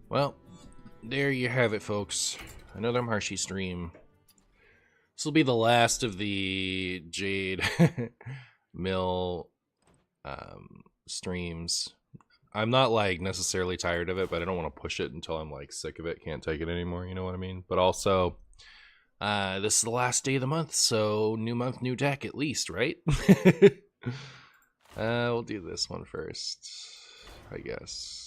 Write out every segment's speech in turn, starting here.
Well, there you have it, folks. Another Marshy stream. This will be the last of the Jade Mill streams. I'm not like necessarily tired of it, but I don't want to push it until I'm like sick of it, can't take it anymore, you know what I mean? But also, this is the last day of the month, so new month, new deck at least, right? We'll do this one first, I guess.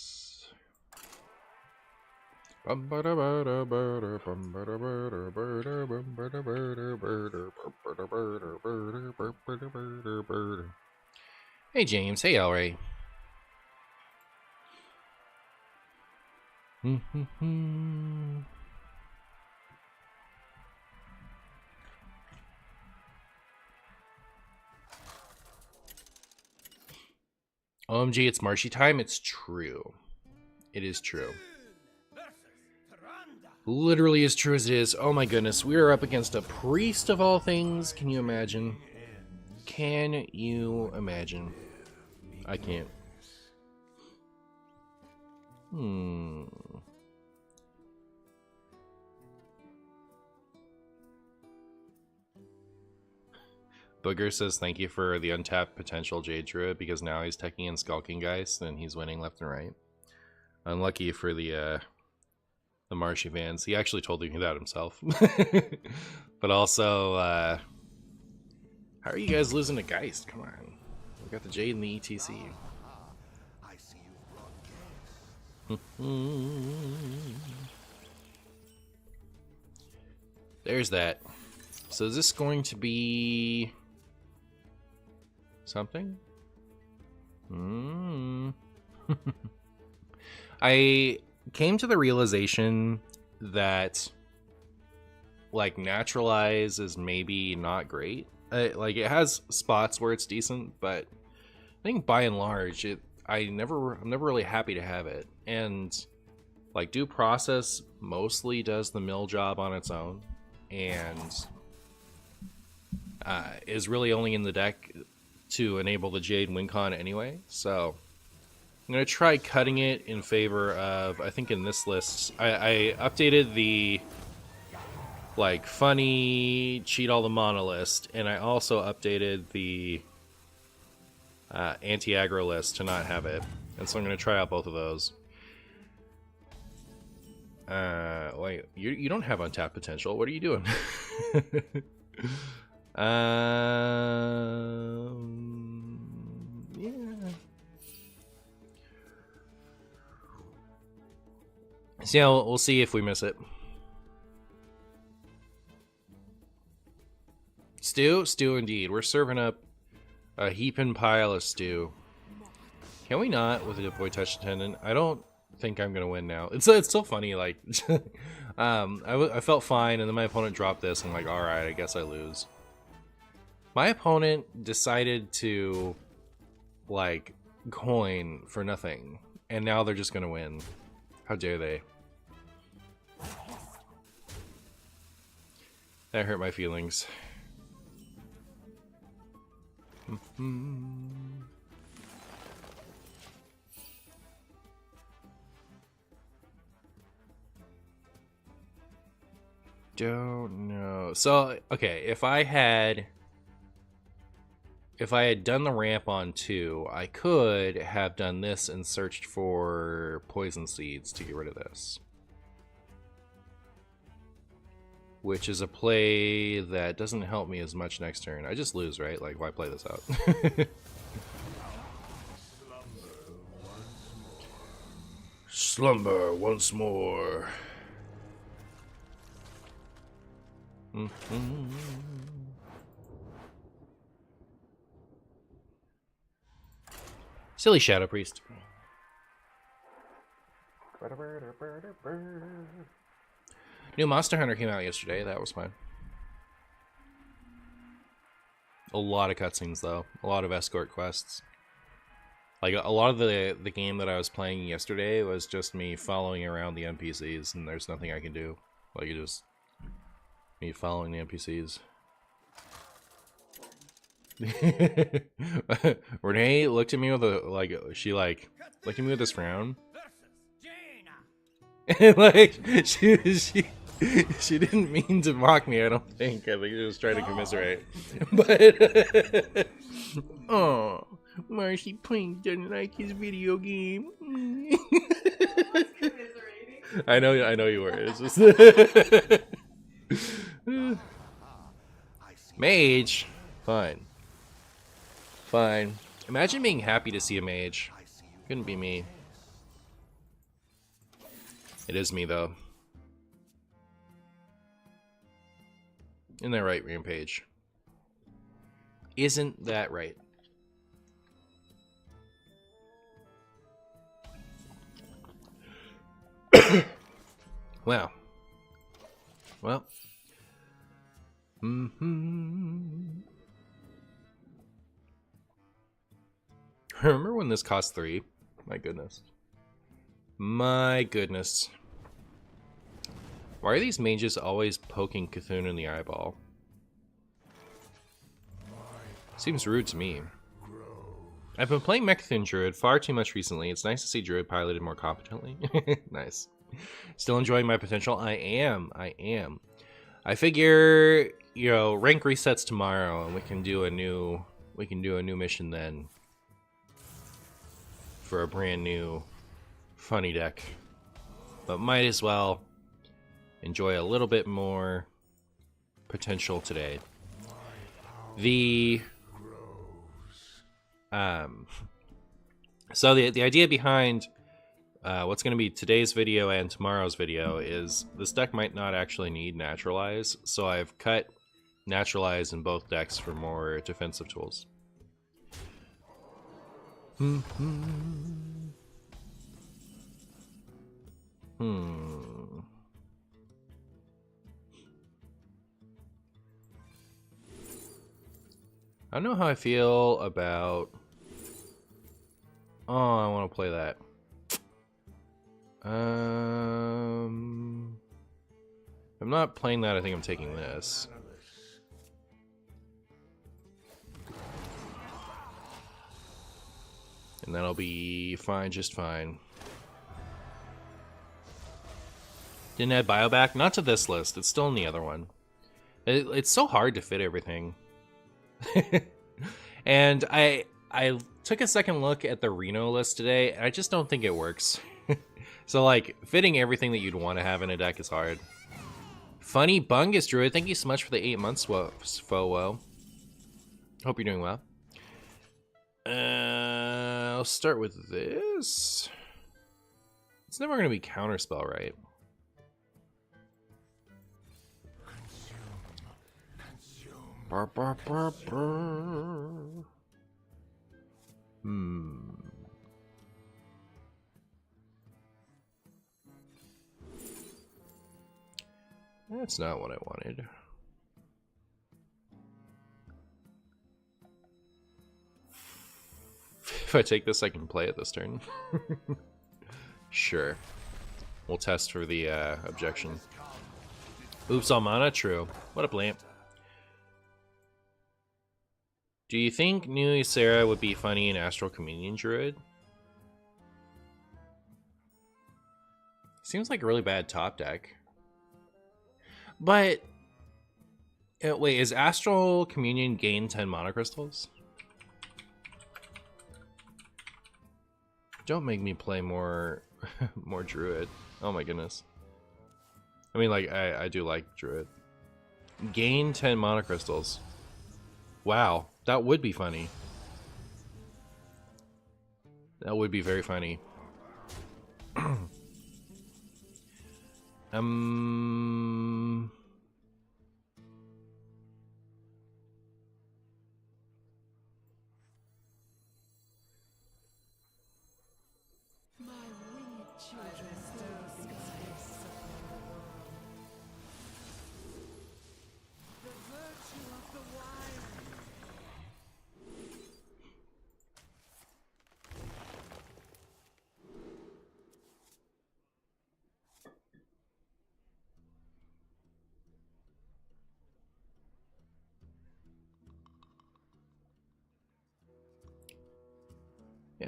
Hey James, hey Elray. OMG, it's Marshy time. It's true. It is true. Literally as true as it is. Oh my goodness, we are up against a priest of all things. Can you imagine? Can you imagine? I can't. Booger says thank you for the untapped potential Jade Druid because now he's teching in Skulking Geist and he's winning left and right. Unlucky for the Marshy fans. He actually told me that himself. But also, how are you guys losing to Geist? Come on. We got the Jade and the ETC. There's that. So is this going to be something? I came to the realization that like naturalize is maybe not great. Like it has spots where it's decent, but I think by and large I'm never really happy to have it. And like due process mostly does the mill job on its own and is really only in the deck to enable the Jade WinCon anyway. So I'm going to try cutting it in favor of, I think in this list, I updated the like funny cheat all the mana list, and I also updated the anti-aggro list to not have it. And so I'm going to try out both of those. Wait, you don't have untapped potential. What are you doing? Yeah. So yeah, we'll see if we miss it. Stew indeed. We're serving up a heaping pile of stew. Can we not with a deploy touch attendant? I don't think I'm gonna win now. It's so funny. Like, I felt fine, and then my opponent dropped this. I'm like, all right, I guess I lose. My opponent decided to like coin for nothing, and now they're just gonna win. How dare they? That hurt my feelings. Don't know. So, okay, if I had done the ramp on 2, I could have done this and searched for poison seeds to get rid of this. Which is a play that doesn't help me as much next turn. I just lose, right? Like, why play this out? Slumber once more. Silly Shadow Priest. New Monster Hunter came out yesterday. That was fun. A lot of cutscenes, though. A lot of escort quests. Like, a lot of the game that I was playing yesterday was just me following around the NPCs, and there's nothing I can do. Like, it just me following the NPCs. Renee looked at me with a, like, she, like, looked at me with this frown. And like she didn't mean to mock me, I don't think. I think she was trying to commiserate. But oh, Marcy Pink doesn't like his video game. I know you were. It's just mage. Fine. Fine. Imagine being happy to see a mage. Couldn't be me. It is me though. Isn't that right, Rampage? Isn't that right? Wow. Well. Remember when this cost 3? My goodness. My goodness. Why are these mages always poking Cthulhu in the eyeball? Seems rude to me. I've been playing Mechthun Druid far too much recently. It's nice to see Druid piloted more competently. Nice. Still enjoying my potential? I am. I figure, you know, rank resets tomorrow and we can do a new mission then. For a brand new funny deck. But might as well enjoy a little bit more potential today. So the idea behind what's going to be today's video and tomorrow's video is this deck might not actually need Naturalize, so I've cut Naturalize in both decks for more defensive tools. I don't know how I feel about... Oh, I want to play that. I'm not playing that. I think I'm taking this. And that'll be fine, just fine. Didn't add bio back? Not to this list. It's still in the other one. It's so hard to fit everything. And I took a second look at the Reno list today, and I just don't think it works. So, like, fitting everything that you'd want to have in a deck is hard. Funny Bungus Druid, thank you so much for the 8 months, Fowo. Hope you're doing well. I'll start with this. It's never going to be Counterspell, right? Burr, burr, burr, burr. That's not what I wanted. If I take this, I can play it this turn. Sure. We'll test for the objection. Oops, all mana? True. What a blamp. Do you think new Ysera would be funny in Astral Communion Druid? Seems like a really bad top deck. But... wait, is Astral Communion gain 10 mana crystals? Don't make me play more more Druid. Oh my goodness. I mean, like, I do like Druid. Gain 10 mana crystals. Wow, that would be funny. That would be very funny.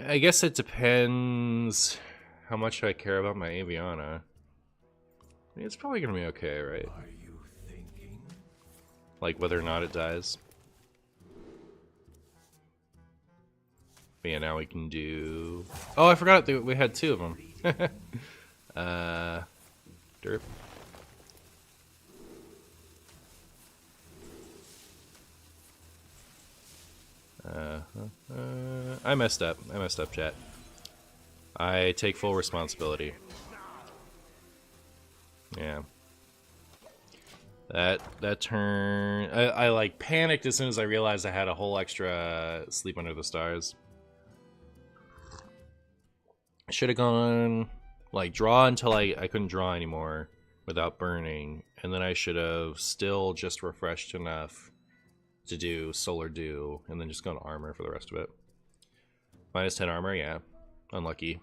I guess it depends how much I care about my Aviana. It's probably gonna be okay, right? Like whether or not it dies. But yeah, now we can do... Oh, I forgot that we had 2 of them. Derp. I messed up. I messed up, chat. I take full responsibility. Yeah. That turn... I like panicked as soon as I realized I had a whole extra Sleep Under the Stars. I should have gone, like, draw until I couldn't draw anymore without burning. And then I should have still just refreshed enough to do Solar Dew, and then just gone armor for the rest of it. Minus 10 armor, yeah. Unlucky.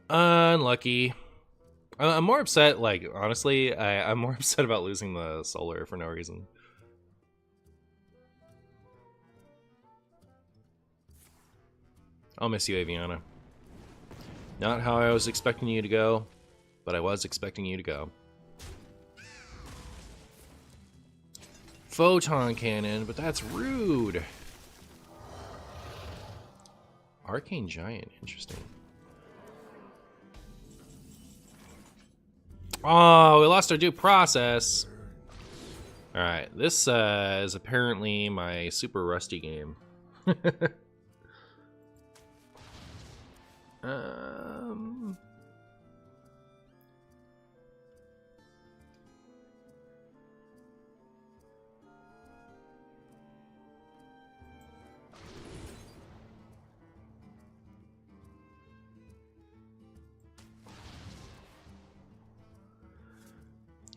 Unlucky. I'm more upset, like, honestly, I'm more upset about losing the solar for no reason. I'll miss you, Aviana. Not how I was expecting you to go, but I was expecting you to go. Photon cannon, but that's rude. Arcane Giant, interesting. Oh, we lost our due process. Alright, this is apparently my super rusty game.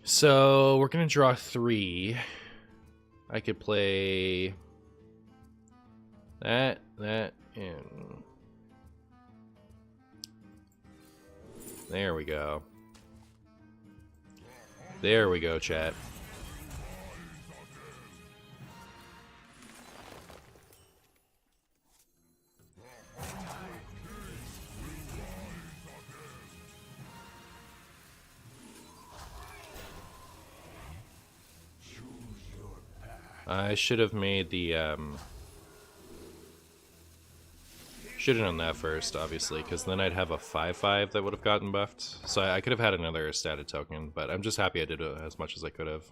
So we're gonna draw 3. I could play that, and there we go. There we go, chat. I should have made the, should have done that first, obviously, because then I'd have a 5/5 that would have gotten buffed. So I could have had another statted token, but I'm just happy I did it as much as I could have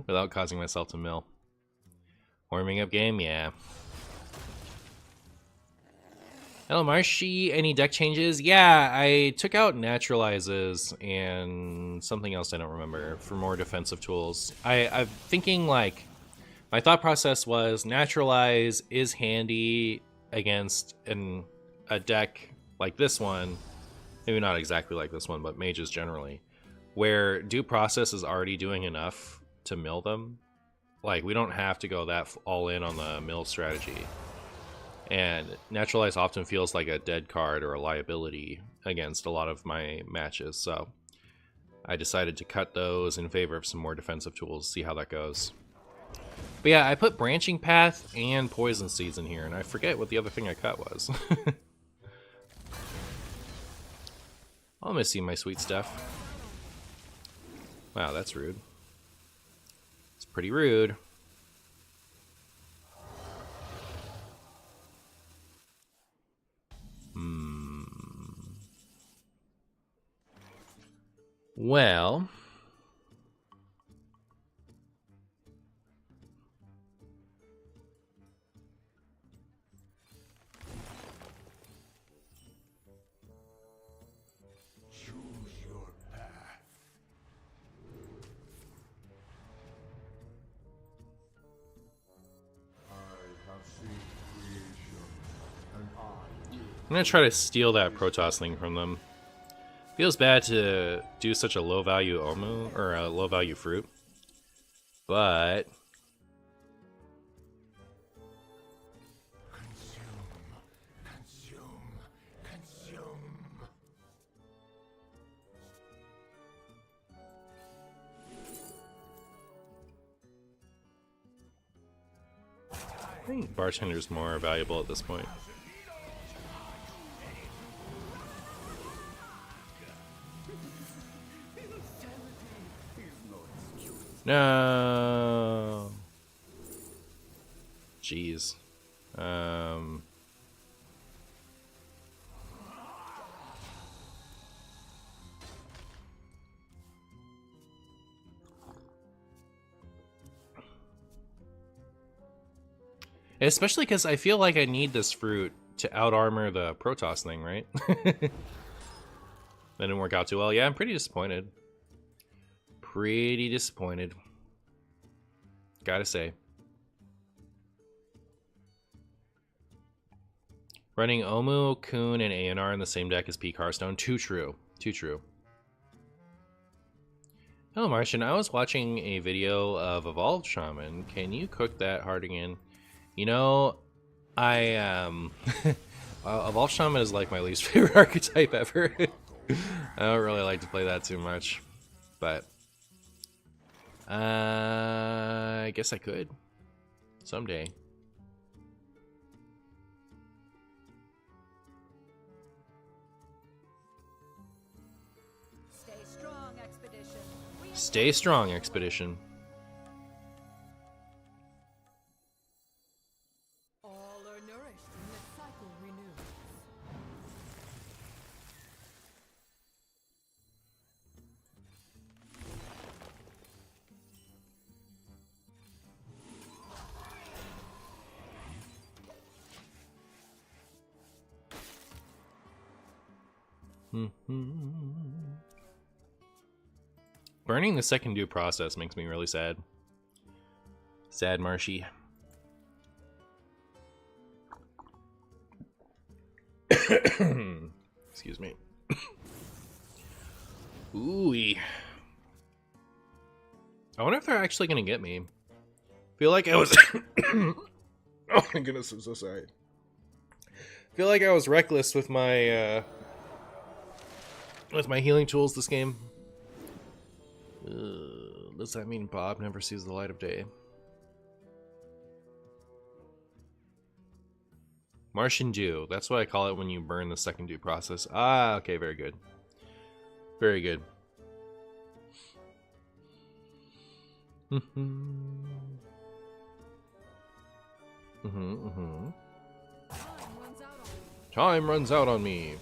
without causing myself to mill. Warming up game, yeah. Hello, Marshy. Any deck changes? Yeah, I took out Naturalizes and something else I don't remember for more defensive tools. I'm thinking, like, my thought process was Naturalize is handy against a deck like this one. Maybe not exactly like this one, but mages generally. Where due process is already doing enough to mill them. Like, we don't have to go that all in on the mill strategy. And Naturalize often feels like a dead card or a liability against a lot of my matches, so I decided to cut those in favor of some more defensive tools, see how that goes. But yeah, I put Branching Path and Poison Seeds in here, and I forget what the other thing I cut was. I'll miss you, my sweet stuff. Wow, that's rude. It's pretty rude. Well, choose your path. I have seen creation, and I will. I'm gonna try to steal that Protoss thing from them. Feels bad to do such a low value Omu, or a low value fruit, but Consume. I think Bartender's more valuable at this point. No. Jeez. Especially because I feel like I need this fruit to out-armor the Protoss thing, right? That didn't work out too well. Yeah, I'm pretty disappointed. Pretty disappointed. Gotta say. Running Omu, Kun, and ANR in the same deck as Peak Hearthstone. Too true. Too true. Hello, Martian. I was watching a video of Evolved Shaman. Can you cook that hard again? You know, Evolved Shaman is like my least favorite archetype ever. I don't really like to play that too much, but I guess I could someday. Stay strong, Expedition. Stay strong, Expedition. All are nourished and the cycle renews. Burning the second due process makes me really sad. Sad, Marshy. Excuse me. Ooh-wee. I wonder if they're actually gonna get me. Feel like I was oh my goodness, I'm so sorry. Feel like I was reckless with my healing tools this game. Does that mean Bob never sees the light of day? Martian dew. That's what I call it when you burn the second due process. Ah, okay, very good. Very good. Time runs out on me.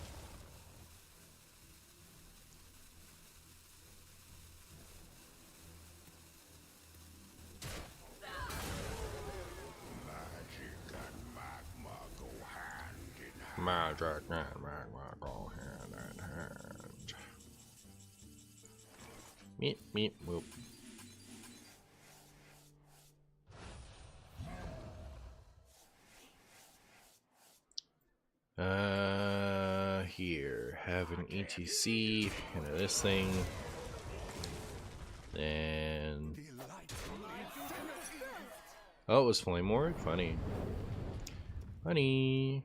Magic and magma go hand in hand. Meep, meep, whoop. Here, have an ETC into this thing. And oh, it was Flame Ward? Funny. Funny.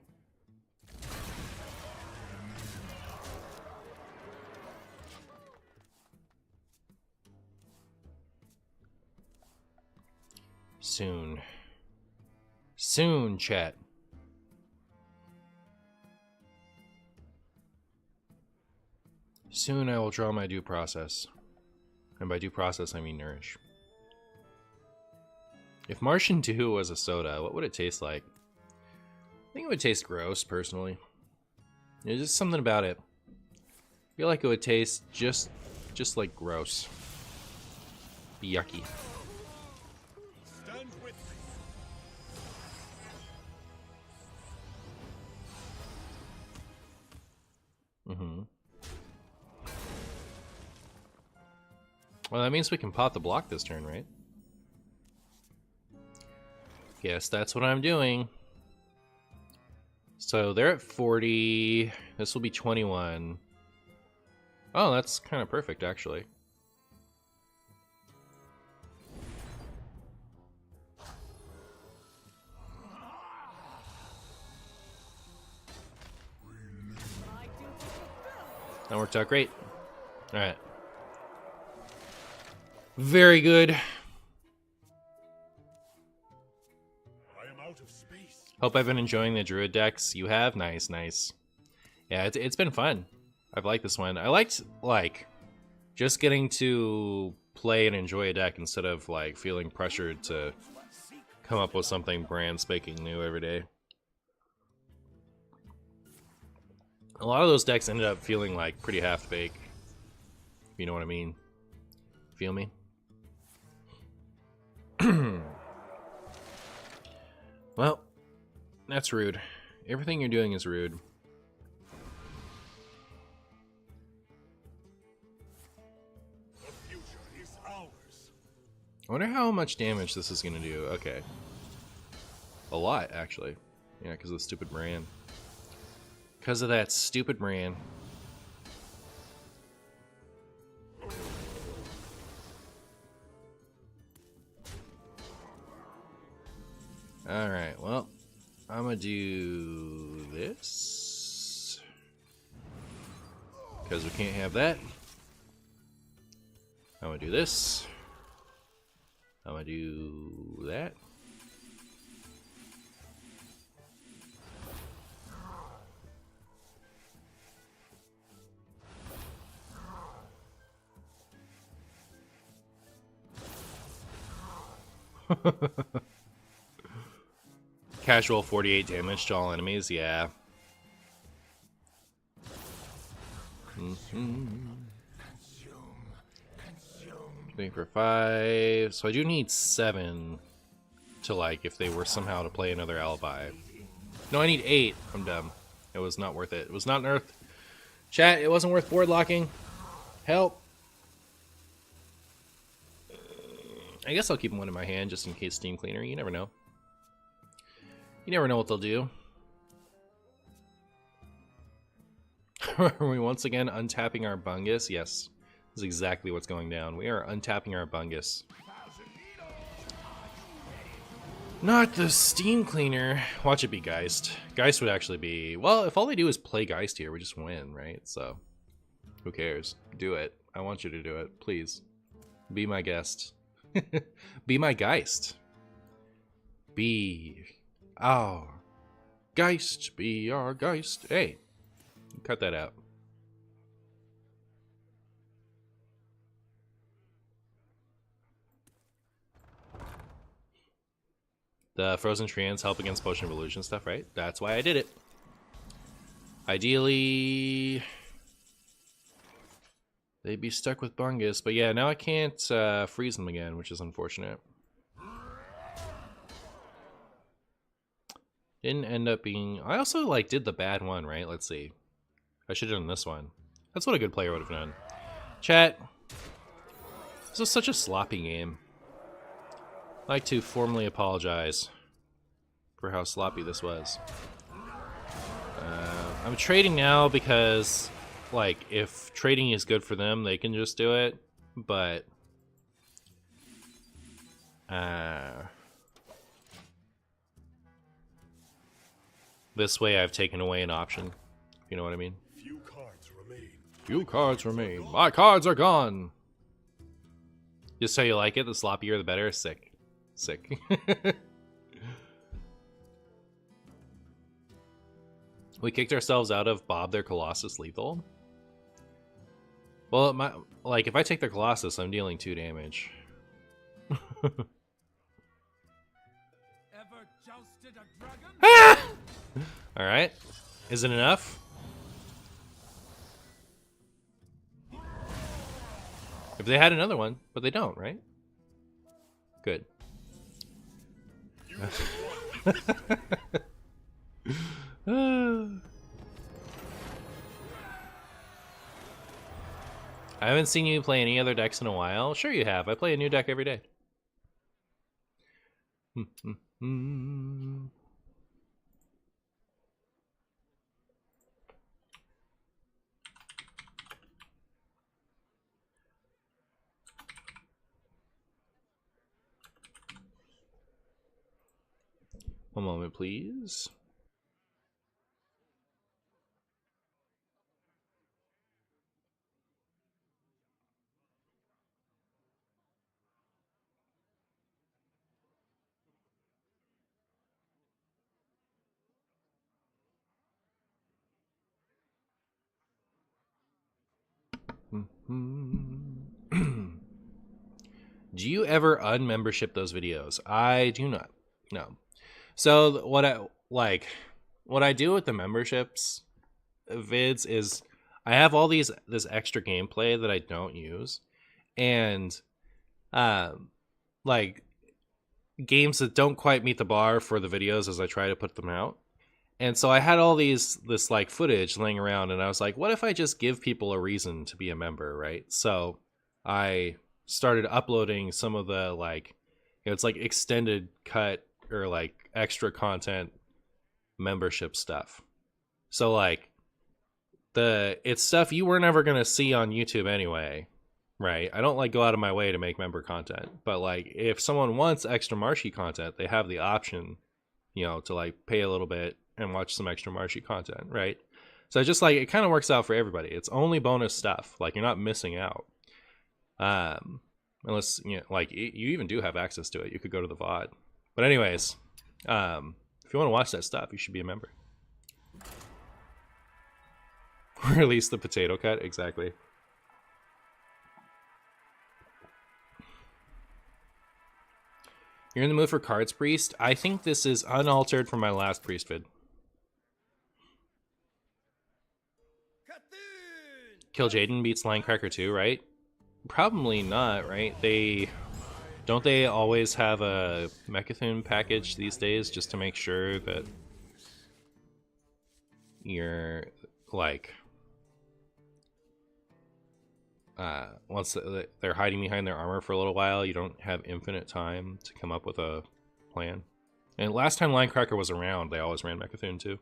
Soon. Soon, chat. Soon I will draw my due process. And by due process, I mean nourish. If Martian Dew was a soda, what would it taste like? I think it would taste gross, personally. There's just something about it. I feel like it would taste just like gross. Yucky. Stand with me. Well, that means we can pot the block this turn, right? Guess that's what I'm doing. So they're at 40. This will be 21. Oh, that's kind of perfect, actually. That worked out great. All right. Very good. I am out of space. Hope I've been enjoying the Druid decks. You have? Nice, nice. Yeah, it's been fun. I've liked this one. I liked, like, just getting to play and enjoy a deck instead of like feeling pressured to come up with something brand spanking new every day. A lot of those decks ended up feeling like pretty half-baked. You know what I mean? Feel me? Well, that's rude. Everything you're doing is rude. The future is ours. I wonder how much damage this is gonna do. Okay. A lot, actually. Yeah, because of the stupid brand. Because of that stupid brand. Alright, well, I'm gonna do this. Because we can't have that. I'm gonna do this. I'm gonna do that. Casual 48 damage to all enemies, yeah. Looking for 5. So I do need 7 to, like, if they were somehow to play another alibi. No, I need 8. I'm dumb. It was not worth it. It was not worth. Chat, it wasn't worth board locking. Help. I guess I'll keep one in my hand just in case Steam Cleaner. You never know. You never know what they'll do. Are we once again untapping our Bungus? Yes. This is exactly what's going down. We are untapping our Bungus. Not the Steam Cleaner. Watch it be Geist. Geist would actually be... Well, if all they do is play Geist here, we just win, right? So, who cares? Do it. I want you to do it. Please. Be my guest. Be my Geist. Be our Geist. Be our Geist. Hey, cut that out. The Frozen Treants help against Potion of Illusion stuff, right? That's why I did it. Ideally, they'd be stuck with Bungus, but yeah, now I can't freeze them again, which is unfortunate. Didn't end up being... I also, like, did the bad one, right? Let's see. I should have done this one. That's what a good player would have done. Chat. This was such a sloppy game. I'd like to formally apologize for how sloppy this was. I'm trading now because, like, if trading is good for them, they can just do it. But... this way I've taken away an option. If you know what I mean. Few cards remain. Few cards remain. My cards are gone! Just how you like it, the sloppier the better. Sick. Sick. We kicked ourselves out of Bob their Colossus lethal. Well, it might, like, if I take their Colossus, I'm dealing 2 damage. Ever jousted a dragon? Alright. Is it enough? If they had another one, but they don't, right? Good. I haven't seen you play any other decks in a while. Sure you have. I play a new deck every day. One moment, please. Do you ever unmembership those videos? I do not. No. So what I do with the memberships vids is I have all this extra gameplay that I don't use, and like games that don't quite meet the bar for the videos as I try to put them out. And so I had all this like footage laying around, and I was like, what if I just give people a reason to be a member, right? So I started uploading some of the like, it's like extended cut or like extra content membership stuff. So like it's stuff you were never gonna see on YouTube anyway, right? I don't like go out of my way to make member content, but like if someone wants extra Marshy content, they have the option, to like pay a little bit and watch some extra Marshy content, right? So just like it kind of works out for everybody. It's only bonus stuff. Like you're not missing out. Unless like you even do have access to it. You could go to the VOD. But anyways, if you want to watch that stuff, you should be a member. Release the potato cut, exactly. You're in the mood for Cards Priest? I think this is unaltered from my last Priest vid. Kill Jaden beats Linecracker 2, right? Probably not, right? Don't they always have a Mechathune package these days just to make sure that you're like once they're hiding behind their armor for a little while, you don't have infinite time to come up with a plan. And last time Linecracker was around, they always ran Mechathune too.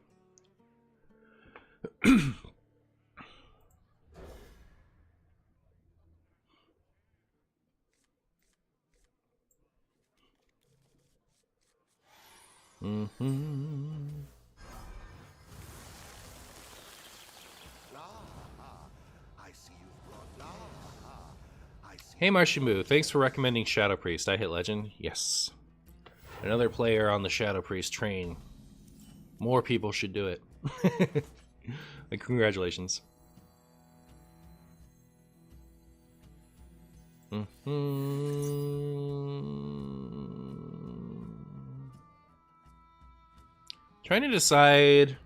Hey Martian Boo, thanks for recommending Shadow Priest. I hit Legend. Yes. Another player on the Shadow Priest train. More people should do it. Like, congratulations. Trying to decide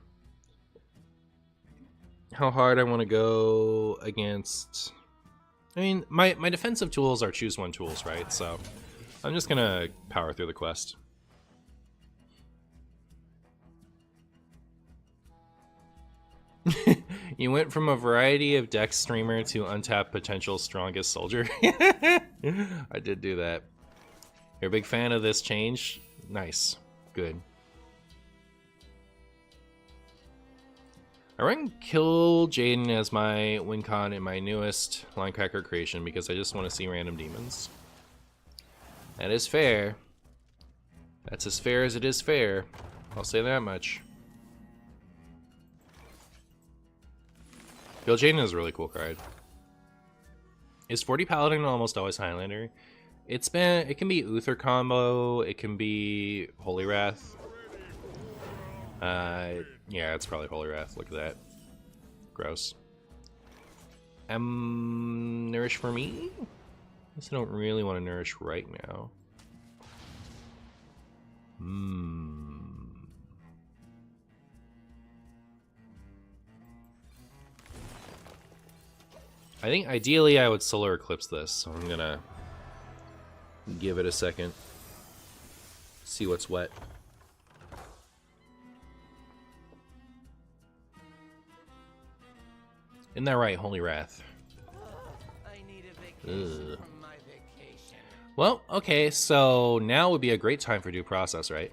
how hard I want to go against. I mean, my defensive tools are choose one tools, right? So I'm just gonna power through the quest. You went from a variety of deck streamer to untapped potential strongest soldier. I did do that. You're a big fan of this change? Nice. Good. I run Kill Jaden as my win con in my newest Linecracker creation because I just want to see random demons. That is fair. That's as fair as it is fair. I'll say that much. Kill Jaden is a really cool card. Is 40 Paladin almost always Highlander? It can be Uther combo, it can be Holy Wrath. Yeah, it's probably Holy Wrath. Look at that. Gross. Nourish for me? I guess I don't really want to nourish right now. I think ideally I would Solar Eclipse this, so I'm gonna give it a second. See what's wet. Isn't that right, Holy Wrath? I need a vacation from my vacation. Well, okay, so now would be a great time for due process, right?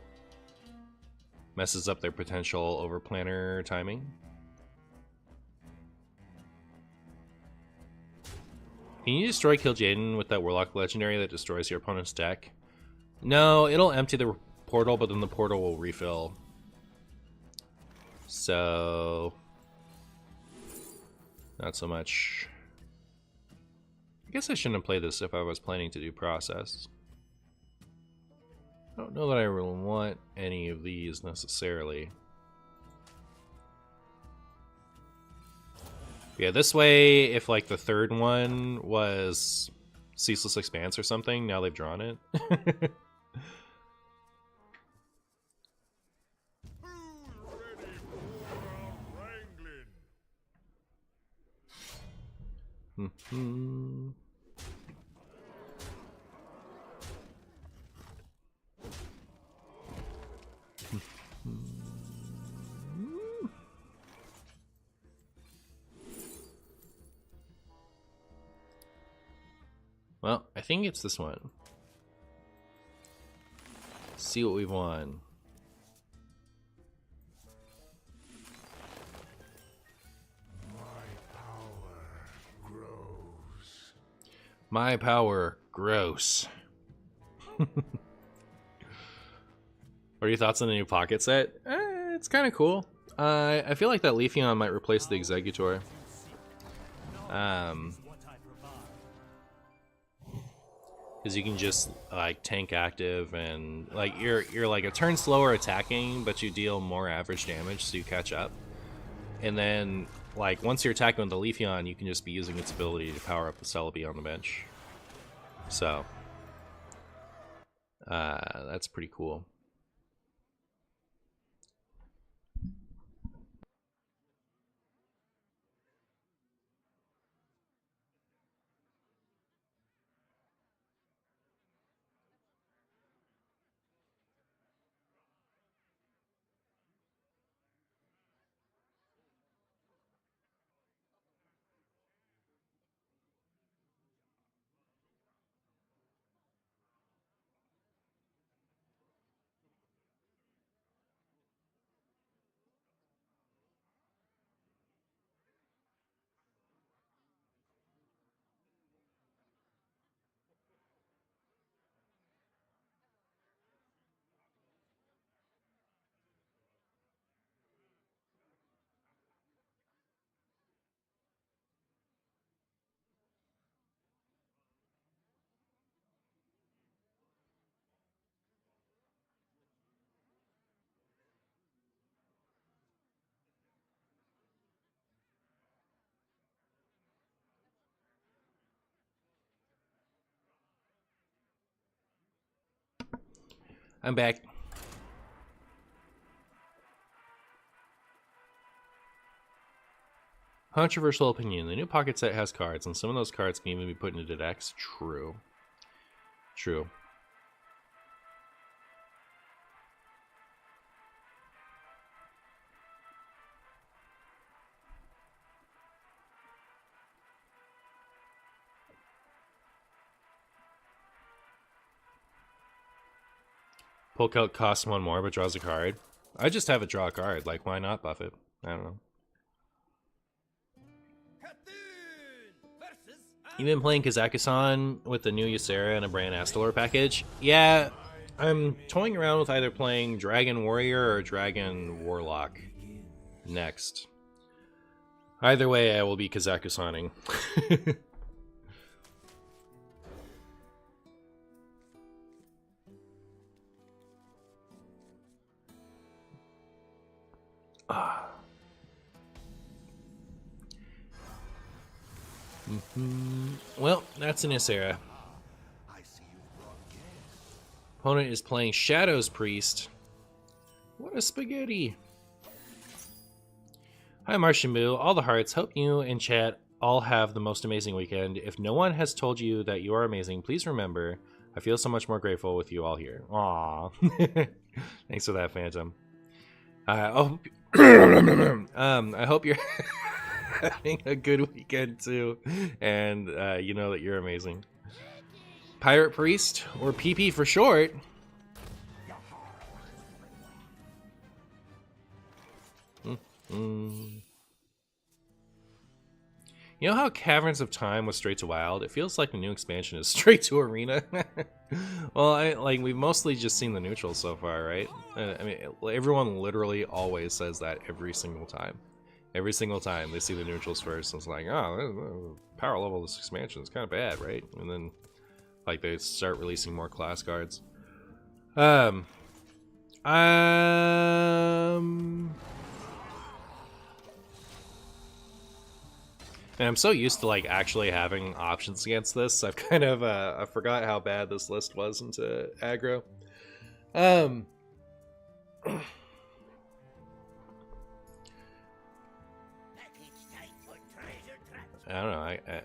Messes up their potential over planner timing. Can you destroy Kill Jaden with that Warlock Legendary that destroys your opponent's deck? No, it'll empty the portal, but then the portal will refill. So not so much. I guess I shouldn't have played this if I was planning to do process. I don't know that I really want any of these necessarily. Yeah, this way, if like the third one was Ceaseless Expanse or something. Now they've drawn it. Who's ready for wrangling? Well, I think it's this one. See what we've won. My power gross. What are your thoughts on the new pocket set? It's kind of cool. I feel like that Leafeon might replace the Executor. Because you can just like tank active and like you're like a turn slower attacking, but you deal more average damage, so you catch up. And then like once you're attacking with the Leafeon, you can just be using its ability to power up the Celebi on the bench. So that's pretty cool. I'm back. Controversial opinion. The new pocket set has cards, and some of those cards can even be put into decks. True. True. Poke out costs one more, but draws a card. I just have it draw a card. Like, why not buff it? I don't know. You've been playing Kazakusan with the new Ysera and a Bran Astalor package? Yeah, I'm toying around with either playing Dragon Warrior or Dragon Warlock next. Either way, I will be Kazakusaning. Well, that's an Ysera. Opponent is playing Shadow's Priest. What a spaghetti. Hi, Martian Boo. All the hearts. Hope you and chat all have the most amazing weekend. If no one has told you that you are amazing, please remember, I feel so much more grateful with you all here. Aww. Thanks for that, Phantom. I hope you're having a good weekend too, and you know that you're amazing. Pirate Priest, or PP for short. You know how Caverns of Time was straight to Wild? It feels like the new expansion is straight to Arena. Well, we've mostly just seen the neutrals so far, right? I mean, everyone literally always says that every single time. Every single time they see the neutrals first, it's like, oh, power level of this expansion is kind of bad, right? And then, like, they start releasing more class cards. And I'm so used to like actually having options against this. I've kind of I forgot how bad this list was into aggro. I don't know.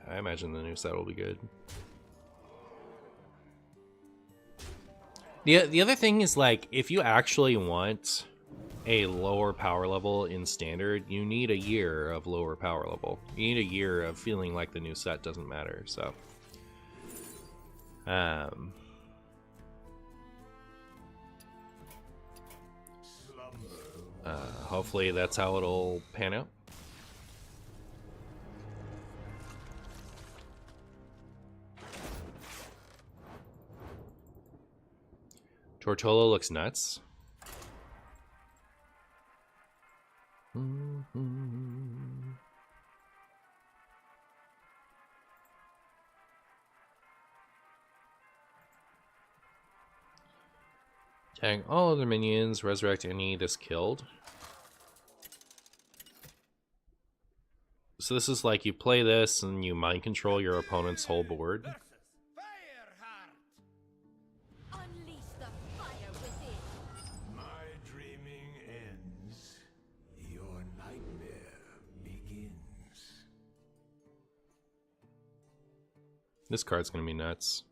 I imagine the new set will be good. The other thing is, like, if you actually want a lower power level in standard, you need a year of lower power level. You need a year of feeling like the new set doesn't matter. So, hopefully that's how it'll pan out. Tortola looks nuts. Tag all other minions, resurrect any this killed. So this is like you play this and you mind control your opponent's whole board. Unleash the fire within. My dreaming ends. Your nightmare begins. This card's gonna be nuts.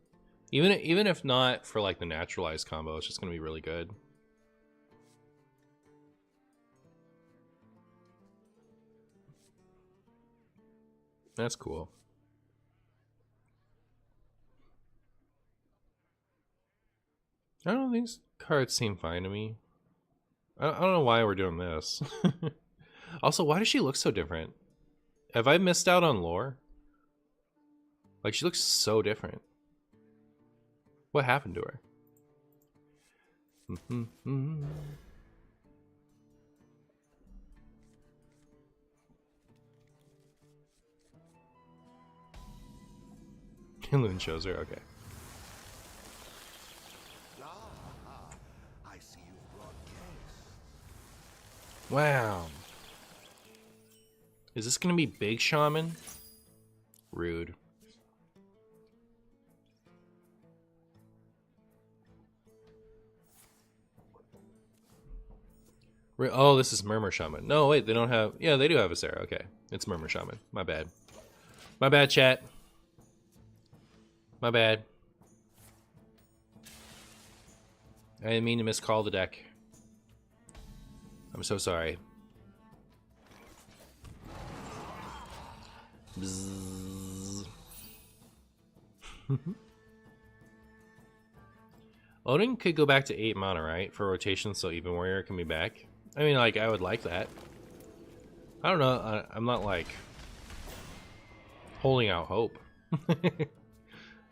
Even if not for like the naturalized combo, it's just gonna be really good. That's cool. I don't know, these cards seem fine to me. I don't know why we're doing this. Also, why does she look so different? Have I missed out on lore? Like, she looks so different. What happened to her? Loon shows her, okay. I see you brought guests. Wow. Is this gonna be Big Shaman? Rude. Oh, this is Murmur Shaman. No, wait, they don't have... Yeah, they do have a Sarah. Okay, it's Murmur Shaman. My bad. My bad, chat. My bad. I didn't mean to miscall the deck. I'm so sorry. Bzzz. Odin could go back to 8 mana, right? For rotation, so even Warrior can be back. I mean, like, I would like that. I don't know. I'm not, like, holding out hope.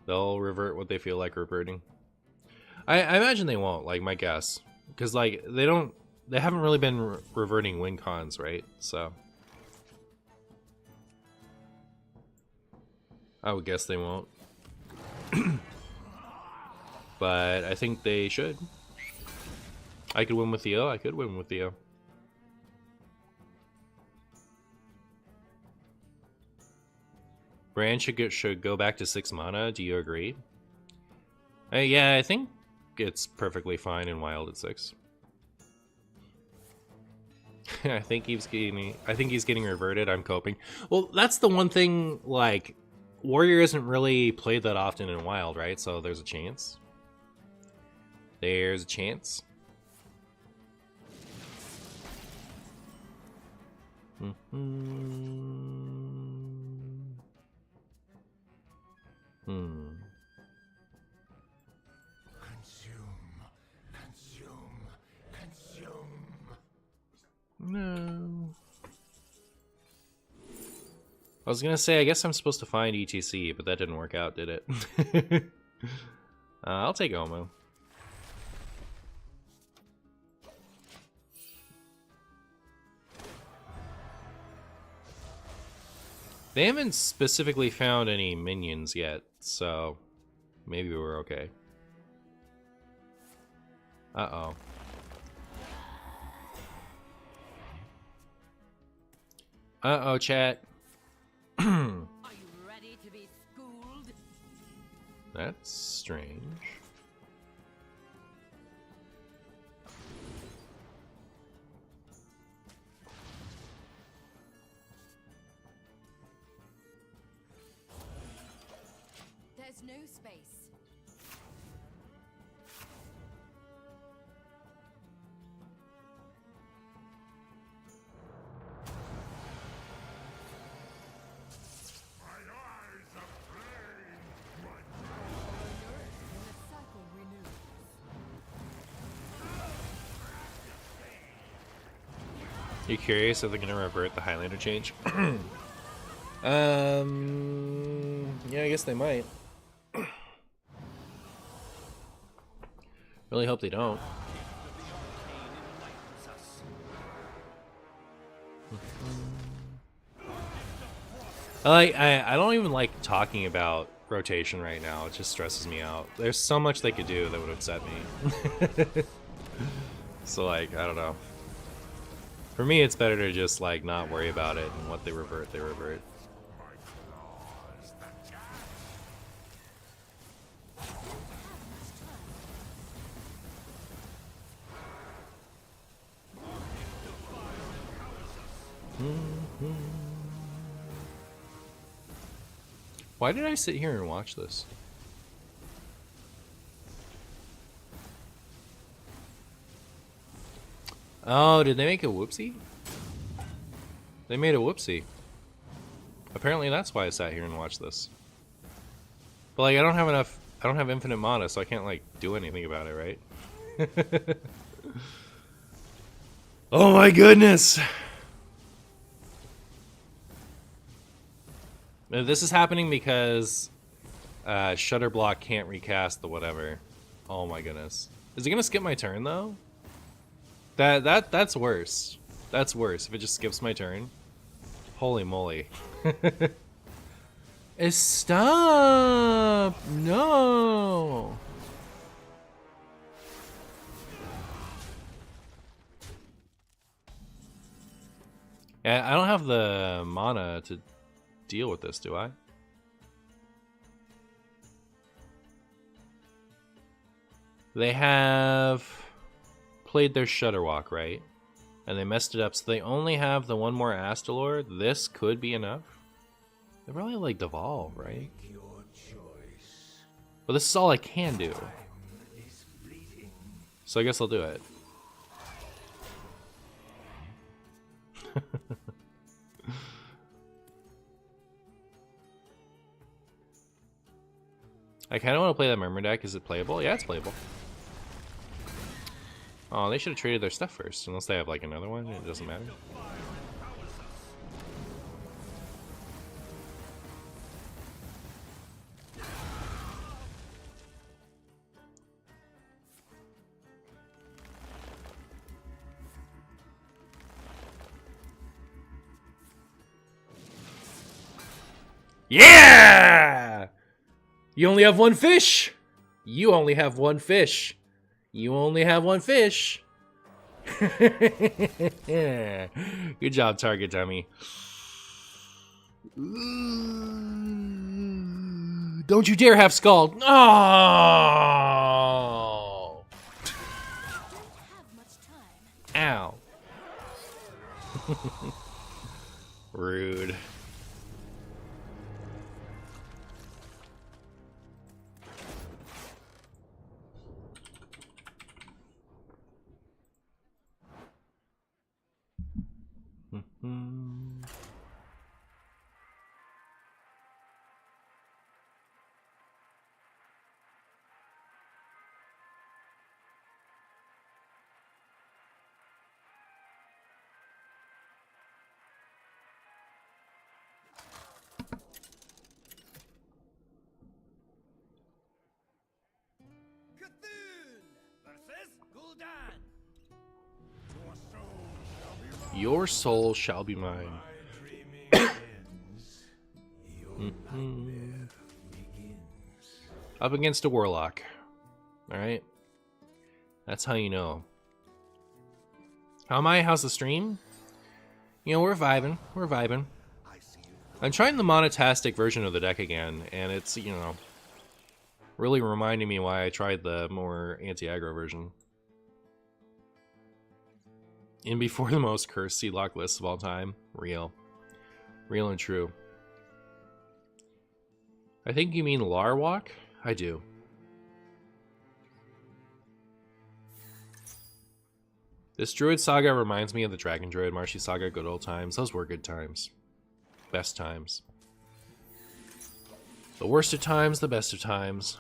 They'll revert what they feel like reverting. I imagine they won't, like, my guess. Because, like, they haven't really been reverting win cons, right? So I would guess they won't. But I think they should. I could win with Theo. I could win with Theo. Brand should go back to 6 mana. Do you agree? Yeah, I think it's perfectly fine in Wild at 6. I think he's getting reverted. I'm coping. Well, that's the one thing. Like, Warrior isn't really played that often in Wild, right? So there's a chance. There's a chance. Consume. No. I was gonna say, I guess I'm supposed to find ETC, but that didn't work out, did it? I'll take Omo. They haven't specifically found any minions yet, so maybe we're okay. Uh-oh. Uh-oh, chat. Are you ready to be schooled? That's strange. There's no space. My eyes of flame! My Nourished when the cycle renews. You curious if they're gonna revert the Highlander change? Yeah, I guess they might. Really hope they don't. I don't even like talking about rotation right now. It just stresses me out. There's so much they could do that would upset me. So like, I don't know. For me, it's better to just like not worry about it, and what they revert, they revert. Why did I sit here and watch this? Oh, did they make a whoopsie? They made a whoopsie. Apparently that's why I sat here and watched this. But like, I don't have infinite mana, so I can't like do anything about it, right? Oh my goodness! This is happening because Shutterblock can't recast the whatever. Oh my goodness. Is it gonna skip my turn though? That's worse. That's worse if it just skips my turn. Holy moly. Stop! No! Yeah, I don't have the mana to deal with this, do I? They have played their Shutterwalk, right? And they messed it up, so they only have the one more Astalor. This could be enough. They probably like devolve, right? Your choice. But this is all I can do. Time is fleeting. So I guess I'll do it. I kind of want to play that Murmur deck. Is it playable? Yeah, it's playable. Oh, they should have traded their stuff first. Unless they have like another one, it doesn't matter. Yeah! You only have one fish! You only have one fish. You only have one fish. Good job, target dummy. Don't you dare have Scald. Oh! Don't have much time. Ow. Rude. Your soul shall be mine. My dreaming ends. Your nightmare begins. Up against a warlock. Alright. That's how you know. How am I? How's the stream? You know, we're vibing. We're vibing. I see you I'm trying the monotastic version of the deck again, and it's, you know, really reminding me why I tried the more anti-aggro version. In before the most cursed seed lock lists of all time. Real. Real and true. I think you mean Larwalk? I do. This Druid Saga reminds me of the Dragon Druid Marshy Saga, good old times. Those were good times. Best times. The worst of times, the best of times.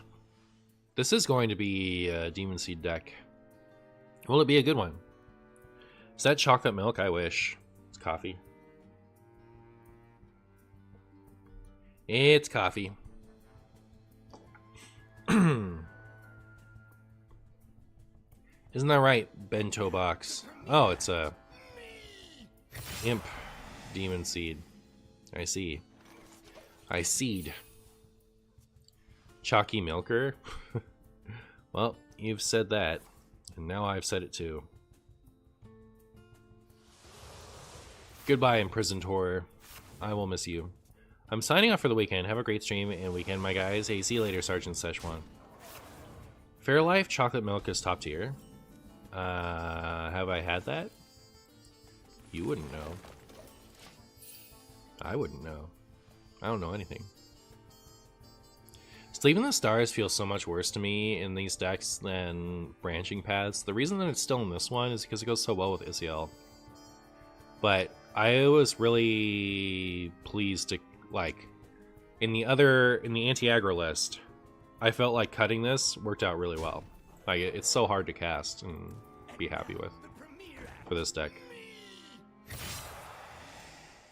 This is going to be a Demon Seed deck. Will it be a good one? Is that chocolate milk? I wish. It's coffee. It's coffee. Isn't that right, Bento Box? Oh, it's a Imp Demon Seed. I see. I seed. Chalky Milker? Well, you've said that, and now I've said it too. Goodbye, Imprisoned Horror. I will miss you. I'm signing off for the weekend. Have a great stream and weekend, my guys. Hey, see you later, Sergeant Szechuan. Fairlife Chocolate Milk is top tier. Have I had that? You wouldn't know. I wouldn't know. I don't know anything. Sleeping the Stars feels so much worse to me in these decks than Branching Paths. The reason that it's still in this one is because it goes so well with Isiel. But I was really pleased to, like, in the anti-aggro list, I felt like cutting this worked out really well. Like, it's so hard to cast and be happy with for this deck.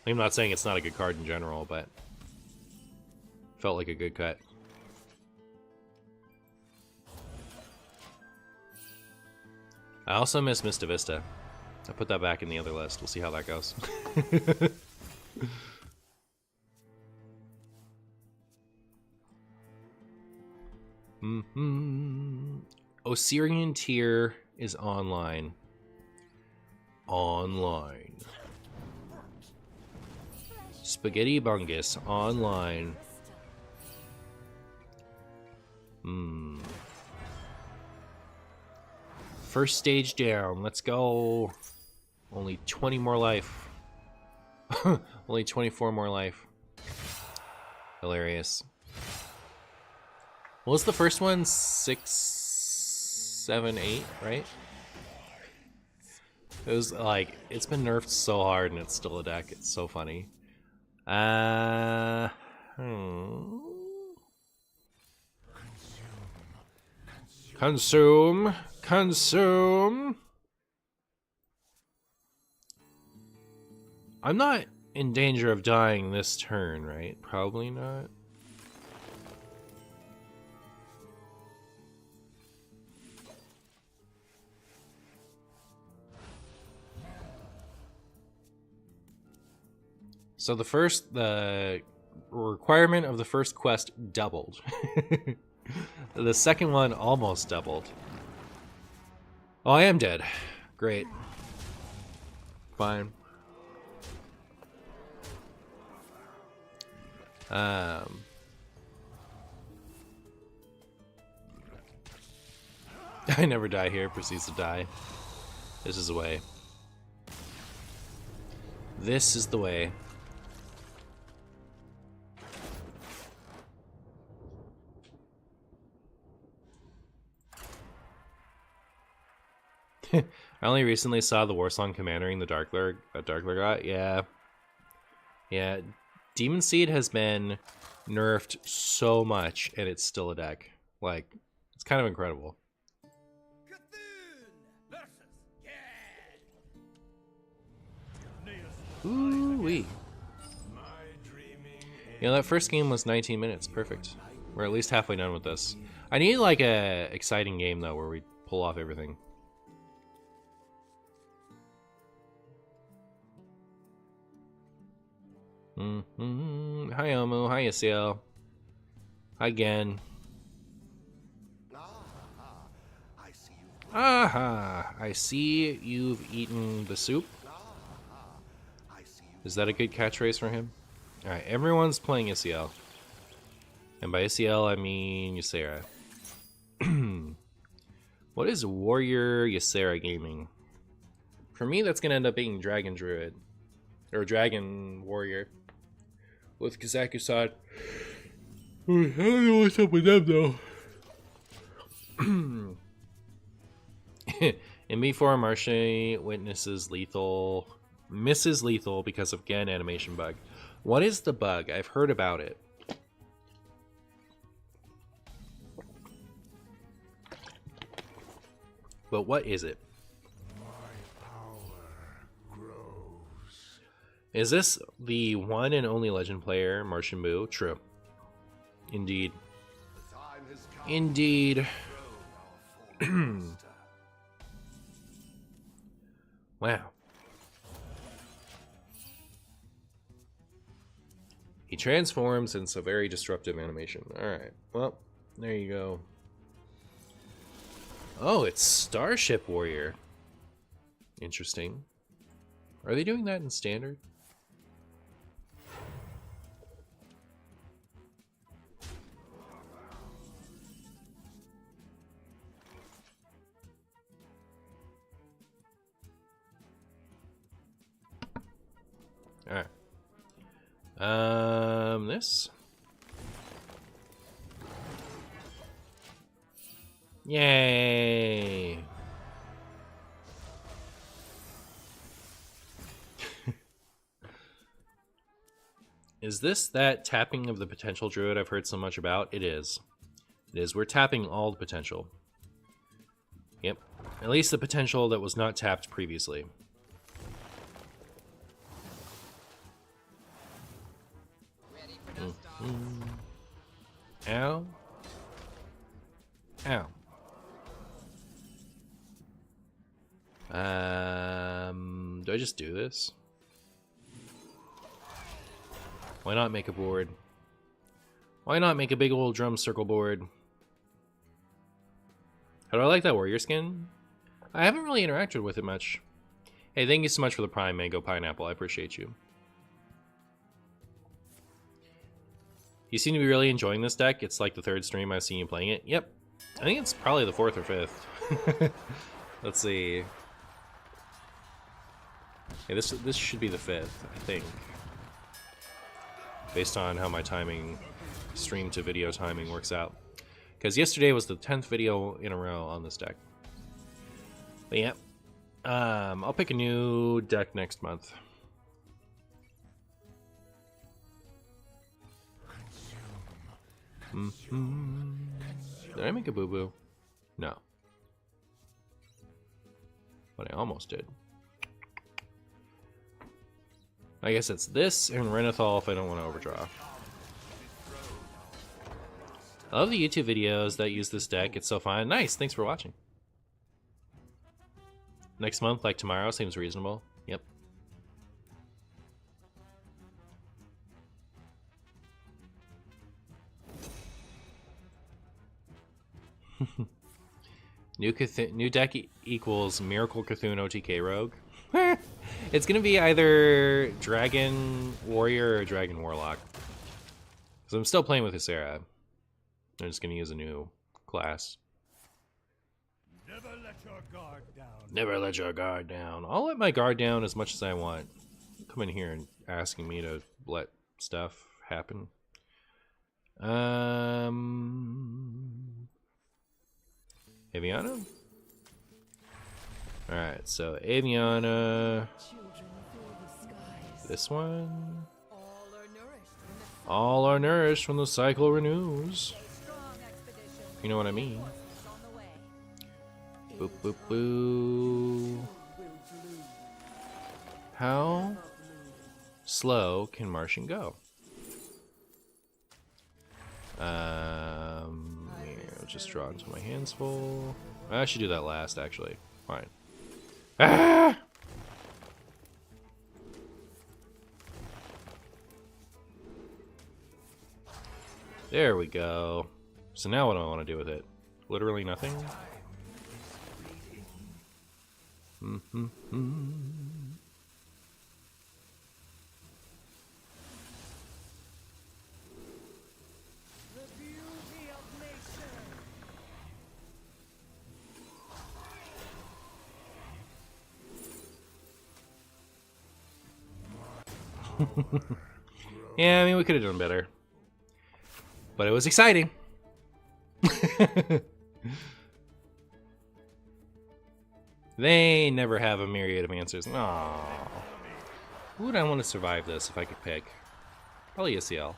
I'm not saying it's not a good card in general, but felt like a good cut. I also miss Mista Vista. I'll put that back in the other list. We'll see how that goes. Osirian Tier is online. Online. Spaghetti Bungus online. First stage down. Let's go. Only 20 more life. Only 24 more life. Hilarious. What was the first one? 6, 7, 8, right? It was like, it's been nerfed so hard and it's still a deck. It's so funny. Consume. I'm not in danger of dying this turn, right? Probably not. So the requirement of the first quest doubled. The second one almost doubled. Oh, I am dead. Great. Fine. I never die here, proceeds to die. This is the way. This is the way. I only recently saw the Warsong Commandering the Darkler got. Yeah. Demon Seed has been nerfed so much, and it's still a deck. Like, it's kind of incredible. Ooh-wee. You know, that first game was 19 minutes. Perfect. We're at least halfway done with this. I need, like, a exciting game, though, where we pull off everything. Hi, Omu. Hi, Isiel. Hi, again. Aha! I see you've eaten the soup. Is that a good catchphrase for him? Alright, everyone's playing Isiel. And by Isiel, I mean Ysera. What is Warrior Ysera gaming? For me, that's going to end up being Dragon Druid. Or Dragon Warrior. With Kazakusad. I don't know what's up with them, though. In B4, Martian witnesses lethal. Misses lethal because of, again, animation bug. What is the bug? I've heard about it. But what is it? My power grows. Is this the one and only legend player, Martian Boo? True. Indeed. The time has come. Indeed. Wow. He transforms into a very disruptive animation. Alright, well, there you go. Oh, it's Starship Warrior. Interesting. Are they doing that in standard? Alright. This? Yay! Is this that tapping of the potential druid I've heard so much about? It is. It is. We're tapping all the potential. Yep. At least the potential that was not tapped previously. Ow. Ow. Do I just do this? Why not make a board? Why not make a big old drum circle board? How do I like that warrior skin? I haven't really interacted with it much. Hey, thank you so much for the Prime Mango Pineapple. I appreciate you. You seem to be really enjoying this deck. It's like the third stream I've seen you playing it. Yep. I think it's probably the fourth or fifth. Let's see. Yeah, this should be the fifth, I think. Based on how my timing, stream to video timing works out. Because yesterday was the 10th video in a row on this deck. But yeah. I'll pick a new deck next month. Did I make a boo-boo? No. But I almost did. I guess it's this and Renathal if I don't want to overdraw. I love the YouTube videos that use this deck. It's so fun. Nice, thanks for watching. Next month, like tomorrow, seems reasonable. Yep. New deck equals Miracle Cthulhu OTK Rogue. It's gonna be either Dragon Warrior or Dragon Warlock. Because I'm still playing with Ysera. I'm just gonna use a new class. Never let your guard down. Never let your guard down. I'll let my guard down as much as I want. Come in here and asking me to let stuff happen. Aviana? Alright, so Aviana. This one. All are nourished when the cycle renews. You know what I mean? Boop, boop, boo. How slow can Martian go? Here, I'll just draw until my hand's full. I should do that last, actually. Fine. Ah! There we go. So now what do I want to do with it? Literally nothing? Yeah, I mean, we could have done better. But it was exciting. They never have a myriad of answers. Aww. Who would I want to survive this if I could pick? Probably ACL.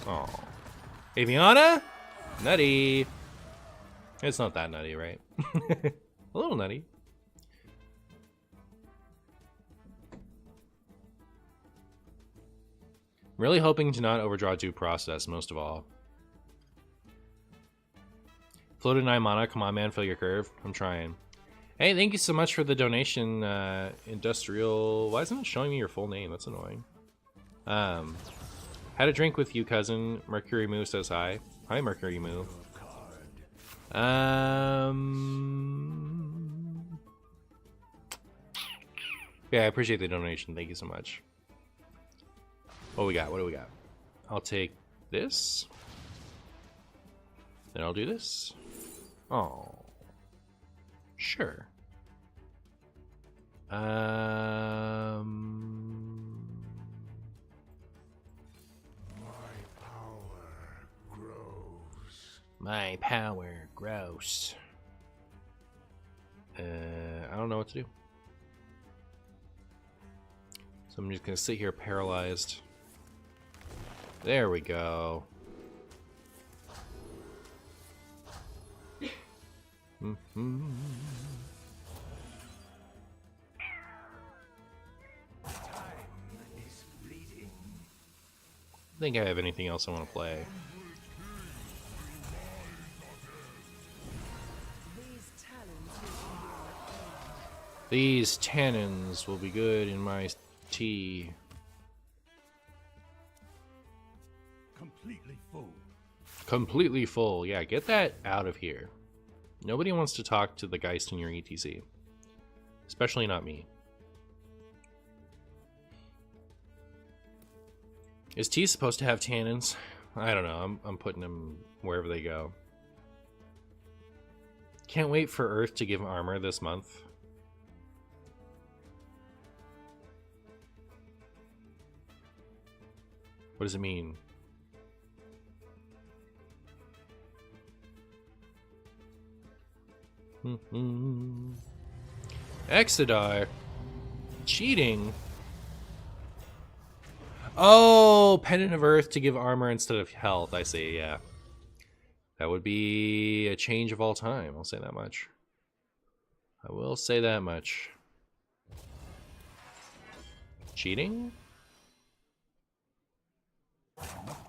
Aww. Aviana? Nutty. It's not that nutty, right? A little nutty. Really hoping to not overdraw due process, most of all. Floated 9 mana, come on man, fill your curve. I'm trying. Hey, thank you so much for the donation, Industrial. Why isn't it showing me your full name? That's annoying. Had a drink with you, cousin. Mercury Moo says hi. Hi, Mercury Moo. Yeah, I appreciate the donation. Thank you so much. What we got? What do we got? I'll take this. Then I'll do this. Oh. Sure. My power grows. My power grows. I don't know what to do. So I'm just gonna sit here paralyzed. There we go. I think I have anything else I want to play. These tannins will be good in my tea. Completely full. Completely full. Yeah, get that out of here. Nobody wants to talk to the Geist in your ETC. Especially not me. Is tea supposed to have tannins? I don't know. I'm putting them wherever they go. Can't wait for Earth to give armor this month. What does it mean? Exodar. Cheating. Oh, Pendant of Earth to give armor instead of health. I see, yeah. That would be a change of all time. I'll say that much. I will say that much. Cheating?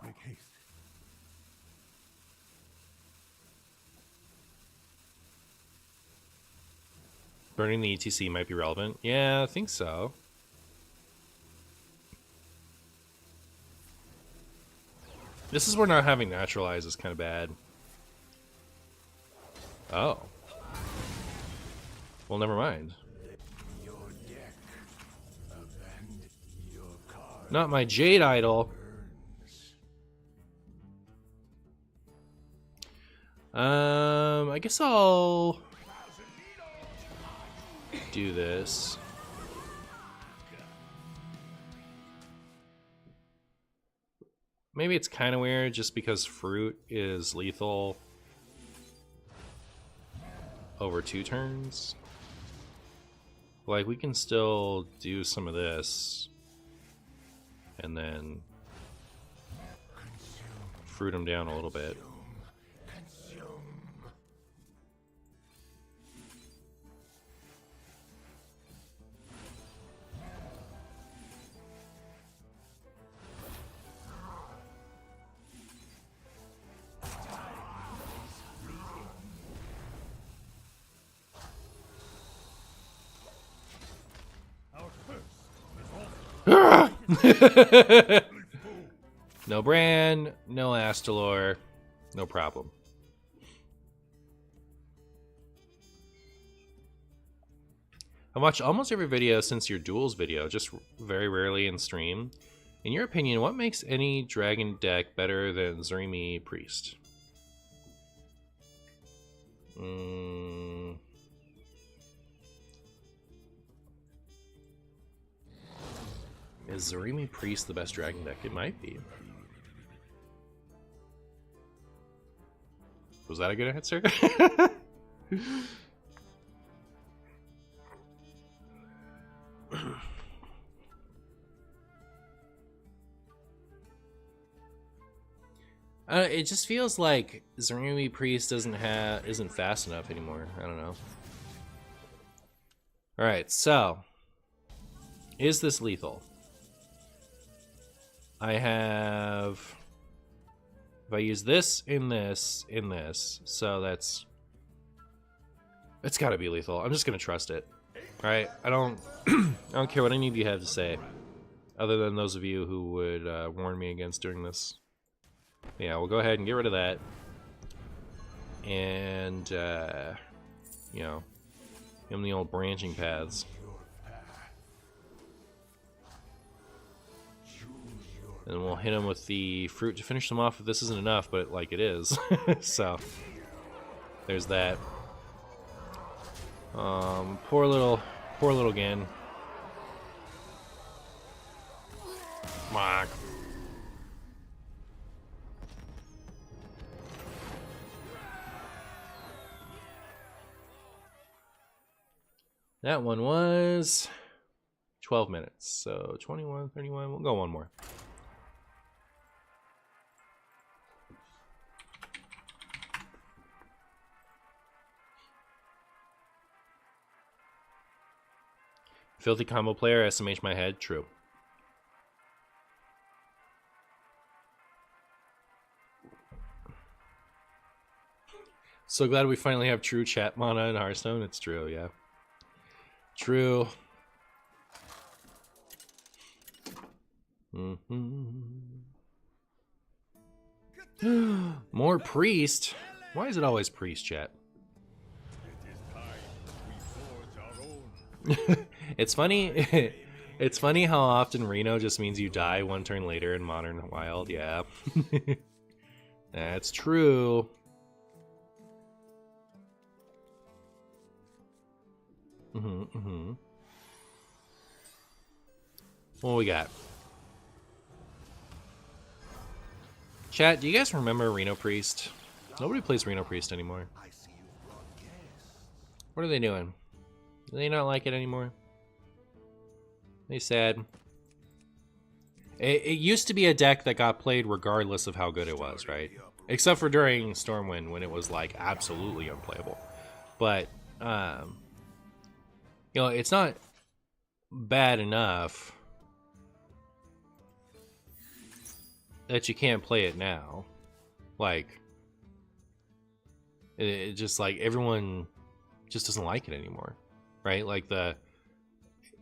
Make haste. Burning the ETC might be relevant. Yeah, I think so. This is where not having naturalize is kind of bad. Oh. Well, never mind. Your deck. Abandon your card. Not my Jade Idol. I guess I'll do this. Maybe it's kind of weird just because fruit is lethal over 2 turns. Like, we can still do some of this and then fruit them down a little bit. No Bran, no Astalor, no problem. I watched almost every video since your duels video, just very rarely in stream. In your opinion, what makes any dragon deck better than Zerimi Priest? Is Zarimi Priest the best dragon deck? It might be. Was that a good answer? It just feels like Zarimi Priest isn't fast enough anymore. I don't know. All right, so is this lethal? I have. If I use this in this in this, so that's. It's got to be lethal. I'm just gonna trust it. All right, I don't. I don't care what any of you have to say, other than those of you who would warn me against doing this. Yeah, we'll go ahead and get rid of that. And, you know, give him the old branching paths. And we'll hit him with the fruit to finish them off if this isn't enough, but like it is. So, there's that. Poor little Gin. Mark. That one was 12 minutes, so 21, 31, we'll go one more. Filthy combo player, SMH my head, true. So glad we finally have true chat mana in Hearthstone, it's true, yeah. True. More priest? Why is it always priest, chat? It's funny. It's funny how often Reno just means you die one turn later in Modern Wild. Yeah. That's true. What we got? Chat, do you guys remember Reno Priest? Nobody plays Reno Priest anymore. What are they doing? Do they not like it anymore? They sad. It used to be a deck that got played regardless of how good it was, right? Except for during Stormwind when it was like absolutely unplayable. But you know, it's not bad enough that you can't play it now. Like, it just like everyone just doesn't like it anymore, right? Like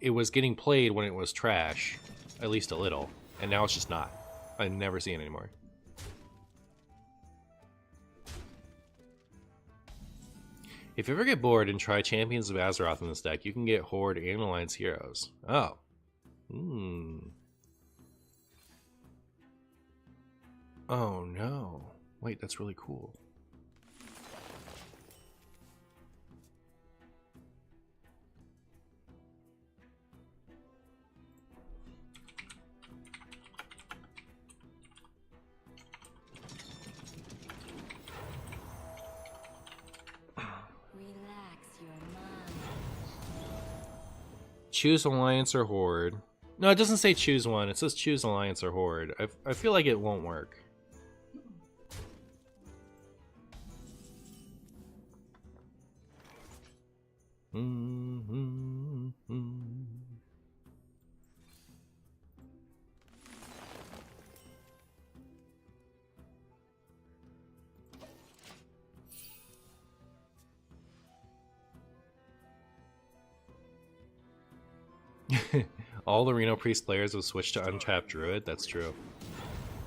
it was getting played when it was trash, at least a little, and now it's just not. I never see it anymore. If you ever get bored and try Champions of Azeroth in this deck, you can get Horde and Alliance Heroes. Oh. Oh no. Wait, that's really cool. Choose Alliance or Horde. No, it doesn't say choose one. It says choose Alliance or Horde. I feel like it won't work. All the Reno Priest players have switched to Untapped Druid. That's true.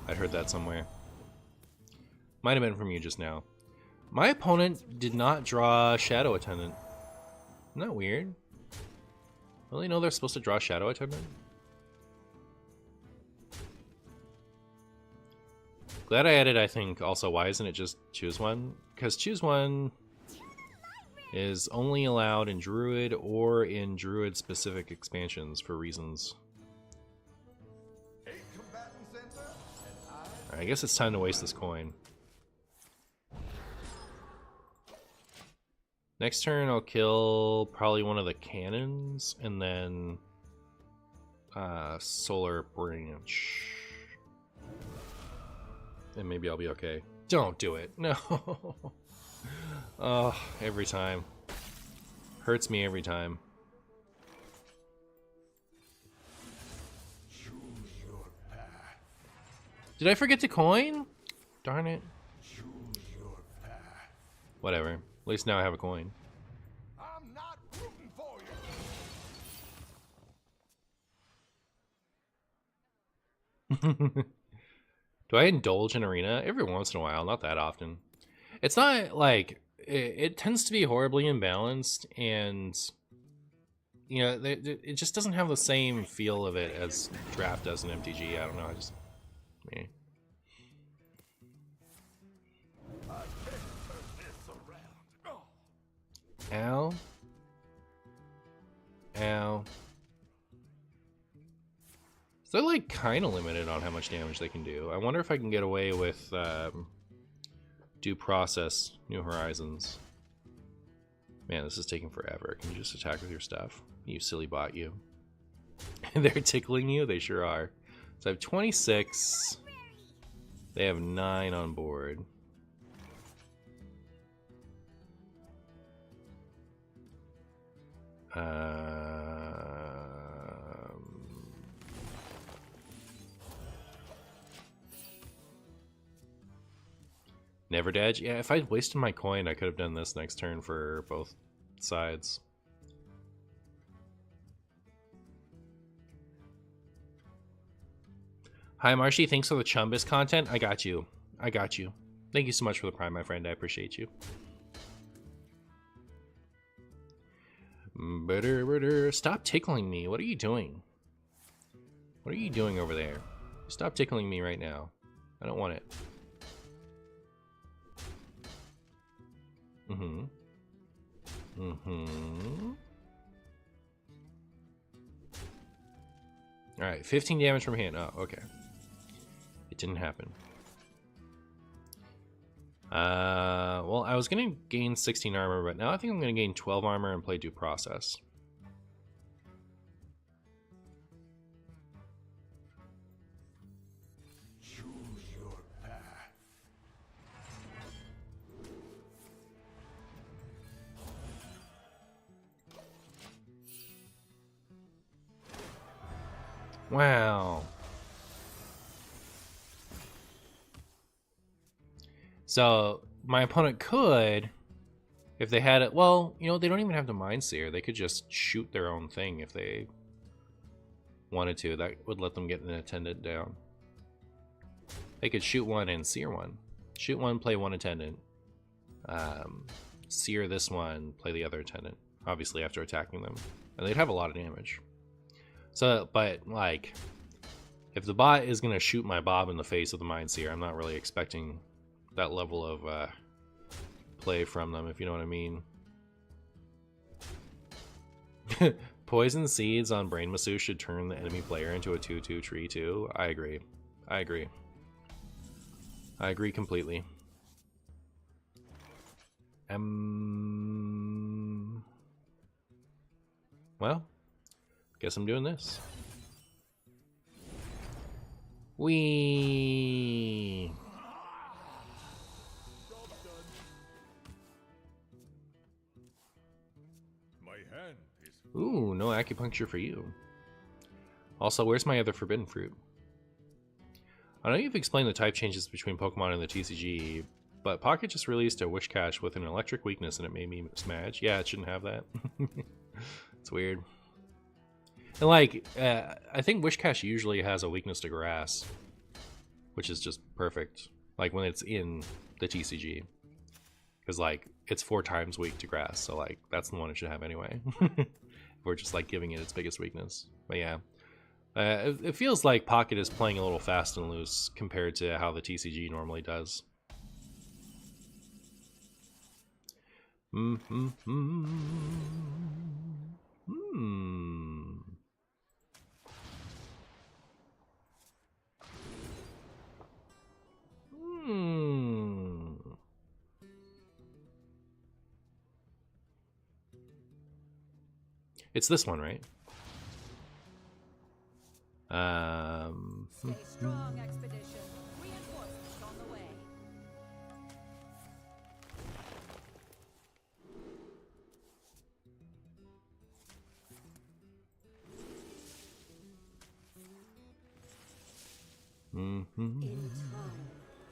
I heard that somewhere. Might have been from you just now. My opponent did not draw Shadow Attendant. Isn't that weird? Don't they know they're supposed to draw Shadow Attendant? Glad I added, I think, also, why isn't it just choose one? Because choose one is only allowed in Druid or in Druid-specific expansions for reasons. I guess it's time to waste this coin. Next turn I'll kill probably one of the cannons and then solar branch. And maybe I'll be okay. Don't do it. No. Oh, every time. Hurts me every time. Choose your path. Did I forget to coin? Darn it. Choose your path. Whatever. At least now I have a coin. I'm not rooting for you. Do I indulge in arena? Every once in a while, not that often. It's not like it tends to be horribly imbalanced, and you know it just doesn't have the same feel of it as draft does in MTG. I don't know. I just eh. Ow. Ow. So they're like kind of limited on how much damage they can do. I wonder if I can get away with due process New Horizons. Man, this is taking forever. Can you just attack with your stuff? You silly bot, you. They're tickling you? They sure are. So I have 26. They have 9 on board. Never Dodge? Yeah, if I'd wasted my coin, I could have done this next turn for both sides. Hi, Marshy. Thanks for the Chumbus content. I got you. I got you. Thank you so much for the Prime, my friend. I appreciate you. Stop tickling me. What are you doing? What are you doing over there? Stop tickling me right now. I don't want it. Alright, 15 damage from hand. Oh, okay. It didn't happen. Well, I was gonna gain 16 armor, but now I think I'm gonna gain 12 armor and play due process. Choose your path. Wow. So my opponent could, if they had it, well, you know, they don't even have to Mind Seer. They could just shoot their own thing if they wanted to. That would let them get an attendant down. They could shoot one and seer one. Shoot one, play one attendant. Seer this one, play the other attendant. Obviously after attacking them. And they'd have a lot of damage. So, but like, if the bot is going to shoot my Bob in the face with the Mind Seer, I'm not really expecting that level of play from them, if you know what I mean. Poison seeds on Brain Massage should turn the enemy player into a 2/2 tree too. I agree. I agree. I agree completely. Well, guess I'm doing this. Wee. My hand is Ooh, no acupuncture for you. Also, where's my other forbidden fruit? I know you've explained the type changes between Pokemon and the TCG, but Pocket just released a Wish Cache with an electric weakness and it made me smash. Yeah, it shouldn't have that. It's weird. And like, I think Wish Cache usually has a weakness to grass, which is just perfect. Like when it's in the TCG, because like it's 4 times weak to grass, so like that's the one it should have anyway. If we're just like giving it its biggest weakness. But yeah, it feels like Pocket is playing a little fast and loose compared to how the TCG normally does. It's this one, right? Stay strong, expedition. Reinforcements on the way. In time,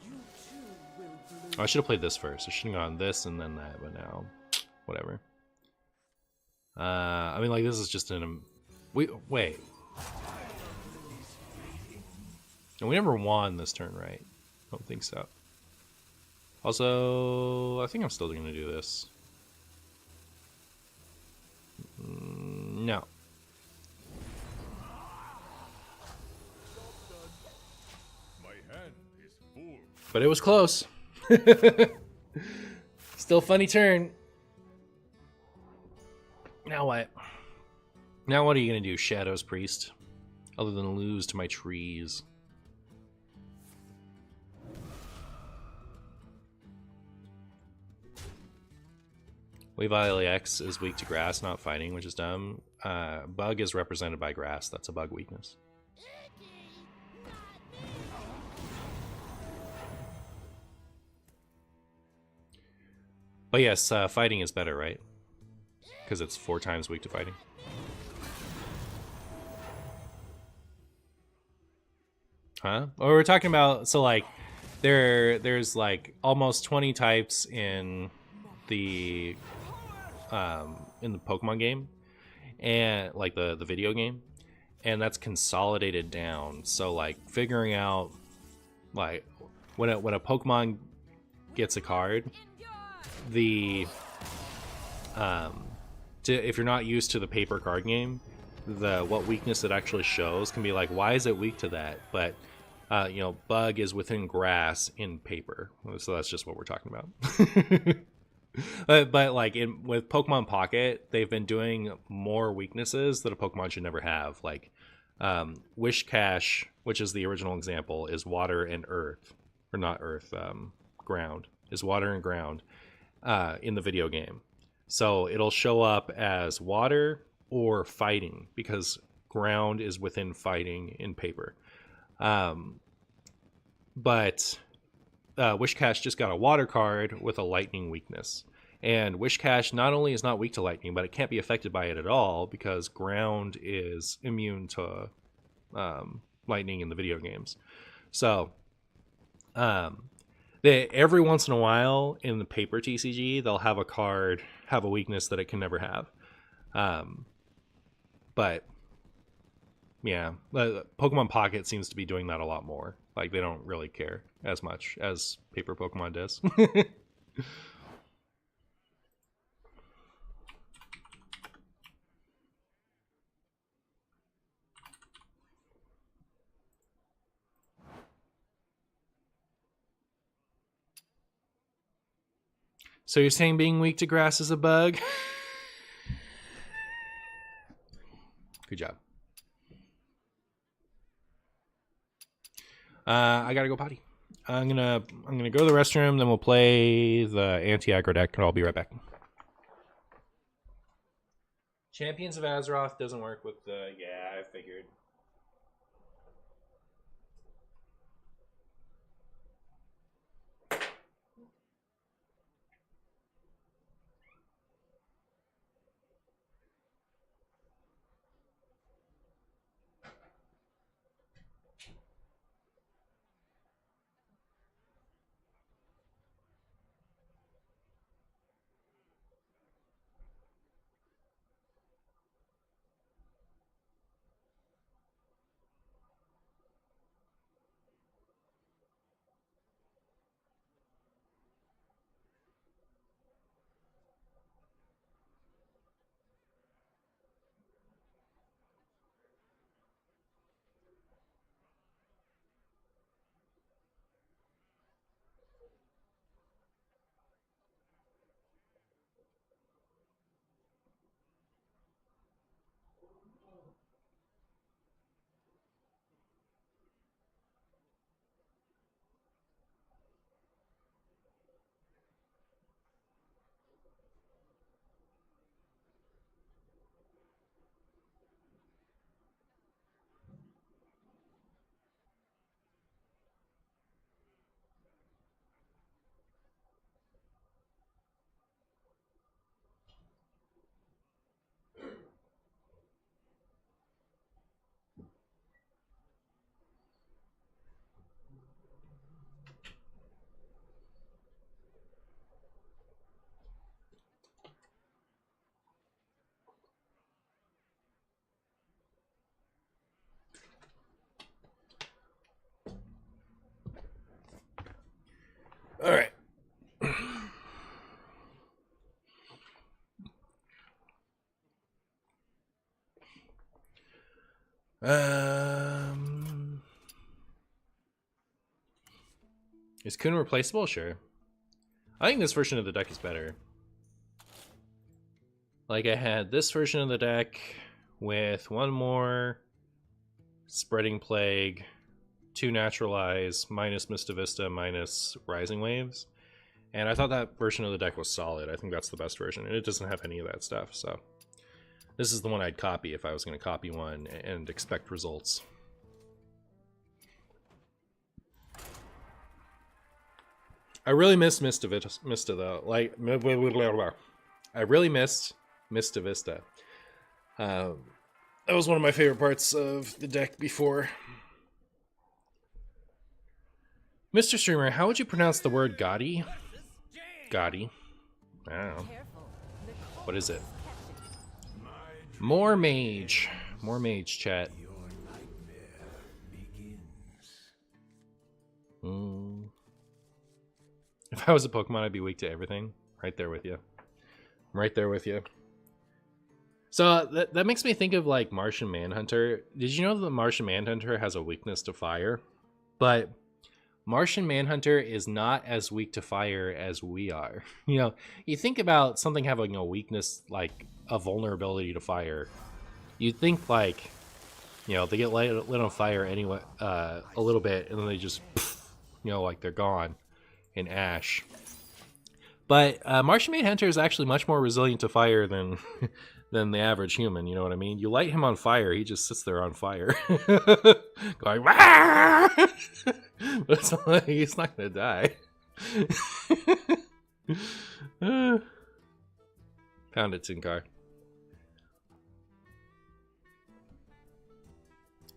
you too will bloom. Oh, I should have played this first. I should have gone this and then that, but now, whatever. I mean, like, this is just an... Wait. And we never won this turn, right? I don't think so. Also, I think I'm still going to do this. No. My hand is full. But it was close. Still funny turn. Now what? Now what are you going to do, Shadow's Priest? Other than lose to my trees. Weavile X is weak to grass, not fighting, which is dumb. Bug is represented by grass. That's a bug weakness. But yes, fighting is better, right? Because it's 4 times weak to fighting. Huh? Or we're talking about, so like, there's like almost 20 types in the Pokemon game, and like the video game, and that's consolidated down. So like figuring out like when a Pokemon gets a card, the if you're not used to the paper card game, what weakness it actually shows can be like, why is it weak to that? But you know, bug is within grass in paper, so that's just what we're talking about. But like with Pokemon Pocket, they've been doing more weaknesses that a Pokemon should never have. Like Wish Cache, which is the original example, is water and earth, or not earth, ground, is water and ground in the video game. So it'll show up as water or fighting because ground is within fighting in paper. But Wish Cache just got a water card with a lightning weakness. And Wish Cache not only is not weak to lightning, but it can't be affected by it at all because ground is immune to lightning in the video games. So every once in a while in the paper TCG, they'll have a card have a weakness that it can never have. But yeah, Pokemon Pocket seems to be doing that a lot more. Like, they don't really care as much as paper Pokemon does. So you're saying being weak to grass is a bug? Good job. I gotta go potty. I'm gonna go to the restroom, then we'll play the anti-aggro deck, and I'll be right back. Champions of Azeroth doesn't work with the... Yeah, I figured. All right. Is Kun replaceable? Sure. I think this version of the deck is better. Like, I had this version of the deck with one more Spreading Plague, 2 Naturalize, minus Mista Vista, minus Rising Waves. And I thought that version of the deck was solid. I think that's the best version. And it doesn't have any of that stuff, so. This is the one I'd copy if I was going to copy one and expect results. I really missed Mista though. Like, I really missed Mista Vista. That was one of my favorite parts of the deck before. Mr. Streamer, how would you pronounce the word Gotti? Gotti. I don't know. What is it? More mage. More mage, chat. If I was a Pokemon, I'd be weak to everything. Right there with you. I'm right there with you. So that makes me think of like Martian Manhunter. Did you know that the Martian Manhunter has a weakness to fire? But Martian Manhunter is not as weak to fire as we are. You know, you think about something having a weakness, like a vulnerability to fire. You'd think like, you know, they get lit on fire anyway, a little bit, and then they just, you know, like they're gone in ash. But Martian Manhunter is actually much more resilient to fire than than the average human. You know what I mean? You light him on fire, he just sits there on fire, going. But it's not like, he's not gonna die. Found it, Tinkar.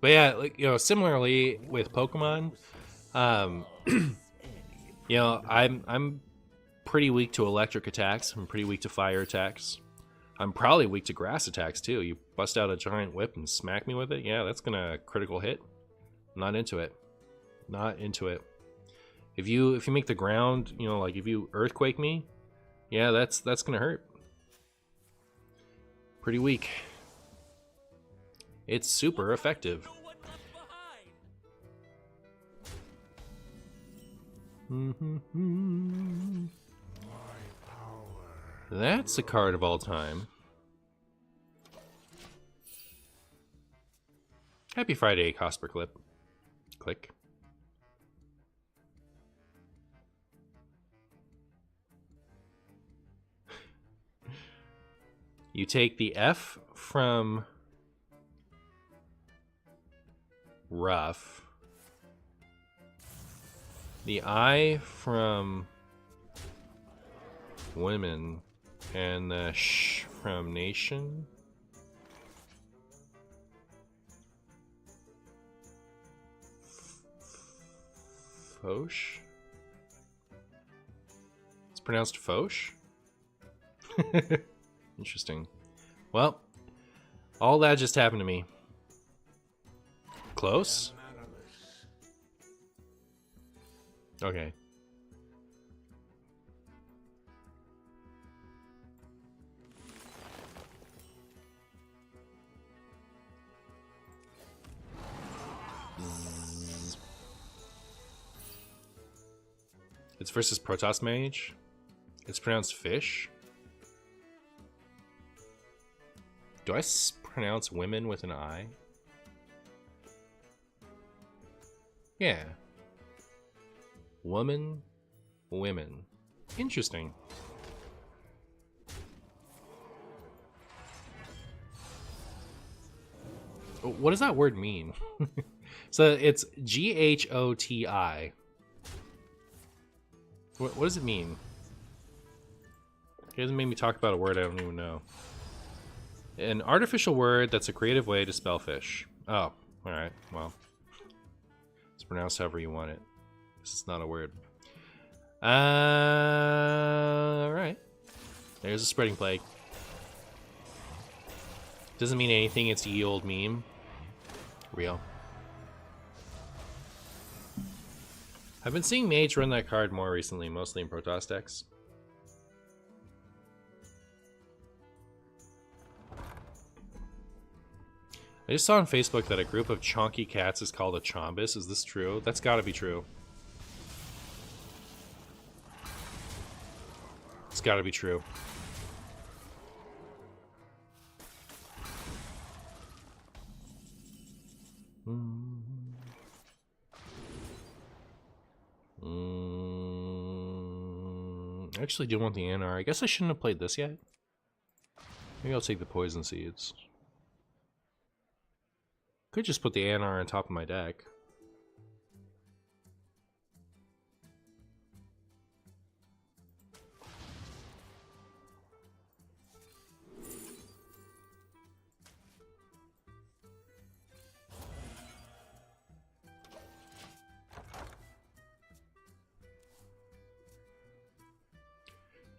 But yeah, like, you know, similarly with Pokemon, you know, I'm pretty weak to electric attacks. I'm pretty weak to fire attacks. I'm probably weak to grass attacks too. You bust out a giant whip and smack me with it, yeah, that's gonna critical hit. I'm not into it. Not into it. If you make the ground, you know, like if you earthquake me, yeah, that's gonna hurt. Pretty weak. It's super effective. That's a card of all time. Happy Friday, Cosper Clip. Click. You take the F from rough, the I from women, and the sh from nation. Foch? It's pronounced Foch? Interesting. Well, all that just happened to me. Close? Okay. It's versus Protoss Mage. It's pronounced fish. Do I pronounce women with an I? Yeah. Woman, women. Interesting. What does that word mean? So it's G-H-O-T-I. What does it mean? It doesn't make me talk about a word I don't even know. An artificial word that's a creative way to spell fish. Oh, alright, well. It's pronounced however you want it. This is not a word. Alright. There's a spreading plague. Doesn't mean anything, it's a ye old meme. Real. I've been seeing Mage run that card more recently, mostly in Protoss decks. I just saw on Facebook that a group of chonky cats is called a chombus. Is this true? That's gotta be true. It's gotta be true. I actually do want the NR. I guess I shouldn't have played this yet. Maybe I'll take the poison seeds. Could just put the ANR on top of my deck.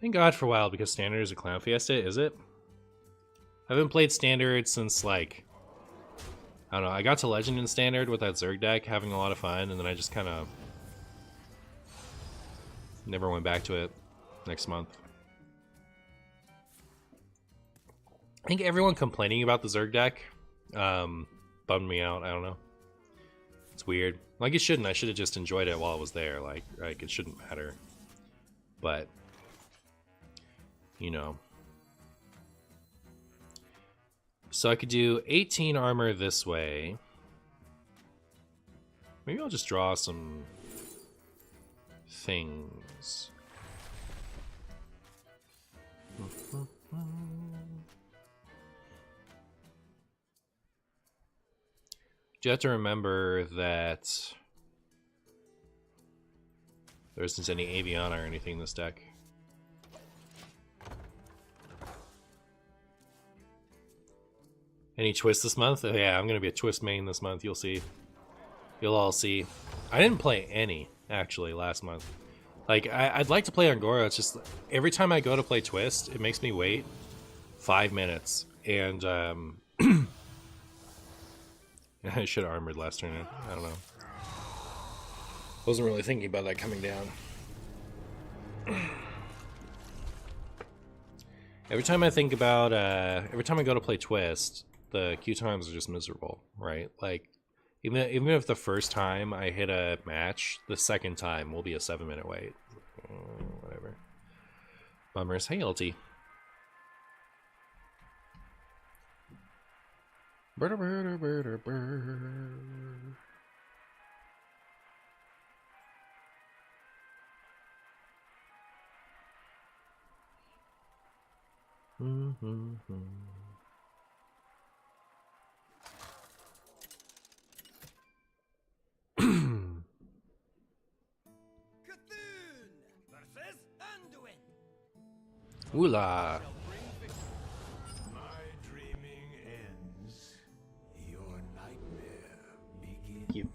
Thank God for Wild, because Standard is a clown fiesta, is it? I haven't played Standard since, like, I don't know, I got to Legend in Standard with that Zerg deck, having a lot of fun, and then I just kind of never went back to it next month. I think everyone complaining about the Zerg deck bummed me out, I don't know. It's weird. Like, it shouldn't. I should have just enjoyed it while it was there. Like it shouldn't matter. But, you know. So I could do 18 armor this way. Maybe I'll just draw some things. You have to remember that there isn't any Aviana or anything in this deck. Any twist this month? Oh, yeah, I'm gonna be a twist main this month. You'll see. You'll all see. I didn't play any actually last month. Like I'd like to play Angora. It's just every time I go to play twist, it makes me wait 5 minutes, and I should have armored last turn. I don't know. Wasn't really thinking about that coming down. Every time I think about, every time I go to play twist, the queue times are just miserable, right? Like, even if the first time I hit a match, the second time will be a 7-minute wait. Whatever. Bummers. Hey, LT. versus Anduin. Ooh-la. My dreaming ends. Your nightmare begins. Thank you.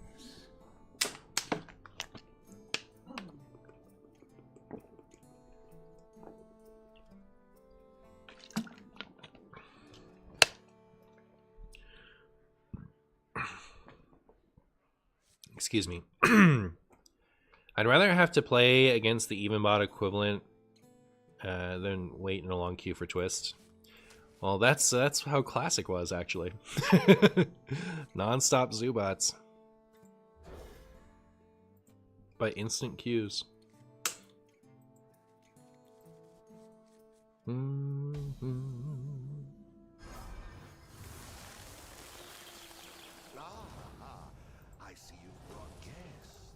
Excuse me. I'd rather have to play against the even bot equivalent than wait in a long queue for twist. Well, that's how Classic was, actually. Non-stop Zubats. By instant queues. I see you brought guests.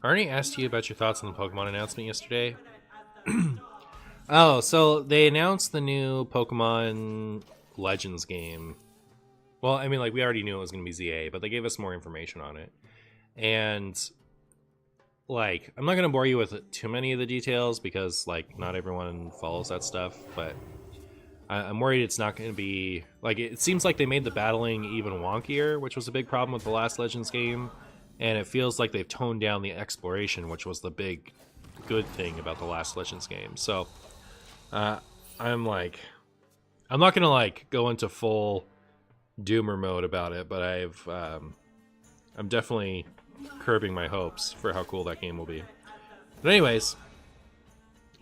I already asked you about your thoughts on the Pokemon announcement yesterday. Oh, so they announced the new Pokemon Legends game. Well, I mean, like, we already knew it was going to be ZA, but they gave us more information on it. And, like, I'm not going to bore you with too many of the details because, like, not everyone follows that stuff, but I'm worried it's not going to be... Like, it seems like they made the battling even wonkier, which was a big problem with the last Legends game. And it feels like they've toned down the exploration, which was the big, good thing about the last Legends game. So I'm like, I'm not gonna like go into full doomer mode about it, but I'm definitely curbing my hopes for how cool that game will be. But anyways,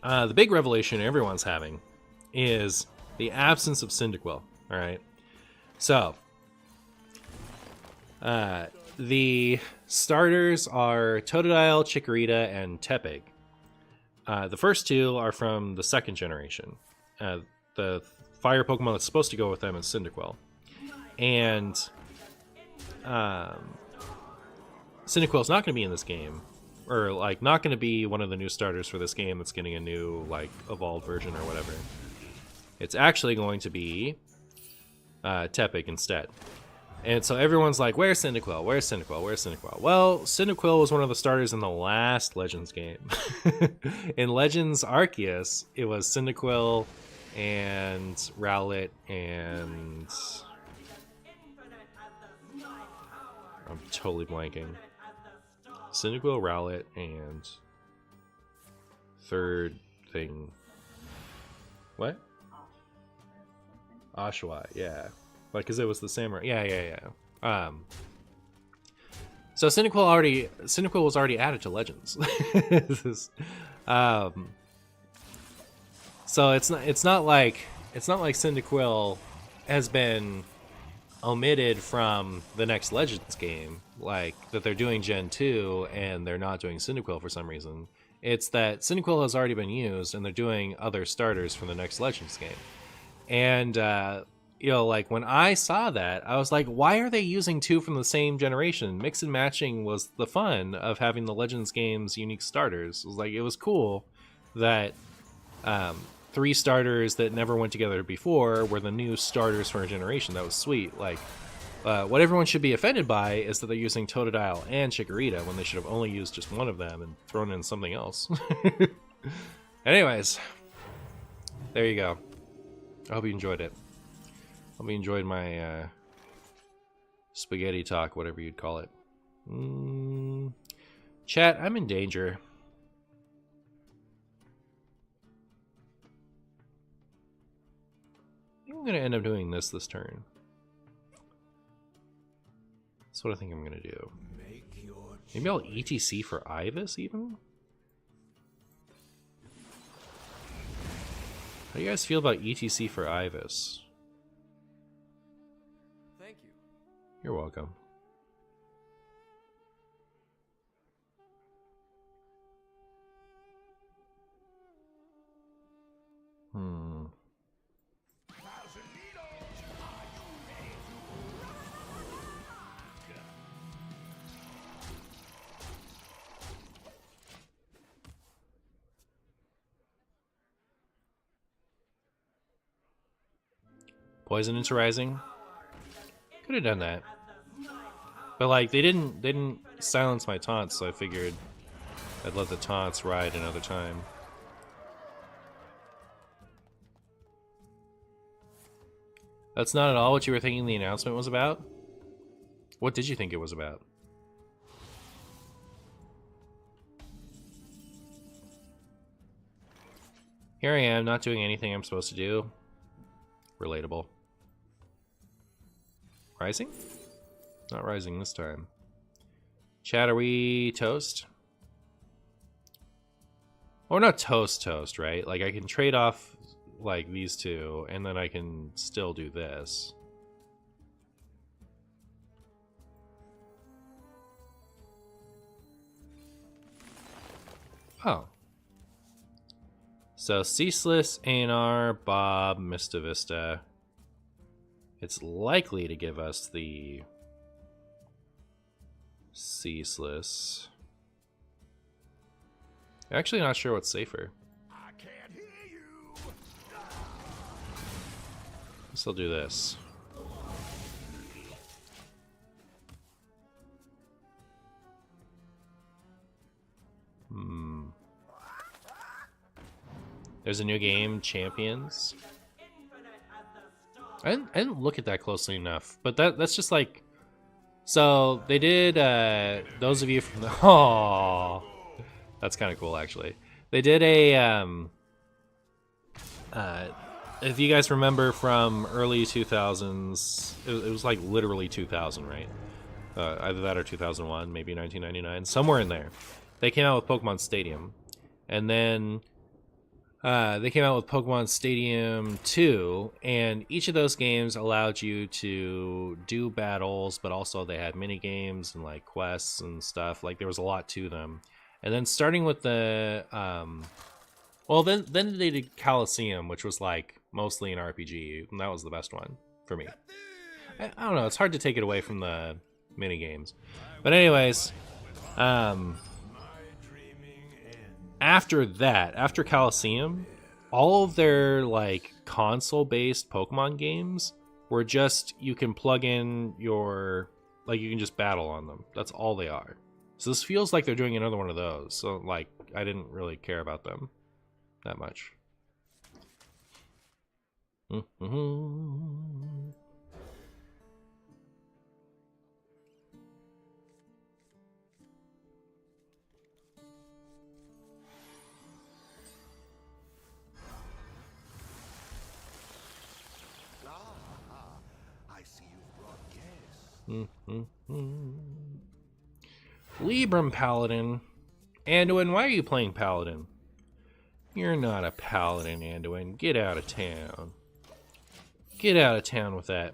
the big revelation everyone's having is the absence of Cyndaquil. All right, so the starters are Totodile, Chikorita, and Tepig. The first two are from the second generation. The fire Pokemon that's supposed to go with them is Cyndaquil. And Cyndaquil's not going to be in this game. Or, like, not going to be one of the new starters for this game that's getting a new, like, evolved version or whatever. It's actually going to be Tepig instead. And so everyone's like, where's Cyndaquil? Where's Cyndaquil? Where's Cyndaquil? Well, Cyndaquil was one of the starters in the last Legends game. In Legends Arceus, it was Cyndaquil and Rowlet and... I'm totally blanking. Cyndaquil, Rowlet, and... third thing... What? Oshawott, yeah. Like, because it was the samurai. Yeah. So Cyndaquil was already added to Legends. So it's not like Cyndaquil has been omitted from the next Legends game, like that they're doing Gen 2 and they're not doing Cyndaquil for some reason. It's that Cyndaquil has already been used and they're doing other starters for the next Legends game. And you know, like when I saw that, I was like, why are they using two from the same generation? Mix and matching was the fun of having the Legends games unique starters. It was like, it was cool that three starters that never went together before were the new starters for a generation. That was sweet. Like, what everyone should be offended by is that they're using Totodile and Chikorita when they should have only used just one of them and thrown in something else. Anyways, there you go. I hope you enjoyed it. Hope you enjoyed my spaghetti talk, whatever you'd call it. Chat, I'm in danger. I think I'm going to end up doing this turn. That's what I think I'm going to do. Maybe I'll ETC for Ivus, even? How do you guys feel about ETC for Ivus? Thank you. You're welcome. Poison into Rising. Could have done that. But like they didn't silence my taunts, so I figured I'd let the taunts ride another time. That's not at all what you were thinking the announcement was about? What did you think it was about? Here I am, not doing anything I'm supposed to do. Relatable. Rising? Not rising this time. Chat, are we toast? Or not toast, right? Like, I can trade off, like, these two, and then I can still do this. Oh. So, Ceaseless, Anar, Bob, Mista Vista. It's likely to give us the Ceaseless. Actually, not sure what's safer. I can't hear you. Guess I'll do this. There's a new game, Champions. I didn't look at that closely enough, but that's just like... So, they did, those of you from the... Oh, that's kind of cool, actually. They did a if you guys remember from early 2000s, it was like literally 2000, right? Either that or 2001, maybe 1999, somewhere in there. They came out with Pokemon Stadium, and then they came out with Pokemon Stadium 2, and each of those games allowed you to do battles, but also they had mini games and like quests and stuff. Like there was a lot to them. And then starting with the well, then they did Coliseum, which was like mostly an RPG, and that was the best one for me. I don't know, it's hard to take it away from the mini games. But anyways, after that, after Coliseum, all of their like console-based Pokemon games were just, you can plug in your, like you can just battle on them. That's all they are. So this feels like they're doing another one of those. So like I didn't really care about them that much. I see you've brought guests. Libram Paladin. Anduin, why are you playing Paladin? You're not a Paladin, Anduin. Get out of town. Get out of town with that.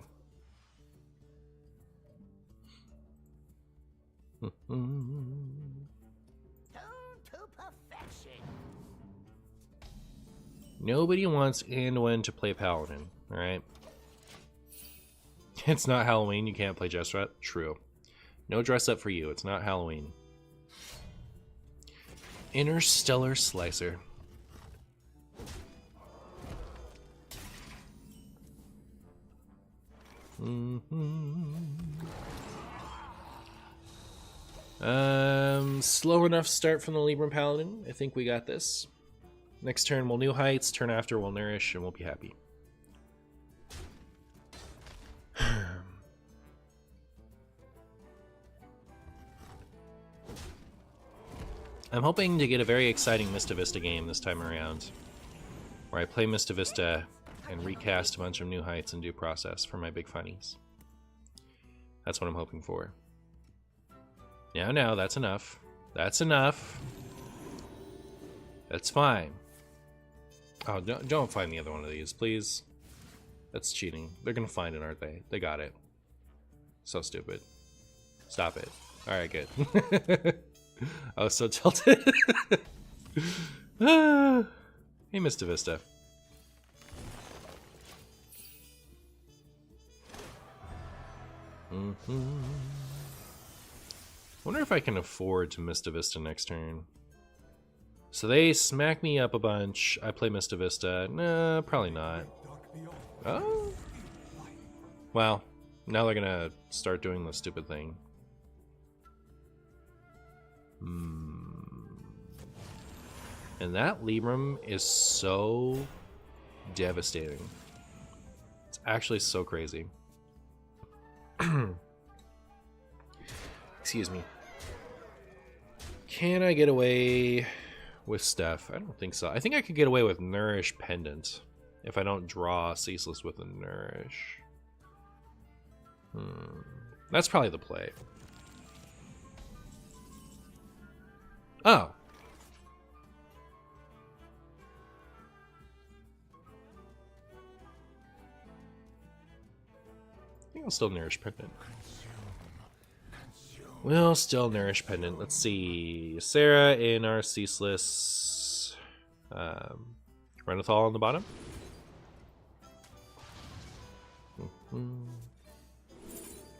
Nobody wants Anduin to play Paladin, alright? It's not Halloween, you can't play dress up? True. No dress up for you, it's not Halloween. Interstellar Slicer. Slow enough start from the Libram Paladin. I think we got this. Next turn we'll New Heights, turn after we'll Nourish, and we'll be happy. I'm hoping to get a very exciting Mista Vista game this time around, where I play Mista Vista and recast a bunch of New Heights in due process for my big funnies. That's what I'm hoping for. Now, that's enough. That's enough. That's fine. Oh, don't find the other one of these, please. That's cheating. They're gonna find it, aren't they? They got it. So stupid. Stop it. Alright, good. I was so tilted. Hey, Mista Vista. Wonder if I can afford to Mista Vista next turn. So they smack me up a bunch. I play Mista Vista. Nah, probably not. Oh. Well, now they're gonna start doing the stupid thing. And that Libram is so devastating. It's actually so crazy. Excuse me. Can I get away with Steph? I don't think so. I think I could get away with Nourish Pendant if I don't draw Ceaseless with a Nourish. That's probably the play. Oh. I think I'll still Nourish Pendant. We'll still Nourish Pendant. Let's see. Sarah in our Ceaseless. Renethal on the bottom.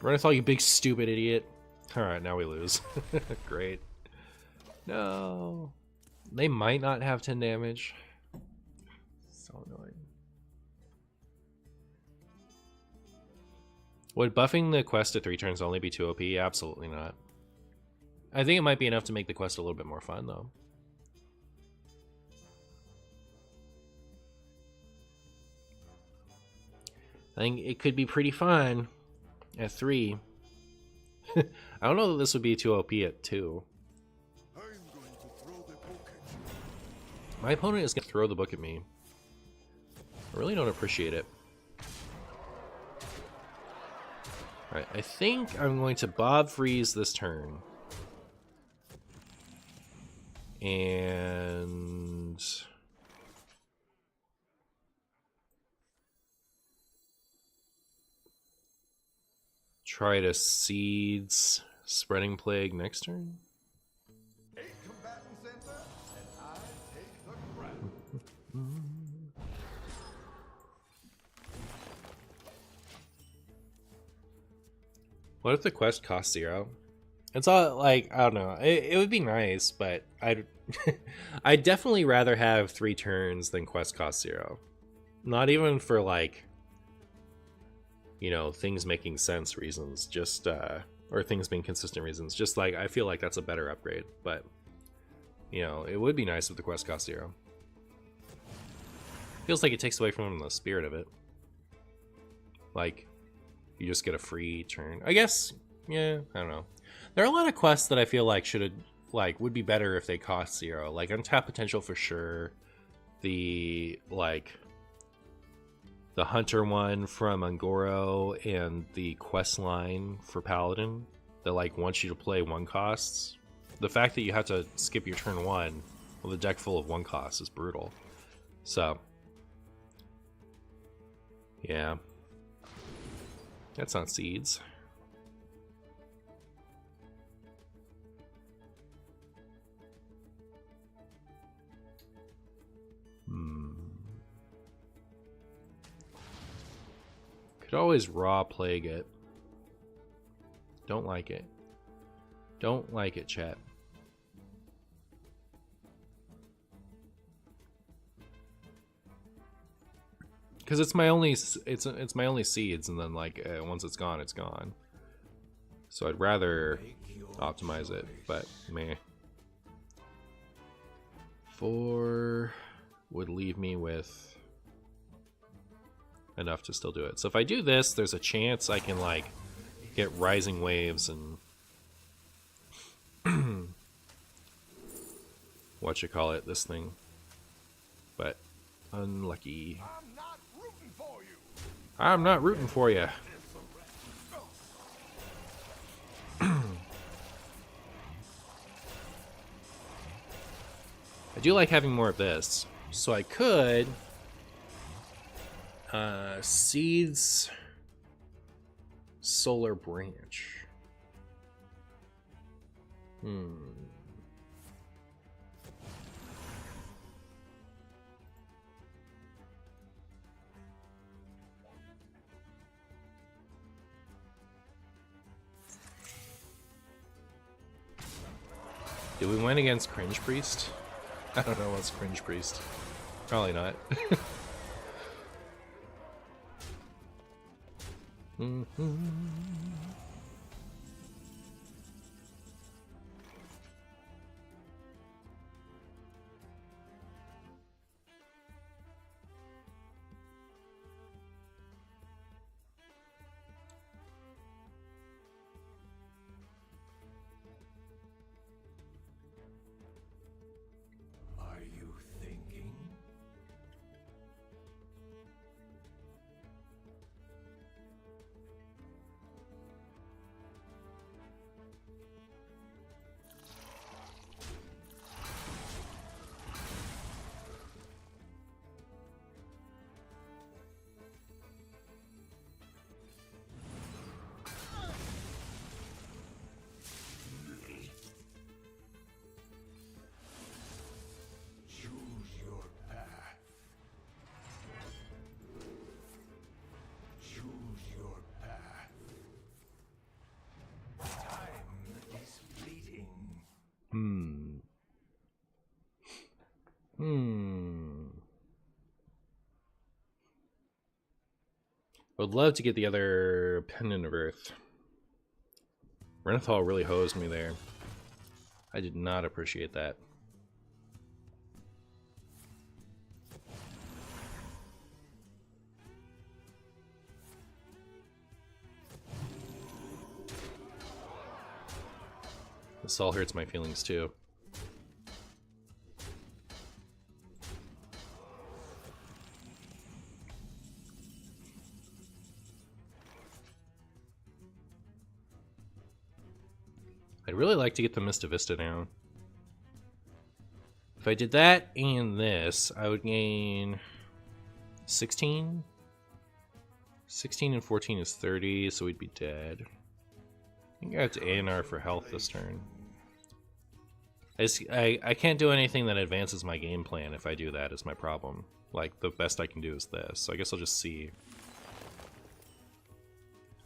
Renethal, you big stupid idiot. Alright, now we lose. Great. No. They might not have 10 damage. So annoying. Would buffing the quest to 3 turns only be too OP? Absolutely not. I think it might be enough to make the quest a little bit more fun, though. I think it could be pretty fun at 3. I don't know that this would be too OP at 2. I'm going to throw the pocket. My opponent is going to throw the book at me. I really don't appreciate it. Alright, I think I'm going to Bob Freeze this turn. And... try to Seeds Spreading Plague next turn? 8 combatants enter, and I take the crown. What if the quest costs 0? It's all like, I don't know. It would be nice, but I'd definitely rather have 3 turns than quest cost 0. Not even for like, you know, things making sense reasons, just or things being consistent reasons. Just like I feel like that's a better upgrade, but you know, it would be nice if the quest cost 0. Feels like it takes away from the spirit of it. Like you just get a free turn. I guess, yeah, I don't know. There are a lot of quests that I feel like would be better if they cost 0. Like Untap Potential for sure. The Hunter one from Ungoro and the quest line for Paladin that like wants you to play 1 costs. The fact that you have to skip your turn 1 with a deck full of 1 costs is brutal. So yeah. That's on Seeds. Could always raw plague it. Don't like it. Don't like it, chat. Because it's my only seeds, and then like once it's gone, it's gone. So I'd rather optimize it, but meh. 4 would leave me with enough to still do it. So if I do this, there's a chance I can like get Rising Waves and what you call it, this thing. But unlucky. I'm not rooting for you. I do like having more of this, so I could Seeds Solar Branch. Did we win against Cringe Priest? I don't know what's Cringe Priest. Probably not. Are you thinking? Choose your path. Choose your path. Time is fleeting. I would love to get the other Pendant of Earth. Renathal really hosed me there. I did not appreciate that. This all hurts my feelings too. I'd really like to get the Mista Vista down. If I did that and this, I would gain 16? 16 and 14 is 30, so we'd be dead. I think I have to ANR for health this turn. I can't do anything that advances my game plan if I do that, is my problem. Like, the best I can do is this, so I guess I'll just see.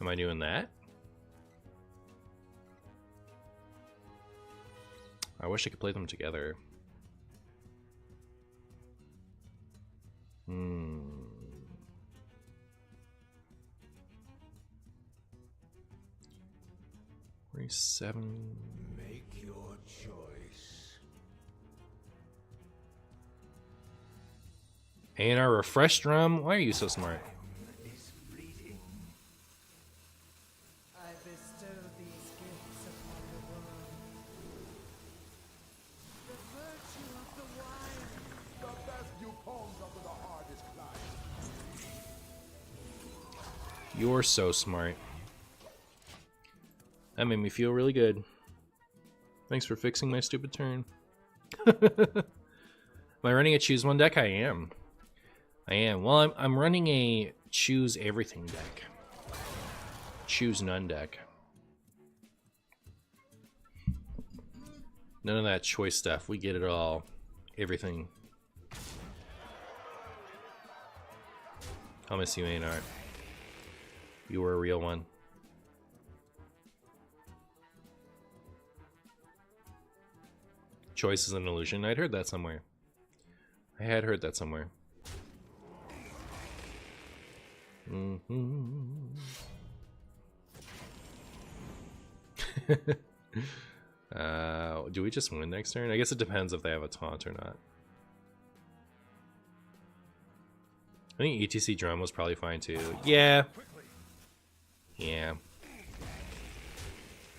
Am I doing that? I wish I could play them together. Hmm. 47. Make your choice. A&R refresh drum? Why are you so smart? I bestow these gifts upon the world. The virtue of the wild. The best you poems up to the hardest climb. You're so smart. That made me feel really good. Thanks for fixing my stupid turn. Am I running a choose one deck? I am. I am. Well, I'm running a choose everything deck. Choose none deck. None of that choice stuff. We get it all. Everything. I'll miss you, Maynard. You were a real one. Choice is an illusion. I'd heard that somewhere. I had heard that somewhere. Do we just win next turn? I guess it depends if they have a taunt or not. I think ETC drum was probably fine too. Yeah. Yeah.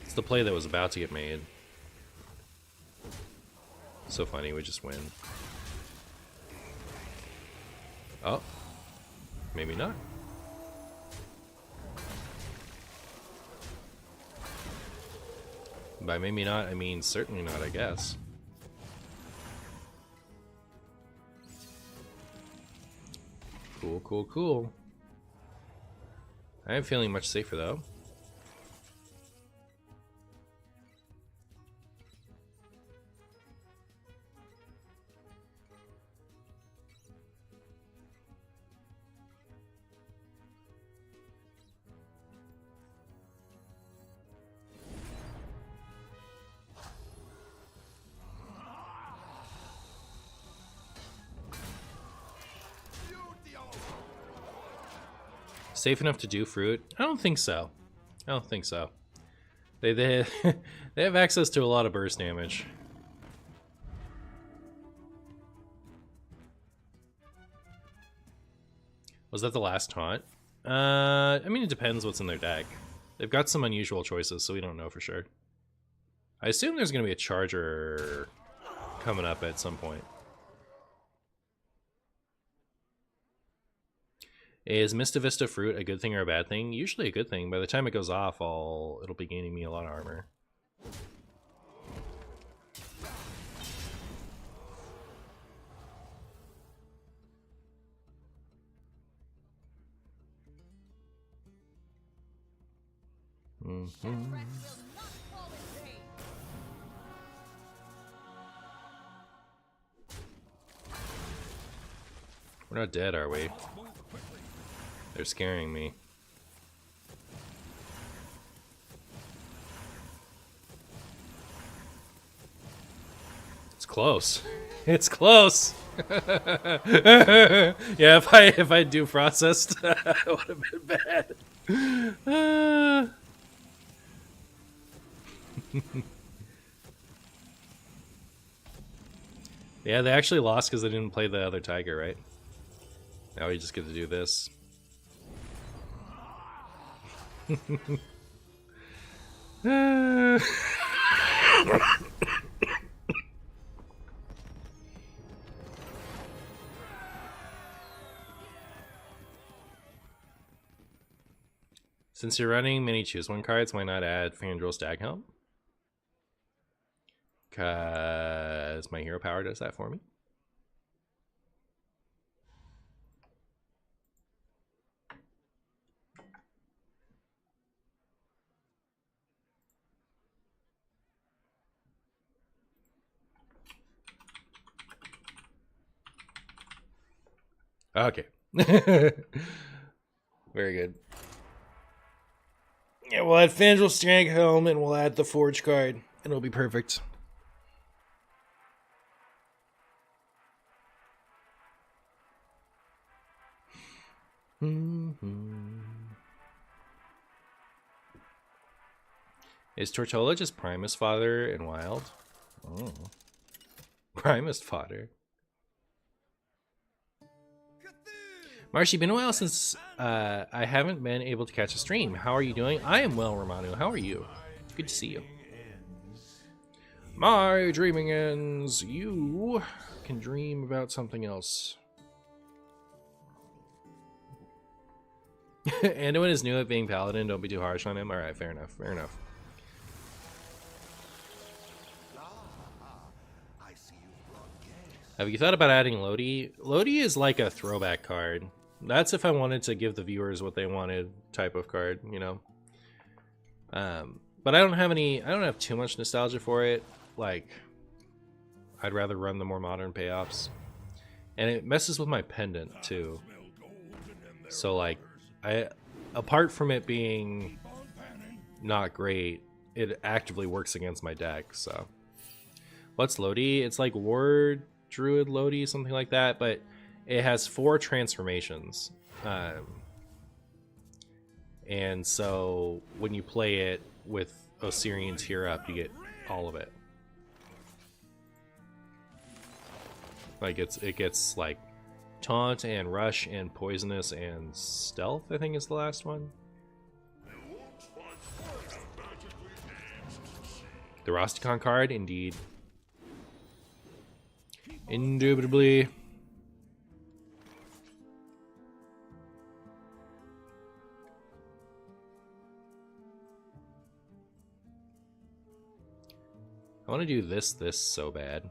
It's the play that was about to get made. So funny, we just win. Oh. Maybe not. By maybe not, I mean certainly not, I guess. Cool, cool, cool. I am feeling much safer though. Safe enough to do fruit? I don't think so. I don't think so. They they have access to a lot of burst damage. Was that the last taunt? I mean, it depends what's in their deck. They've got some unusual choices, so we don't know for sure. I assume there's going to be a charger coming up at some point. Is Mista Vista fruit a good thing or a bad thing? Usually a good thing. By the time it goes off, it'll be gaining me a lot of armor. We're not dead, are we? They're scaring me. It's close. It's close. Yeah, if I do processed, it would have been bad. Yeah, they actually lost because they didn't play the other tiger, right? Now we just get to do this. Since you're running mini choose one cards, why not add Fandral Stag Helm? Because my hero power does that for me. Okay. Very good. Yeah, we'll add Fandral Stag Helm and we'll add the Forge card, and it'll be perfect. Is Tortola just Primus fodder in Wild? Oh. Primus fodder. Marcy, been a while since I haven't been able to catch a stream. How are you doing? I am well, Romanu. How are you? Good to see you. My dreaming ends. You can dream about something else. Anduin is new at being Paladin. Don't be too harsh on him. Alright, fair enough. Fair enough. Have you thought about adding Lodi? Lodi is like a throwback card. That's if I wanted to give the viewers what they wanted type of card, you know. But I don't have too much nostalgia for it. Like, I'd rather run the more modern payoffs. And it messes with my pendant too. So like, apart from it being not great, it actively works against my deck, so. What's Lodi? It's like Ward Druid Lodi, something like that, but it has 4 transformations. And so when you play it with Osirian Tear Up, you get all of it. Like it gets like Taunt and Rush and Poisonous and Stealth, I think is the last one. The Rosticon card, indeed. Indubitably. I want to do this so bad.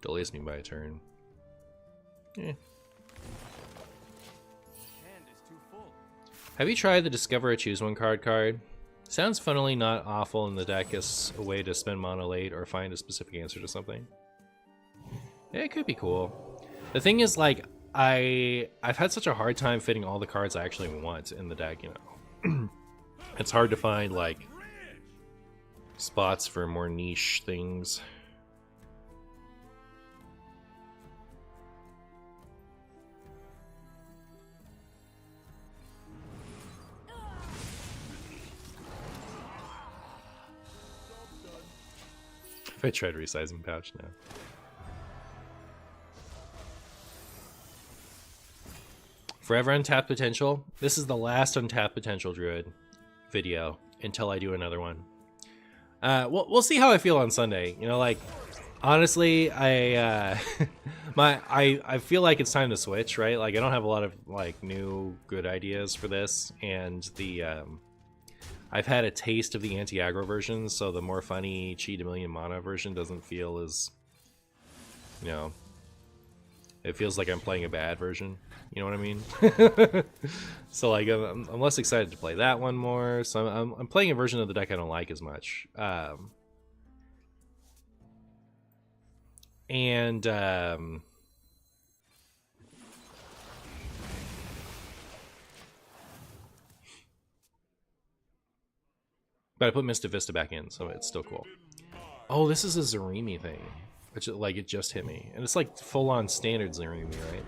Delays me by a turn. Eh. Have you tried the Discover a Choose One card? Sounds funnily not awful in the deck as a way to spend mana late or find a specific answer to something. Yeah, it could be cool. The thing is, like, I've had such a hard time fitting all the cards I actually want in the deck, you know. It's hard to find, like, spots for more niche things. If I tried resizing pouch now. Forever Untapped Potential. This is the last Untapped Potential Druid video until I do another one. We'll see how I feel on Sunday. You know, like, honestly, I feel like it's time to switch, right? Like, I don't have a lot of like new good ideas for this, and the I've had a taste of the anti-aggro version, so the more funny cheat a million mana version doesn't feel as, you know, it feels like I'm playing a bad version. You know what I mean? So like, I'm less excited to play that one more. So I'm playing a version of the deck I don't like as much. But I put Mista Vista back in, so it's still cool. Oh, this is a Zarimi thing. Which, like, it just hit me. And it's like full-on standard Zarimi, right?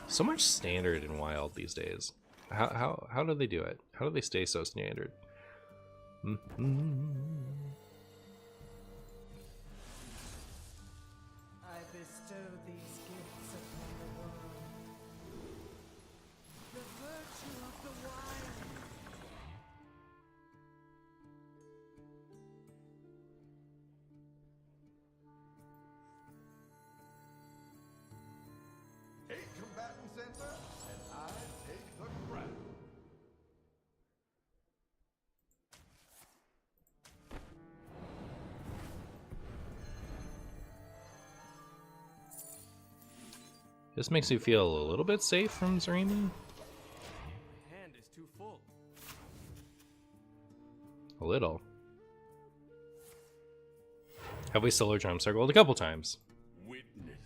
So much standard in Wild these days. How do they do it? How do they stay so standard? I bestow these gifts upon the world. The virtue of the wild. Eight combatants enter, and I take the crown. This makes me feel a little bit safe from Zarimi. My hand is too full. A little. Have we solar charm circled a couple times? Witness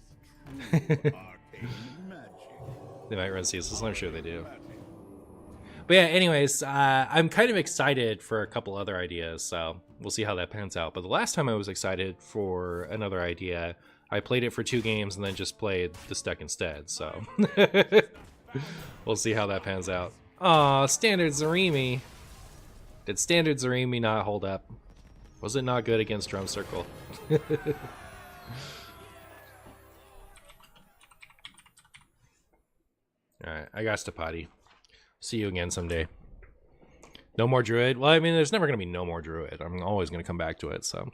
true arcane magic. They might run ceaseless, I'm sure they do. But yeah, anyways, I'm kind of excited for a couple other ideas, so we'll see how that pans out. But the last time I was excited for another idea, I played it for 2 games and then just played this deck instead, so we'll see how that pans out. Aw, Standard Zarimi. Did Standard Zarimi not hold up? Was it not good against Drum Circle? Alright, I got to potty. See you again someday. No more Druid? Well, I mean, there's never going to be no more Druid. I'm always going to come back to it, so.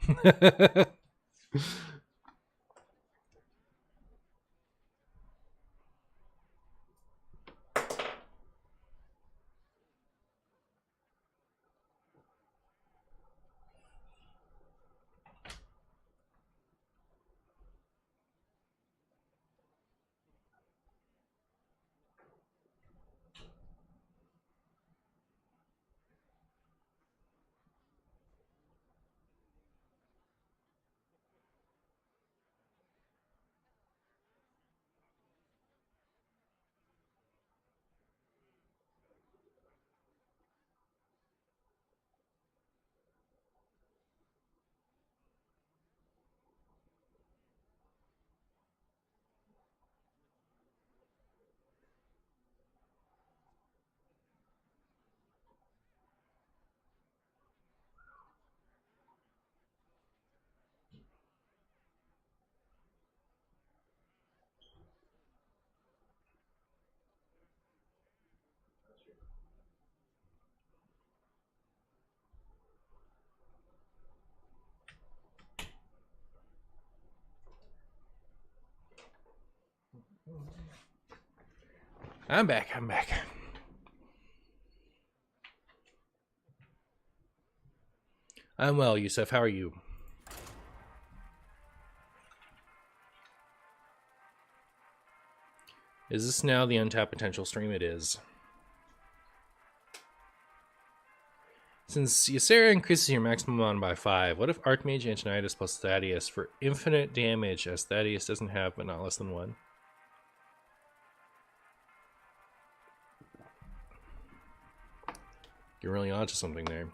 I'm back. I'm well, Yusuf. How are you? Is this now the untapped potential stream? It is. Since Ysera increases your maximum on by 5, what if Archmage Antonidas plus Thaddeus for infinite damage, as Thaddeus doesn't have but not less than 1? You're really onto something there.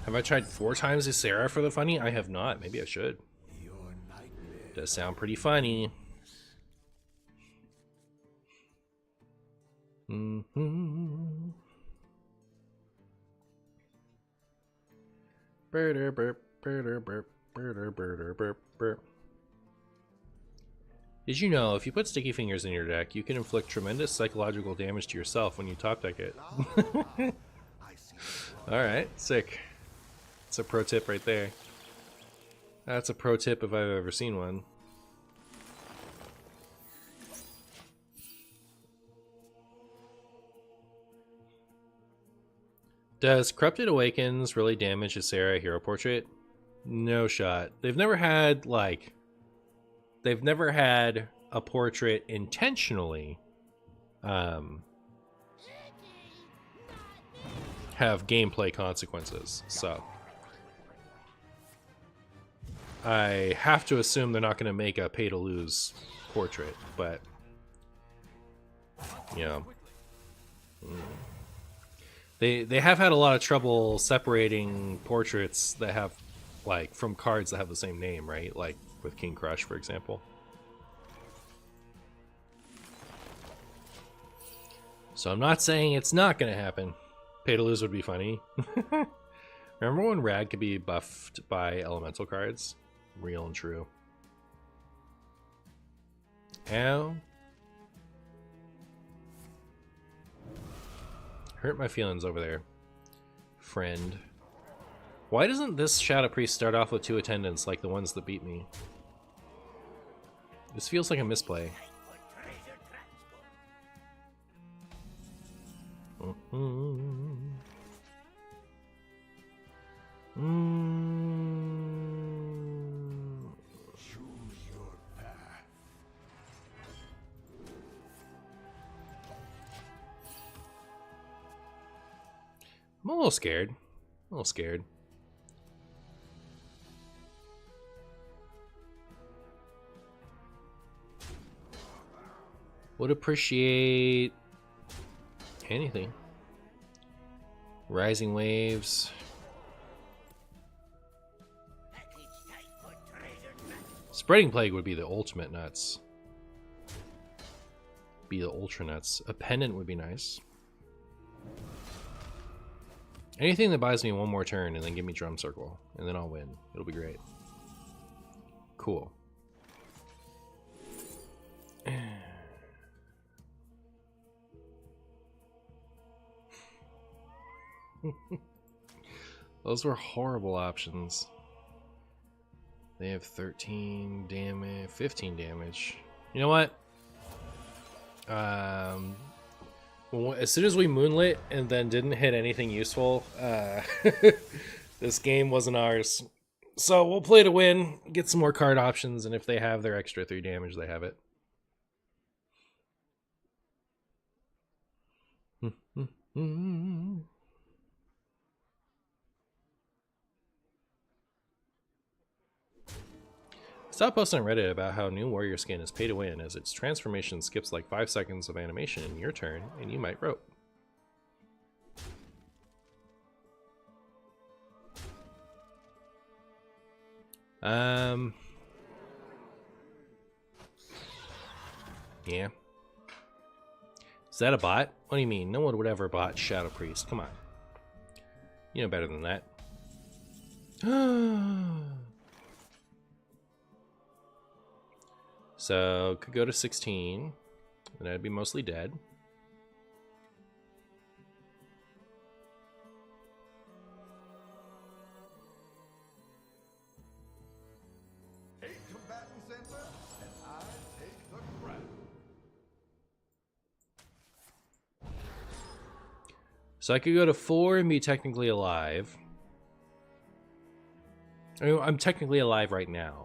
Have I tried 4 times Ysera for the funny? I have not. Maybe I should. Does sound pretty funny. Did you know if you put sticky fingers in your deck, you can inflict tremendous psychological damage to yourself when you top deck it? Alright, sick. That's a pro tip right there. That's a pro tip if I've ever seen one. Does Corrupted Awakens really damage Ysera Hero Portrait? No shot. They've never had, like... They've never had a portrait intentionally have gameplay consequences, so I have to assume they're not going to make a pay-to-lose portrait, but you know, they have had a lot of trouble separating portraits that have, like, from cards that have the same name, right? Like with King Crush, for example. So I'm not saying it's not going to happen, Pay to lose would be funny. Remember when Rag could be buffed by elemental cards? Real and true. Ow. Hurt my feelings over there, friend. Why doesn't this Shadow Priest start off with 2 attendants like the ones that beat me? This feels like a misplay. Choose your path. I'm a little scared. A little scared. Would appreciate anything. Rising waves. Spreading plague would be the ultimate nuts. Be the ultra nuts. A pendant would be nice. Anything that buys me one more turn and then give me drum circle, and then I'll win. It'll be great. Cool. Those were horrible options. They have 13 damage, 15 damage. You know what? As soon as we moonlit and then didn't hit anything useful, this game wasn't ours. So we'll play to win, get some more card options, and if they have their extra 3 damage, they have it. Stop posting on Reddit about how new warrior skin is pay to win, as its transformation skips like 5 seconds of animation in your turn, and you might rope. Yeah. Is that a bot? What do you mean? No one would ever bot Shadow Priest. Come on. You know better than that. So, could go to 16, and I'd be mostly dead. Eight combatants enter, and I take the crown. So I could go to 4 and be technically alive. I mean, I'm technically alive right now.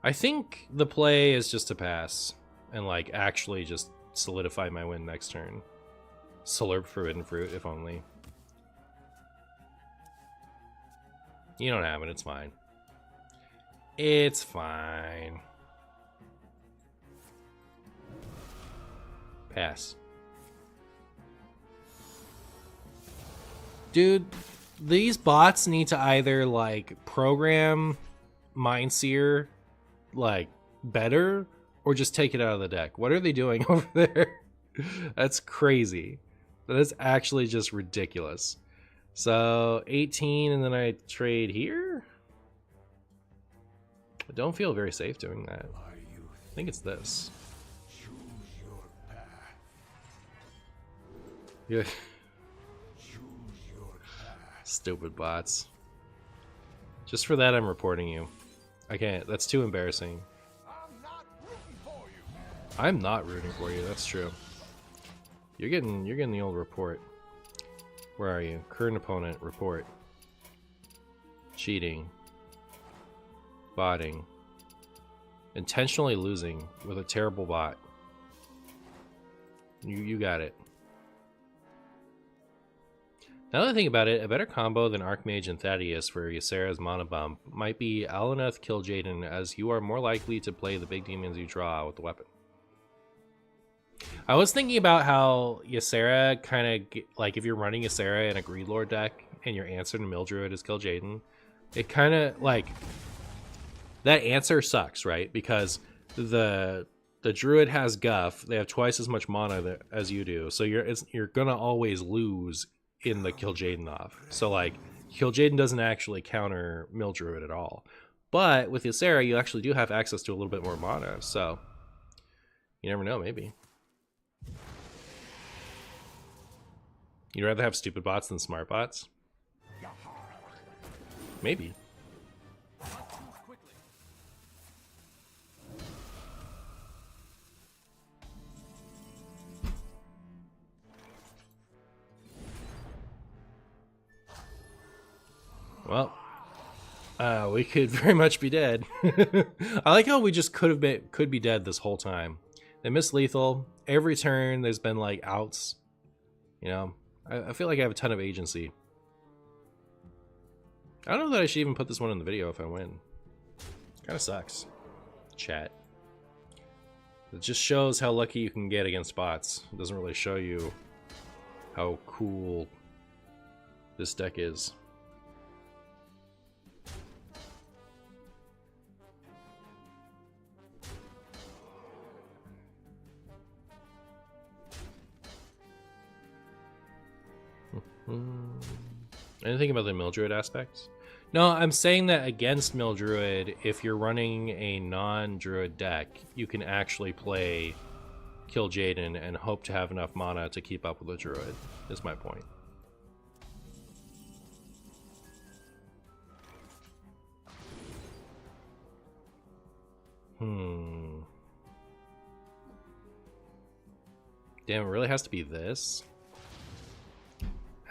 I think the play is just to pass and like actually just solidify my win next turn. Slurp Forbidden Fruit, if only. You don't have it, it's fine. It's fine. Pass. Dude, these bots need to either like program Mindseer like better or just take it out of the deck. What are they doing over there? That's crazy. That is actually just ridiculous. So 18 and then I trade here? I don't feel very safe doing that. I think it's this. Choose your path. Yeah. Choose your path. Stupid bots. Just for that I'm reporting you. I can't. That's too embarrassing. I'm not rooting for you. I'm not rooting for you. That's true. You're getting the old report. Where are you? Current opponent report. Cheating. Botting. Intentionally losing with a terrible bot. You got it. Now that I think about it, a better combo than Archmage and Thaddeus for Ysera's mana bump might be Alaneth kill Jaden, as you are more likely to play the big demons you draw with the weapon. I was thinking about how Ysera kind of, like, if you're running Ysera in a Greedlord deck and your answer to Mildruid is kill Jaden, it kind of, like, that answer sucks, right? Because the the druid has guff. They have twice as much mana as you do, so you're gonna always lose in the Kill Jaden off. So like, Kill Jaden doesn't actually counter Mill Druid at all. But with Ysera, you actually do have access to a little bit more mana, so you never know, maybe. You'd rather have stupid bots than smart bots? Maybe. Well, we could very much be dead. I like how we just could be dead this whole time. They missed lethal. Every turn there's been like outs. You know, I feel like I have a ton of agency. I don't know that I should even put this one in the video if I win. Kind of sucks. Chat. It just shows how lucky you can get against bots. It doesn't really show you how cool this deck is. Anything about the Mildruid aspects? No, I'm saying that against Mildruid, if you're running a non-Druid deck, you can actually play Kill Jaden and hope to have enough mana to keep up with the Druid, is my point. Damn, it really has to be this?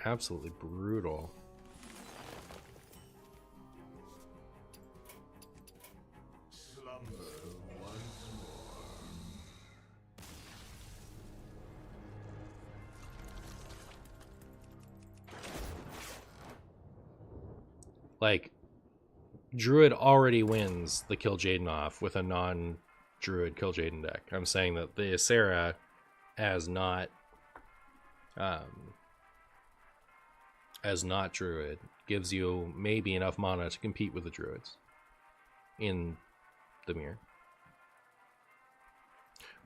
Absolutely brutal. Slumber once more. Like, Druid already wins the Kill Jaden off with a non-Druid Kill Jaden deck. I'm saying that the Ysera as not Druid gives you maybe enough mana to compete with the Druids in the mirror.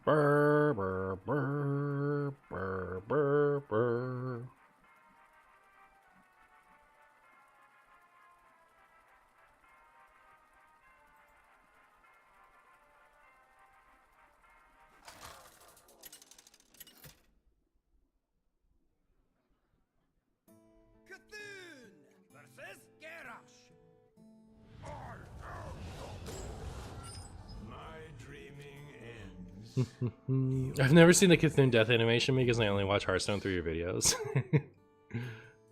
Brr, brr, brr, brr, brr, brr. Cthulhu versus Garrosh. My dreaming ends. I've never seen the Cthulhu death animation because I only watch Hearthstone through your videos.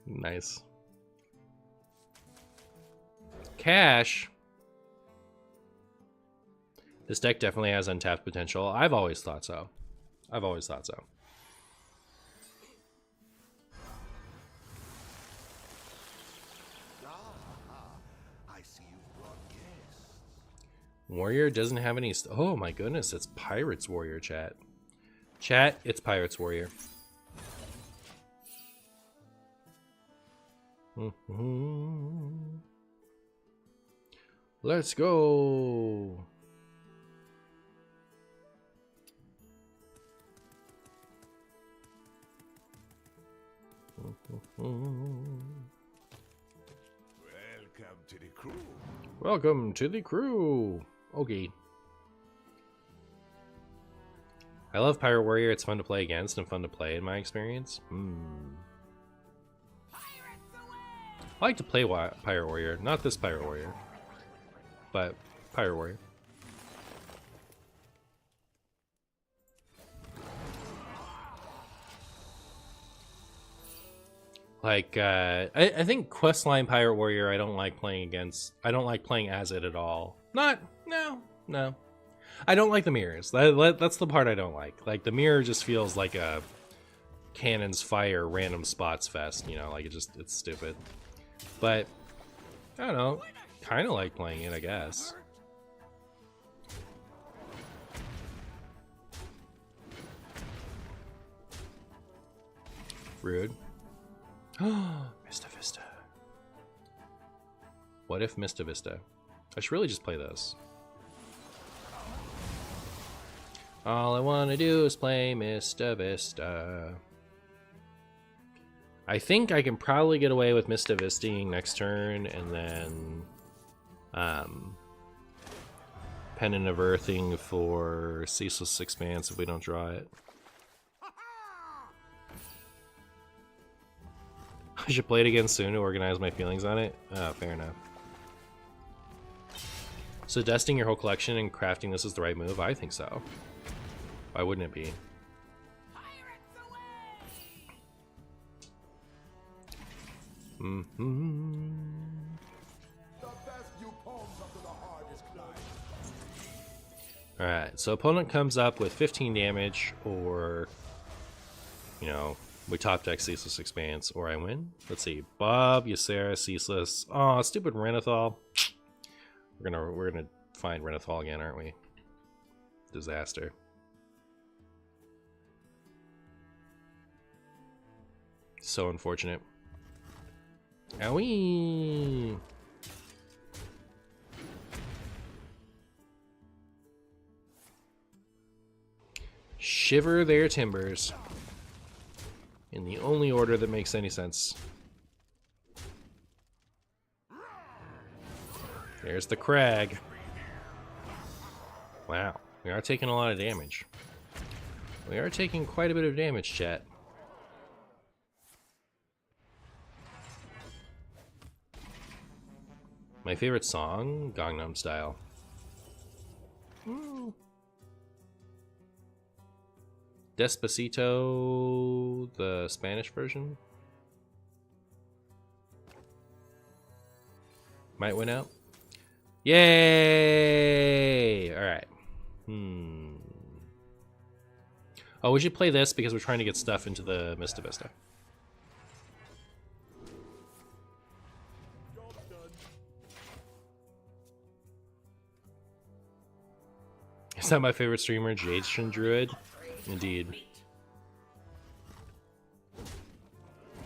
Nice. Cash. This deck definitely has untapped potential. I've always thought so. I've always thought so. I see you've brought guests. Warrior doesn't have any... Oh my goodness, it's Pirates Warrior, chat. Chat, it's Pirates Warrior. Let's go. Welcome to the crew. Welcome to the crew. Okay. I love Pirate Warrior. It's fun to play against and fun to play in my experience. I like to play Pirate Warrior. Not this Pirate Warrior, but Pirate Warrior. Like, I think Questline Pirate Warrior I don't like playing against. I don't like playing as it at all. No. I don't like the mirrors. That's the part I don't like. Like, the mirror just feels like a cannons fire random spots fest, you know, like it's stupid. But, I don't know, kind of like playing it, I guess. Rude. Mista Vista. What if Mista Vista? I should really just play this. All I want to do is play Mista Vista. I think I can probably get away with Mista Vistaing next turn, and then Pennant of Earthing for Ceaseless Expanse if we don't draw it. I should play it again soon to organize my feelings on it. Oh, fair enough. So dusting your whole collection and crafting this is the right move? I think so. Why wouldn't it be? Mm-hmm. Alright, so opponent comes up with 15 damage, or, you know, we top deck Ceaseless Expanse, or I win. Let's see, Bob, Ysera, Ceaseless. Oh, stupid Renathal. We're gonna find Renathal again, aren't we? Disaster. So unfortunate. Owie! Shiver their timbers. In the only order that makes any sense. There's the crag. Wow, we are taking a lot of damage. We are taking quite a bit of damage, chat. My favorite song? Gangnam Style. Despacito, the Spanish version. Might win out. Yay! Alright. Oh, we should play this because we're trying to get stuff into the Mista Vista. Is that my favorite streamer, Jade Druid? Indeed.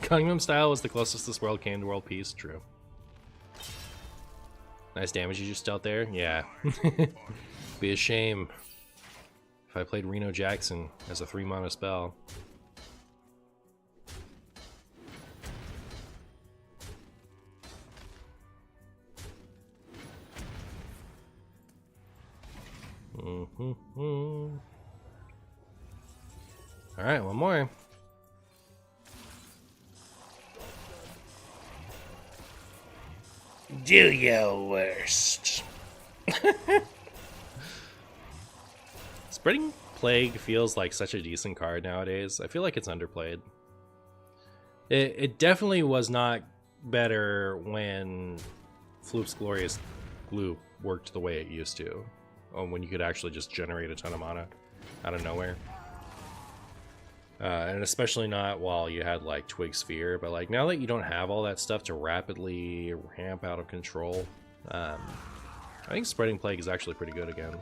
Gangnam Style was the closest this world came to world peace. True. Nice damage you just dealt there. Yeah. Be a shame if I played Reno Jackson as a 3-mana spell. Alright, one more. Do your worst. Spreading Plague feels like such a decent card nowadays. I feel like it's underplayed. It definitely was not better when Floop's Glorious Glue worked the way it used to. When you could actually just generate a ton of mana out of nowhere. And especially not while you had like Twig Sphere, but like now that you don't have all that stuff to rapidly ramp out of control, I think Spreading Plague is actually pretty good again.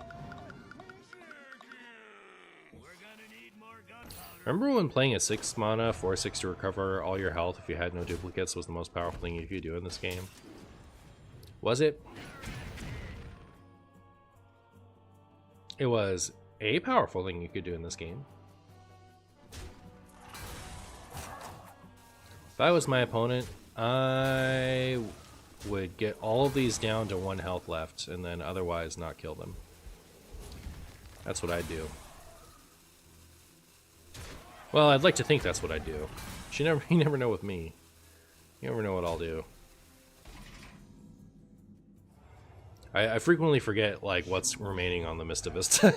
Remember when playing a 6 mana 4/6 to recover all your health if you had no duplicates was the most powerful thing you could do in this game? Was it? It was a powerful thing you could do in this game. If I was my opponent, I would get all of these down to 1 health left and then otherwise not kill them. That's what I'd do. Well, I'd like to think that's what I'd do. You never know with me. You never know what I'll do. I frequently forget like what's remaining on the Mista Vista.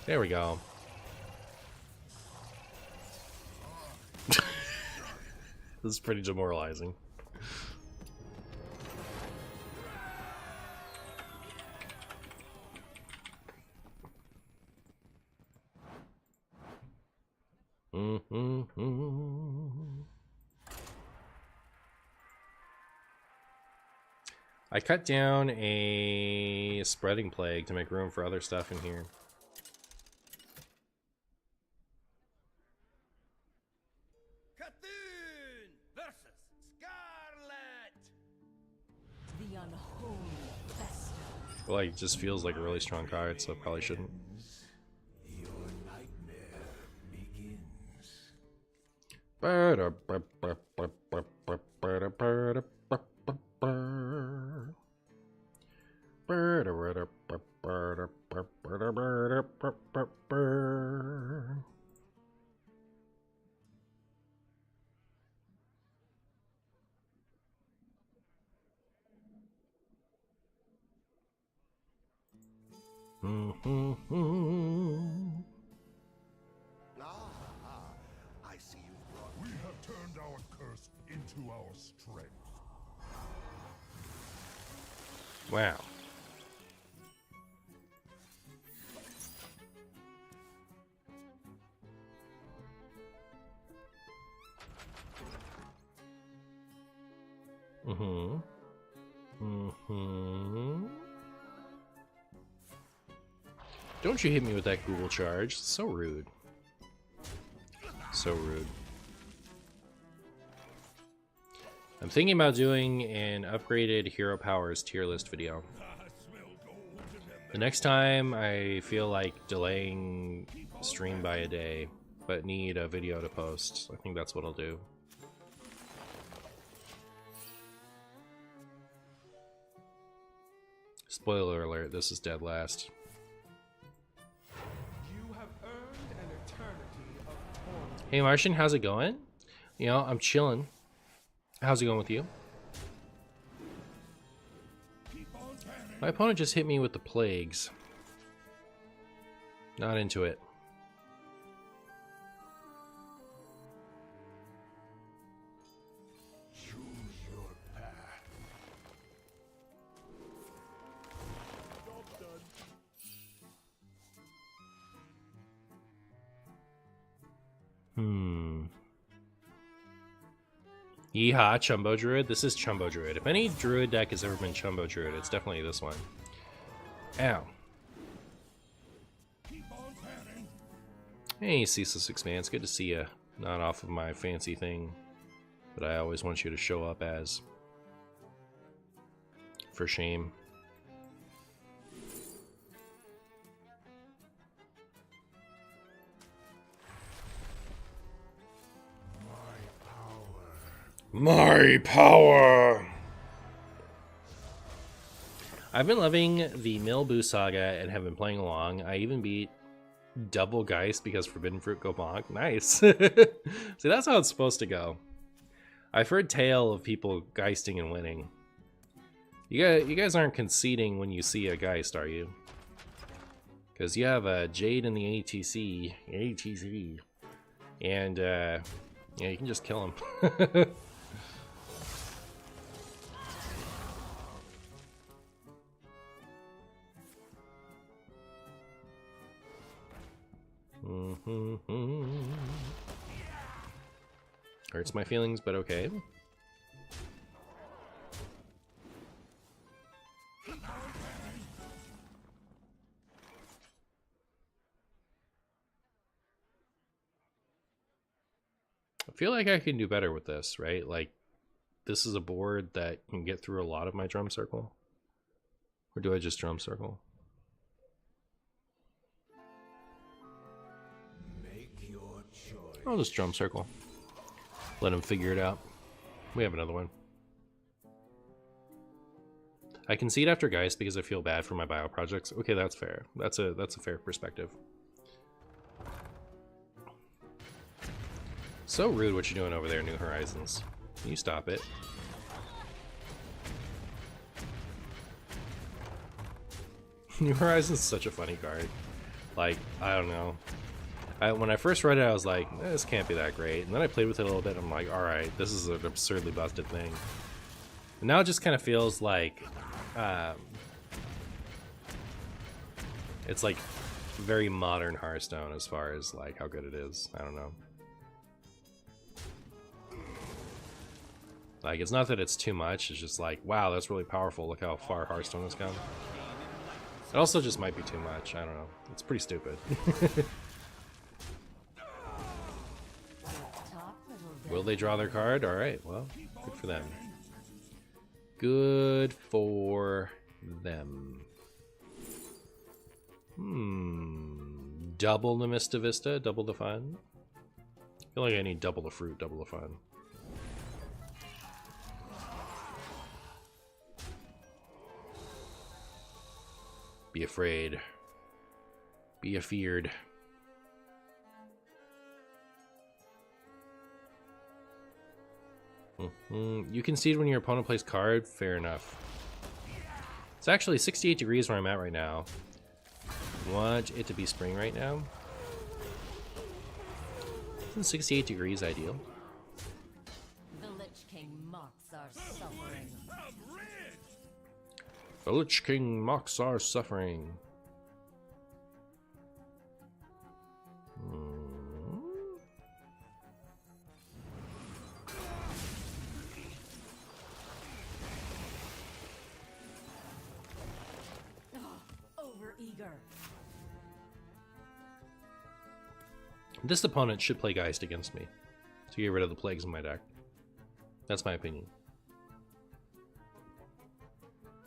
There we go. This is pretty demoralizing. I cut down a Spreading Plague to make room for other stuff in here. The unholy fester. Well, it just feels like a really strong card, so probably shouldn't. Your nightmare begins. I see you brought We have turned our curse into our strength. Wow. Don't you hit me with that Google charge. So rude. So rude. I'm thinking about doing an upgraded Hero Powers tier list video. The next time I feel like delaying stream by a day, but need a video to post, I think that's what I'll do. Spoiler alert, this is dead last. You have earned an eternity of torment. Hey Martian, how's it going? You know, I'm chilling. How's it going with you? My opponent just hit me with the plagues. Not into it. choose your path. Yeehaw, Chumbo Druid. This is Chumbo Druid. If any Druid deck has ever been Chumbo Druid, it's definitely this one. Ow. Hey, Ceaseless Expanse. Good to see you. Not off of my fancy thing that I always want you to show up as. For shame. My power! I've been loving the Milboo Saga and have been playing along. I even beat double Geist because Forbidden Fruit go bonk. Nice. See, that's how it's supposed to go. I've heard tale of people Geisting and winning. You guys aren't conceding when you see a Geist, are you? Because you have a Jade in the ATC. And, yeah, you can just kill him. Hurts my feelings, but okay. I feel like I can do better with this, right? Like, this is a board that can get through a lot of my drum circle. Or do I just drum circle? I'll just drum circle. Let him figure it out. We have another one. I concede after Geist because I feel bad for my bio projects. Okay, that's fair. That's a fair perspective. So rude what you're doing over there, New Horizons. Can you stop it? New Horizons is such a funny card. Like, I don't know. When I first read it, I was like, this can't be that great. And then I played with it a little bit, and I'm like, alright, this is an absurdly busted thing. And now it just kind of feels like, it's like very modern Hearthstone as far as like how good it is. I don't know. Like, it's not that it's too much, it's just like, wow, that's really powerful. Look how far Hearthstone has come. It also just might be too much. I don't know. It's pretty stupid. Will they draw their card? Alright, well, good for them. Good for them. Double the Mista Vista, double the fun. I feel like I need double the fruit, double the fun. Be afraid. Be afeared. You concede when your opponent plays card? Fair enough. It's actually 68 degrees where I'm at right now. Want it to be spring right now? Isn't 68 degrees ideal? The Lich King mocks our suffering. The Lich King mocks our suffering. Over-eager. This opponent should play Geist against me to get rid of the plagues in my deck. That's my opinion.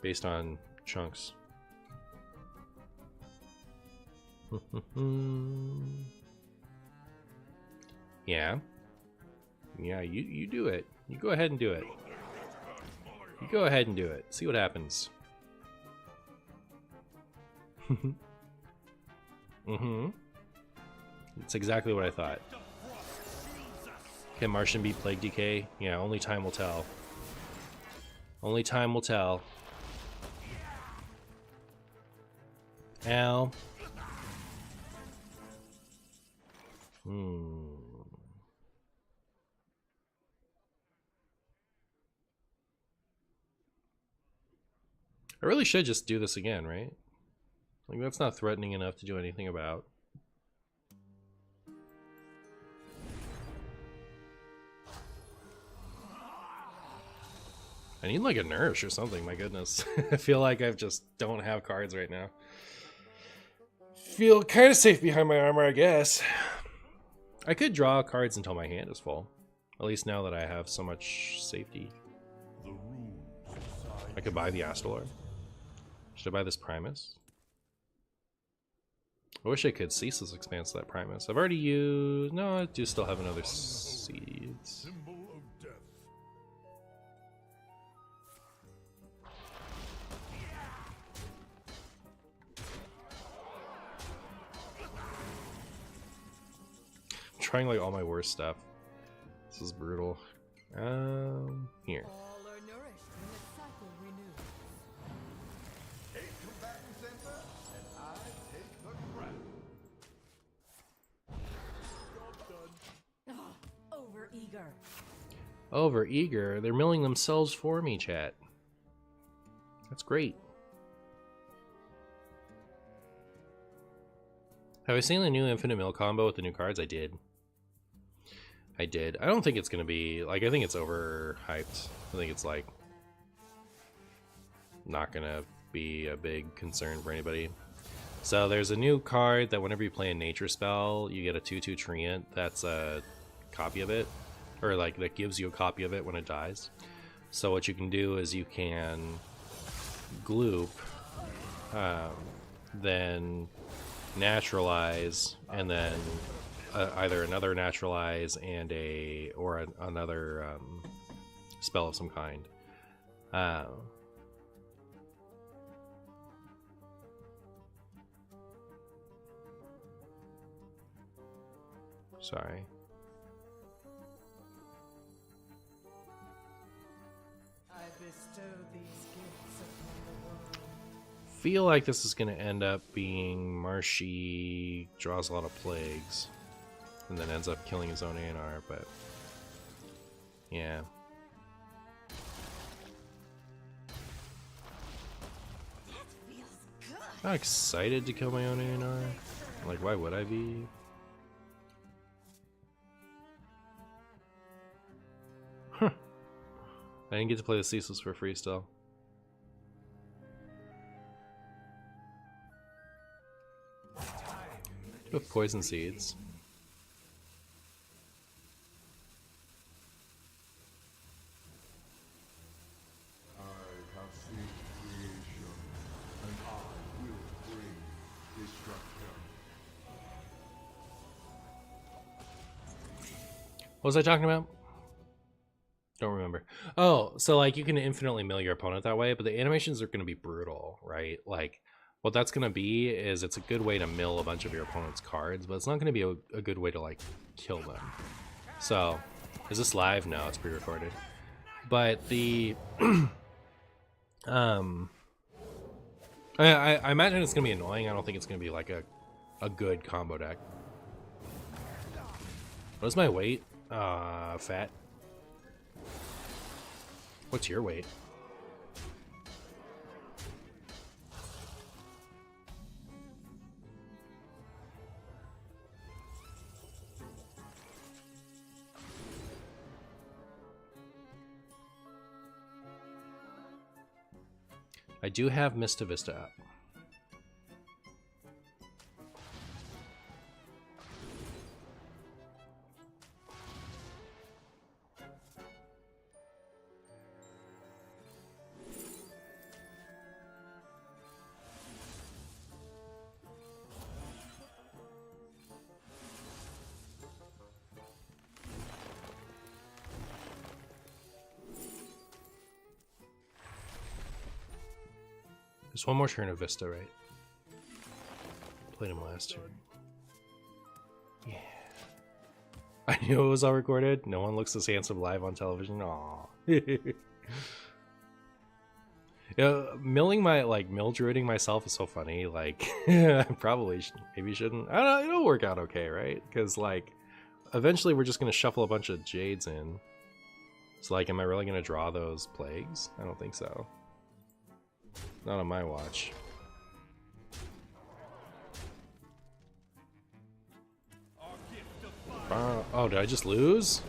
Based on chunks. Yeah. Yeah, you do it. You go ahead and do it. You go ahead and do it. See what happens. That's exactly what I thought. Can Martian beat Plague Decay? Yeah, only time will tell. Only time will tell. Ow. I really should just do this again, right? Like, that's not threatening enough to do anything about. I need like a nourish or something, my goodness. I feel like I just don't have cards right now. Feel kind of safe behind my armor, I guess. I could draw cards until my hand is full. At least now that I have so much safety. I could buy the Astalor. Should I buy this Primus? I wish I could ceaseless expanse that Primus. I've already used... No, I do still have another seeds. I'm trying like all my worst stuff. This is brutal. Here. All are nourished when the cycle renews. Take combatant center, and I take the crown. Over-eager. Over-eager. They're milling themselves for me, chat. That's great. Have I seen the new Infinite Mill combo with the new cards? I did. I did. I don't think it's going to be... Like, I think it's overhyped. I think it's, like... not going to be a big concern for anybody. So, there's a new card that whenever you play a nature spell, you get a 2/2 Treant. That's a copy of it. Or, like, that gives you a copy of it when it dies. So, what you can do is you can... gloop. Then... naturalize, and then either another naturalize and another spell of some kind. Sorry. I bestow these gifts upon the world. Feel like this is going to end up being Marshy draws a lot of plagues and then ends up killing his own ANR, but yeah. I'm not excited to kill my own ANR. Like, why would I be? Huh. I didn't get to play the Ceaseless for free still. With poison seeds. I What was I talking about? Don't remember. Oh, so like you can infinitely mill your opponent that way, but the animations are going to be brutal, right? Like what that's going to be is it's a good way to mill a bunch of your opponent's cards, but it's not going to be a good way to like kill them. So, is this live? No, it's pre-recorded. But the I imagine it's going to be annoying. I don't think it's going to be like a good combo deck. What is my weight? Fat. What's your weight? I do have Mista Vista up. There's one more turn of Vista, right? Played him last turn. Yeah. I knew it was all recorded. No one looks this handsome live on television. Aww. Yeah, milling my, like, mill druiding myself is so funny. Like, I probably maybe shouldn't. I don't know, it'll work out okay, right? Because, like, eventually we're just going to shuffle a bunch of Jades in. So, like, am I really going to draw those plagues? I don't think so. Not on my watch. Oh, did I just lose?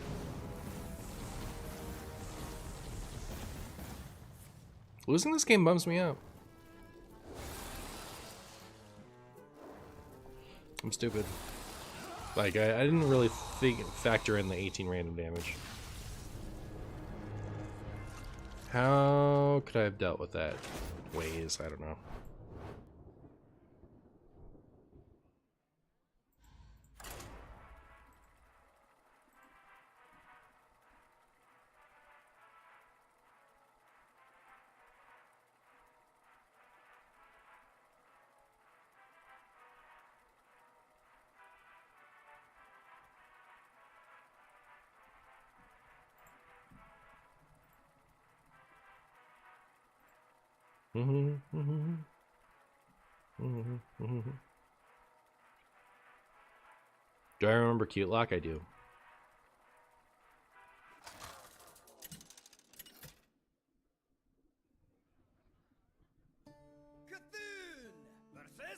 Losing this game bums me out. I'm stupid. Like, I didn't really factor in the 18 random damage. How could I have dealt with that? Ways, I don't know. Do I remember Cute Lock? I do.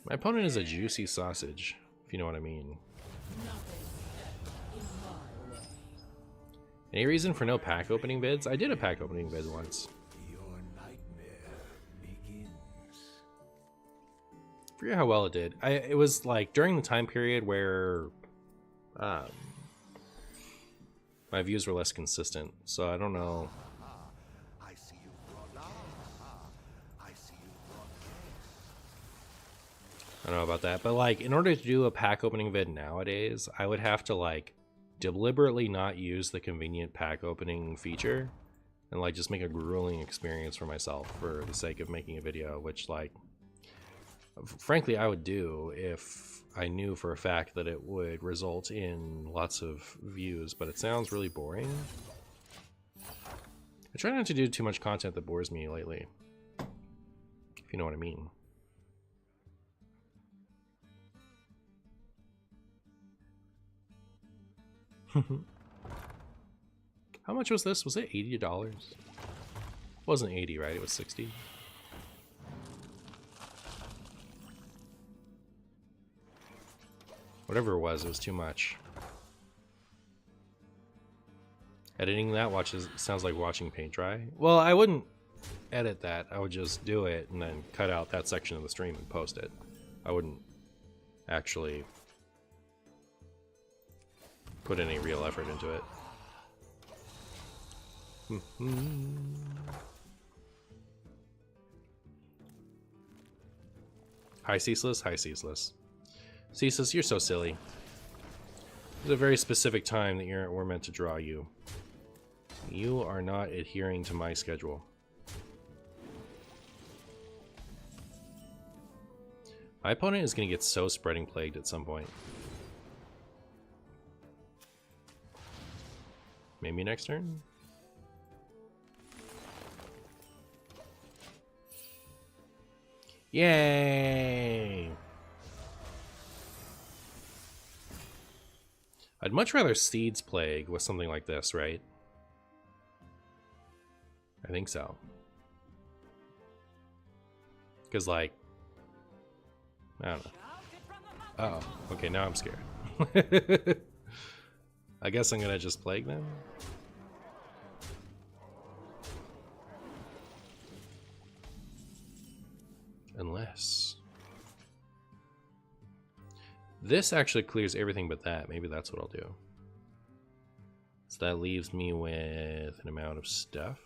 My opponent is a juicy sausage, if you know what I mean. Any reason for no pack opening vids? I did a pack opening vid once. I forget how well it did. It was like during the time period where my views were less consistent, so I don't know. I don't know about that, but like in order to do a pack opening vid nowadays, I would have to like deliberately not use the convenient pack opening feature and like just make a grueling experience for myself for the sake of making a video, which like frankly I would do if I knew for a fact that it would result in lots of views, but it sounds really boring. I try not to do too much content that bores me lately, if you know what I mean. How much was this? Was it $80? It wasn't 80, right? It was 60. Whatever it was too much. Editing that sounds like watching paint dry. Well, I wouldn't edit that. I would just do it and then cut out that section of the stream and post it. I wouldn't actually put any real effort into it. Hi, Ceaseless. Hi, Ceaseless. Ceaseless, you're so silly. There's a very specific time that we're meant to draw you. You are not adhering to my schedule. My opponent is going to get so spreading plagued at some point. Maybe next turn? Yay! I'd much rather Seeds Plague with something like this, right? I think so. Because, like... I don't know. Uh oh. Okay, now I'm scared. I guess I'm gonna just Plague them? Unless... This actually clears everything but that. Maybe that's what I'll do. So that leaves me with an amount of stuff.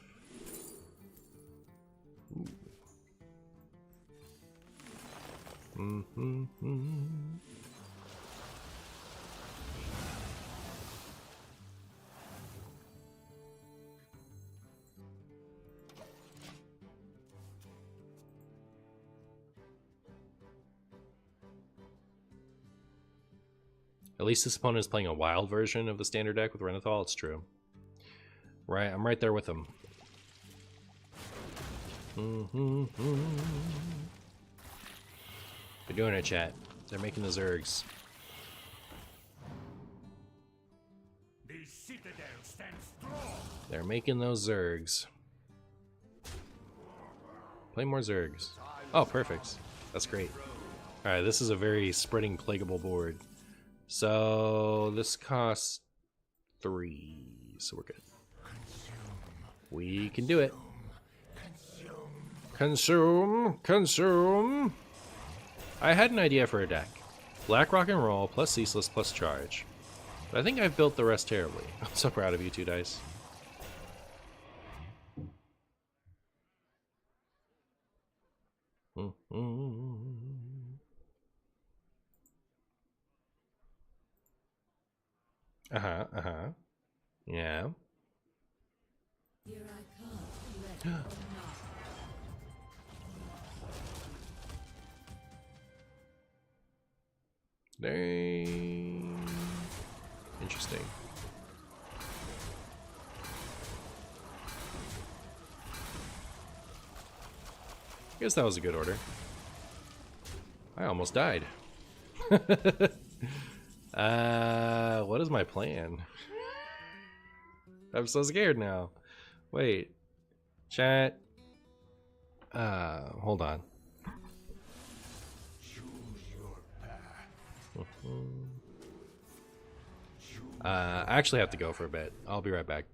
At least this opponent is playing a wild version of the standard deck with Renathal. It's true. Right, I'm right there with him. They're doing it, chat. They're making the Zergs. The citadel stands strong. They're making those Zergs. Play more Zergs. Oh, perfect. That's great. Alright, this is a very spreading, plaguable board. So, this costs 3, so we're good. We can do it. Consume! Consume! I had an idea for a deck. Black Rock and Roll, plus Ceaseless, plus Charge. But I think I've built the rest terribly. I'm so proud of you two dice. Yeah. Here I come. Dang. Interesting. I guess that was a good order. I almost died. What is my plan? I'm so scared now. Wait. Chat. Hold on. I actually have to go for a bit. I'll be right back.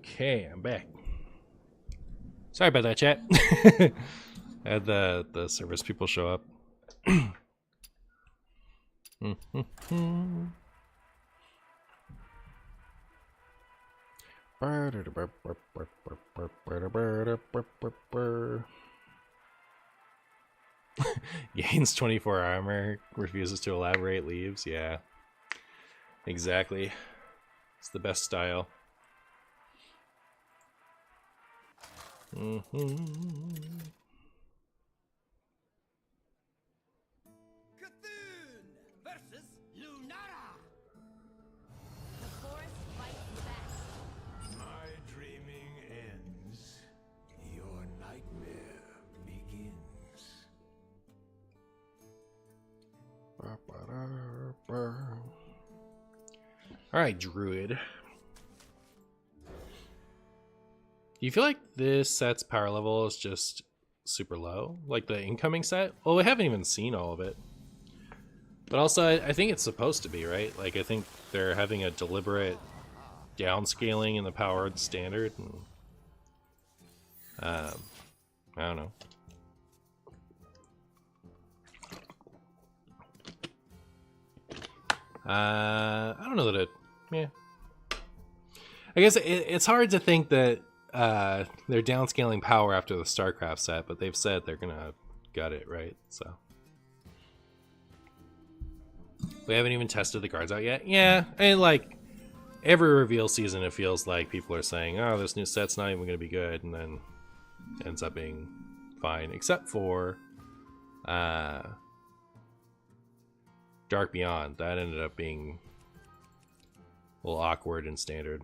Okay, I'm back. Sorry about that, chat. I had the service people show up. Gains 24 armor, refuses to elaborate, leaves. Yeah, exactly. It's the best style. Cthulhu versus Lunara. The forest fights back. My dreaming ends. Your nightmare begins. Alright, Druid. Do you feel like this set's power level is just super low? Like the incoming set? Well, we haven't even seen all of it. But also, I think it's supposed to be, right? Like, I think they're having a deliberate downscaling in the powered standard. And, I don't know. I don't know that it... Yeah. I guess it's hard to think that they're downscaling power after the StarCraft set, but they've said they're gonna gut it, right? So we haven't even tested the cards out yet. Yeah, and like every reveal season, it feels like people are saying, "Oh, this new set's not even gonna be good," and then it ends up being fine, except for Dark Beyond. That ended up being a little awkward in standard.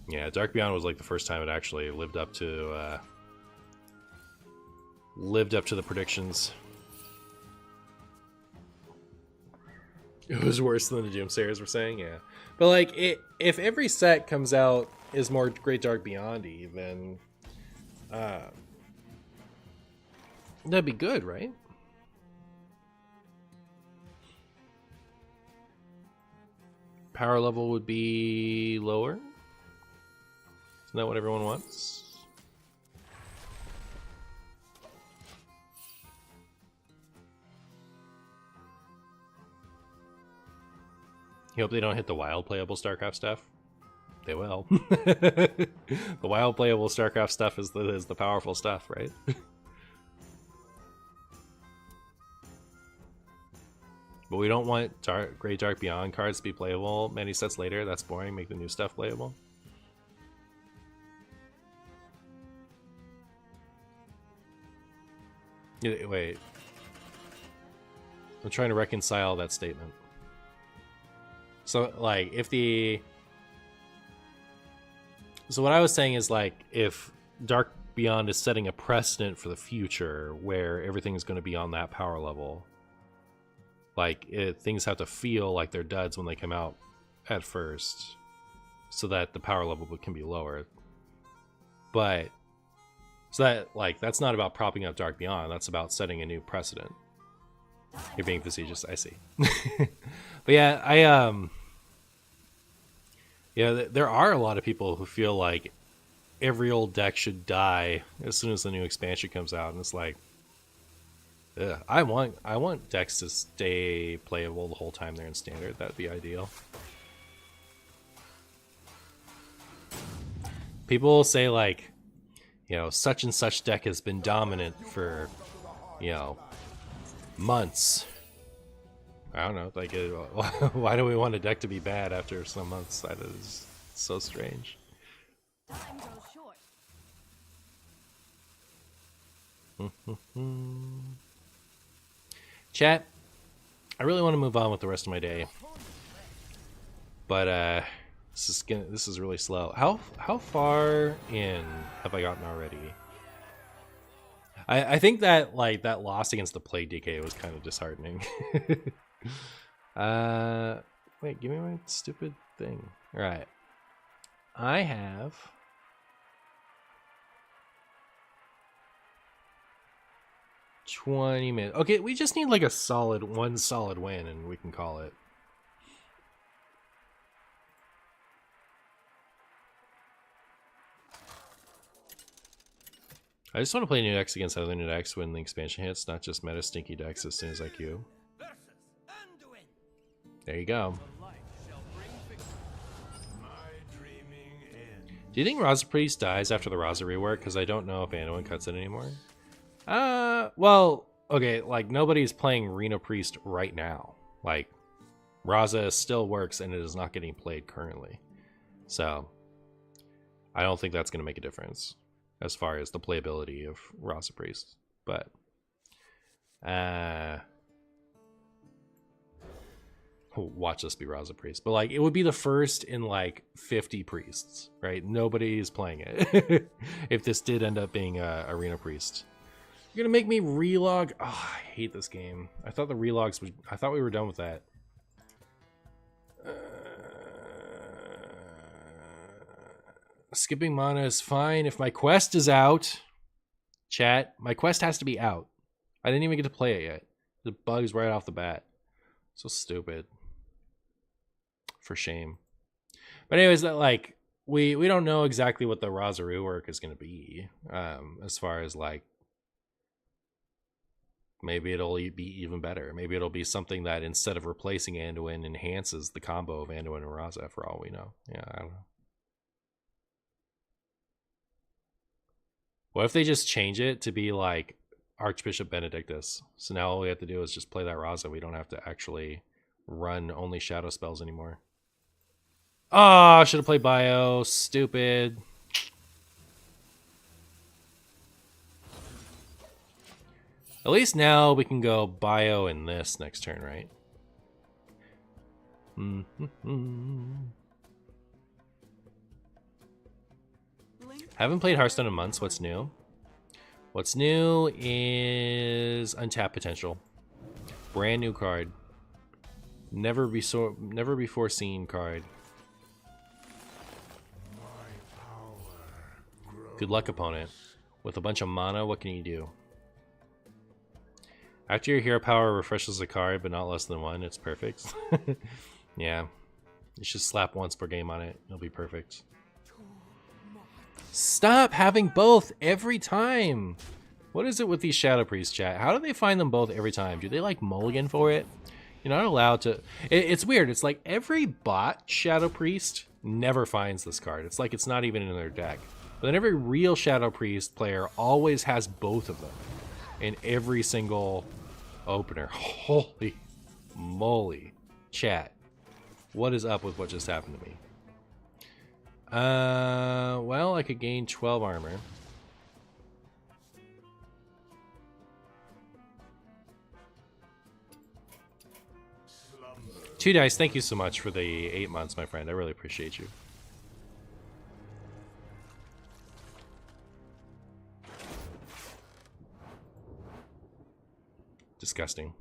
Yeah, Dark Beyond was like the first time it actually lived up to the predictions. It was worse than the Doomsayers were saying, yeah. But like, if every set comes out is more Great Dark Beyond-y, then that'd be good, right? Power level would be lower. Isn't that what everyone wants? You hope they don't hit the wild playable StarCraft stuff. They will. The wild playable StarCraft stuff is the powerful stuff, right? But we don't want Great Dark Beyond cards to be playable many sets later. That's boring. Make the new stuff playable. Wait. I'm trying to reconcile that statement. So, like, So what I was saying is, like, if Dark Beyond is setting a precedent for the future where everything is going to be on that power level, like, things have to feel like they're duds when they come out at first so that the power level can be lower. But... So that, like, that's not about propping up Dark Beyond, that's about setting a new precedent. You're being facetious, I see. But yeah, yeah, there are a lot of people who feel like every old deck should die as soon as the new expansion comes out, and it's like, ugh, I want decks to stay playable the whole time they're in standard. That'd be ideal. People say, like, you know, such and such deck has been dominant for, you know, months. I don't know, like, why do we want a deck to be bad after some months? That is so strange. Time goes short. Chat, I really want to move on with the rest of my day, but this is really slow. How far in have I gotten already? I think that, like, that loss against the Plague DK was kind of disheartening. Wait, give me my stupid thing. All right, I have 20 minutes. Okay, we just need like one solid win and we can call it. I just want to play new decks against other new decks when the expansion hits, not just meta stinky decks as soon as I queue. Versus Anduin. There you go. The light shall bring victory. My dreaming ends. Do you think Raza Priest dies after the Raza rework? Because I don't know if Anduin cuts it anymore. Well, okay, like nobody's playing Reno Priest right now. Like, Raza still works and it is not getting played currently. So, I don't think that's going to make a difference as far as the playability of Raza Priest. But, watch this be Raza Priest. But, like, it would be the first in, like, 50 priests, right? Nobody's playing it. If this did end up being a Arena Priest. You're gonna make me relog? Oh, I hate this game. I thought the relogs was... I thought we were done with that. Skipping mana is fine if my quest is out. Chat, my quest has to be out. I didn't even get to play it yet. The bugs right off the bat. So stupid. For shame. But anyways, that like we don't know exactly what the Razaru work is gonna be. As far as like maybe it'll be even better. Maybe it'll be something that instead of replacing Anduin enhances the combo of Anduin and Raza for all we know. Yeah, I don't know. What if they just change it to be like Archbishop Benedictus? So now all we have to do is just play that Raza. We don't have to actually run only shadow spells anymore. Oh, I should have played Bio. Stupid. At least now we can go Bio in this next turn, right? Haven't played Hearthstone in months. What's new? What's new is Untapped Potential. Brand new card. Never before seen card. Good luck, opponent. With a bunch of mana, what can you do? After your hero power refreshes a card, but not less than one, it's perfect. Yeah. You should slap once per game on it. It'll be perfect. Stop having both every time. What is it with these Shadow Priests, chat? How do they find them both every time? Do they like mulligan for it? You're not allowed to. It's weird. It's like every bot Shadow Priest never finds this card. It's like it's not even in their deck. But then every real Shadow Priest player always has both of them in every single opener. Holy moly. Chat. What is up with what just happened to me? Well, I could gain 12 armor. Two dice, thank you so much for the 8 months, my friend. I really appreciate you. Disgusting.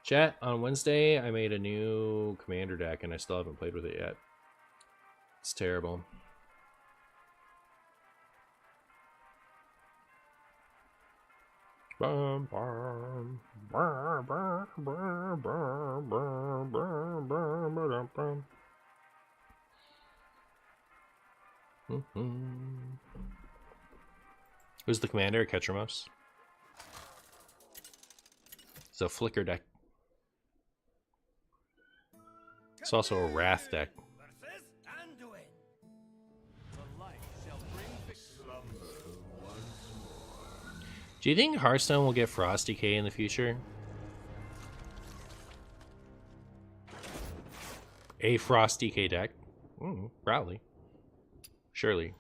Chat, on Wednesday I made a new commander deck and I still haven't played with it yet. It's terrible. Who's the commander? Ketramos. It's a flicker deck. It's also a wrath deck. Versus Anduin. The light shall bring victory. Do you think Hearthstone will get Frost Decay in the future? A Frost Decay deck? Probably. Surely.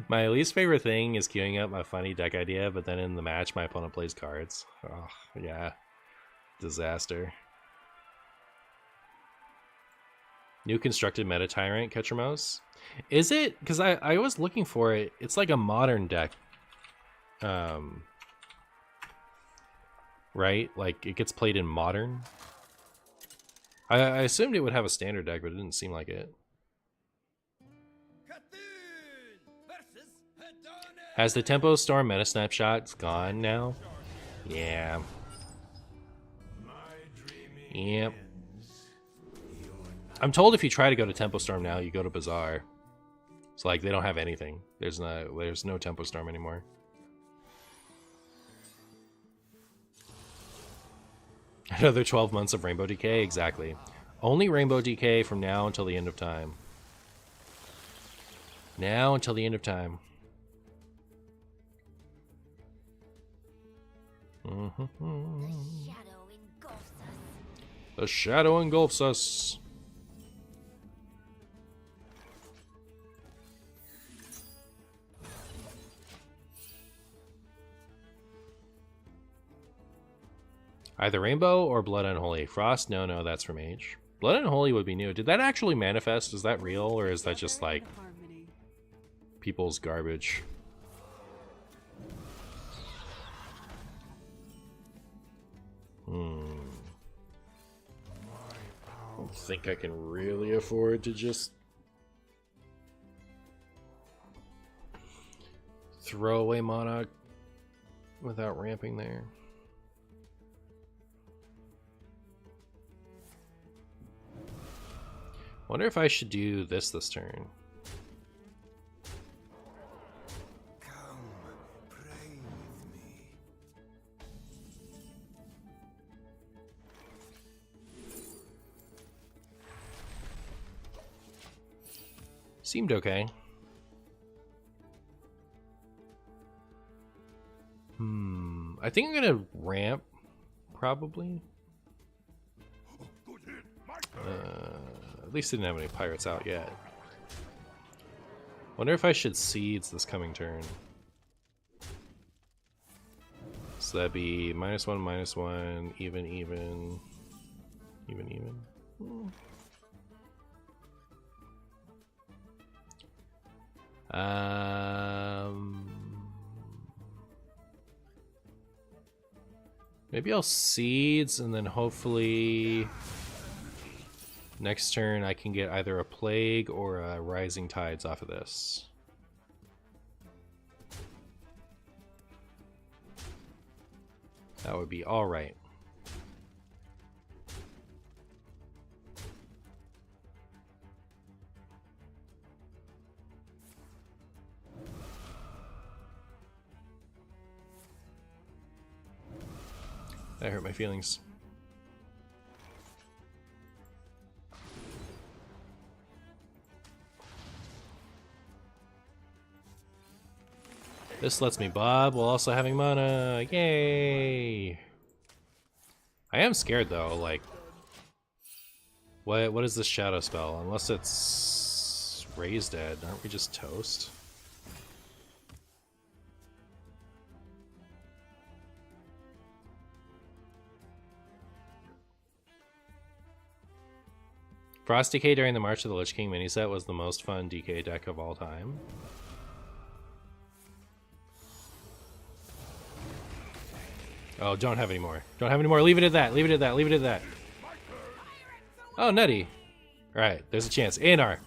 My least favorite thing is queuing up my funny deck idea, but then in the match my opponent plays cards. Oh, yeah. Disaster. New constructed Meta Tyrant, Ketramos. Is it? Because I was looking for it. It's like a modern deck. right? Like, it gets played in Modern. I assumed it would have a standard deck, but it didn't seem like it. Has the Tempo Storm meta snapshots gone now? Yeah. Yep. I'm told if you try to go to Tempo Storm now, you go to Bazaar. It's like they don't have anything. There's no Tempo Storm anymore. Another 12 months of Rainbow Decay? Exactly. Only Rainbow Decay from now until the end of time. Now until the end of time. The shadow engulfs us. Either Rainbow or Blood Unholy. Frost? No, that's from Age. Blood Unholy would be new. Did that actually manifest? Is that real, or is that just like people's garbage? I don't think I can really afford to just throw away Monarch without ramping there. Wonder if I should do this turn. Come, pray with me. Seemed okay. I think I'm gonna ramp, probably. At least didn't have any pirates out yet. Wonder if I should seeds this coming turn. So that'd be -1, even. Maybe I'll seeds and then hopefully next turn I can get either a Plague or a Rising Tides off of this. That would be alright. That hurt my feelings. This lets me bob while also having mana. Yay! I am scared though, like what is this shadow spell? Unless it's Raised Dead, aren't we just toast? Frost DK during the March of the Lich King mini set was the most fun DK deck of all time. Oh, don't have any more. Don't have any more. Leave it at that. Leave it at that. Leave it at that. Oh, nutty. Alright, there's a chance. ANR.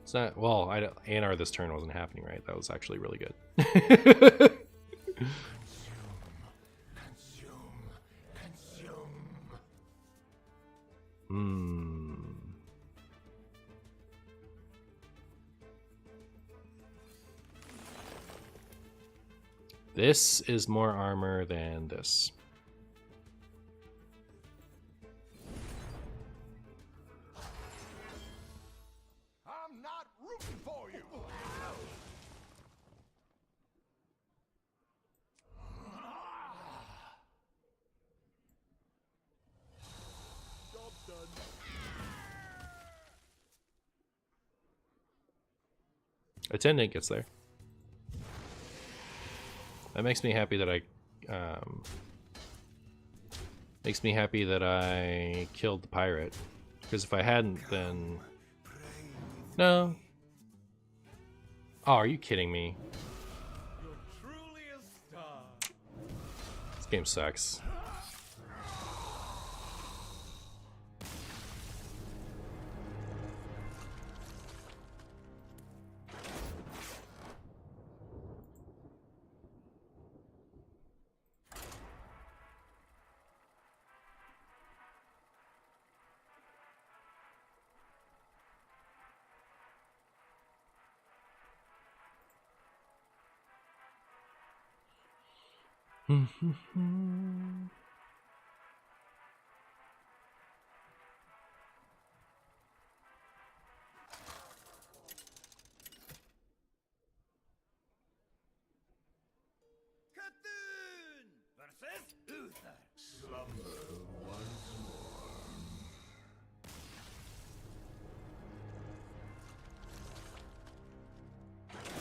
It's not... Well, ANR this turn wasn't happening, right? That was actually really good. This is more armor than this. I'm not rooting for you. Job done. Attendant gets there. That makes me happy that I killed the pirate. Because if I hadn't, then no. Oh, are you kidding me? You're truly a star. game sucks. Cthulhu versus Uther. Slumber once more.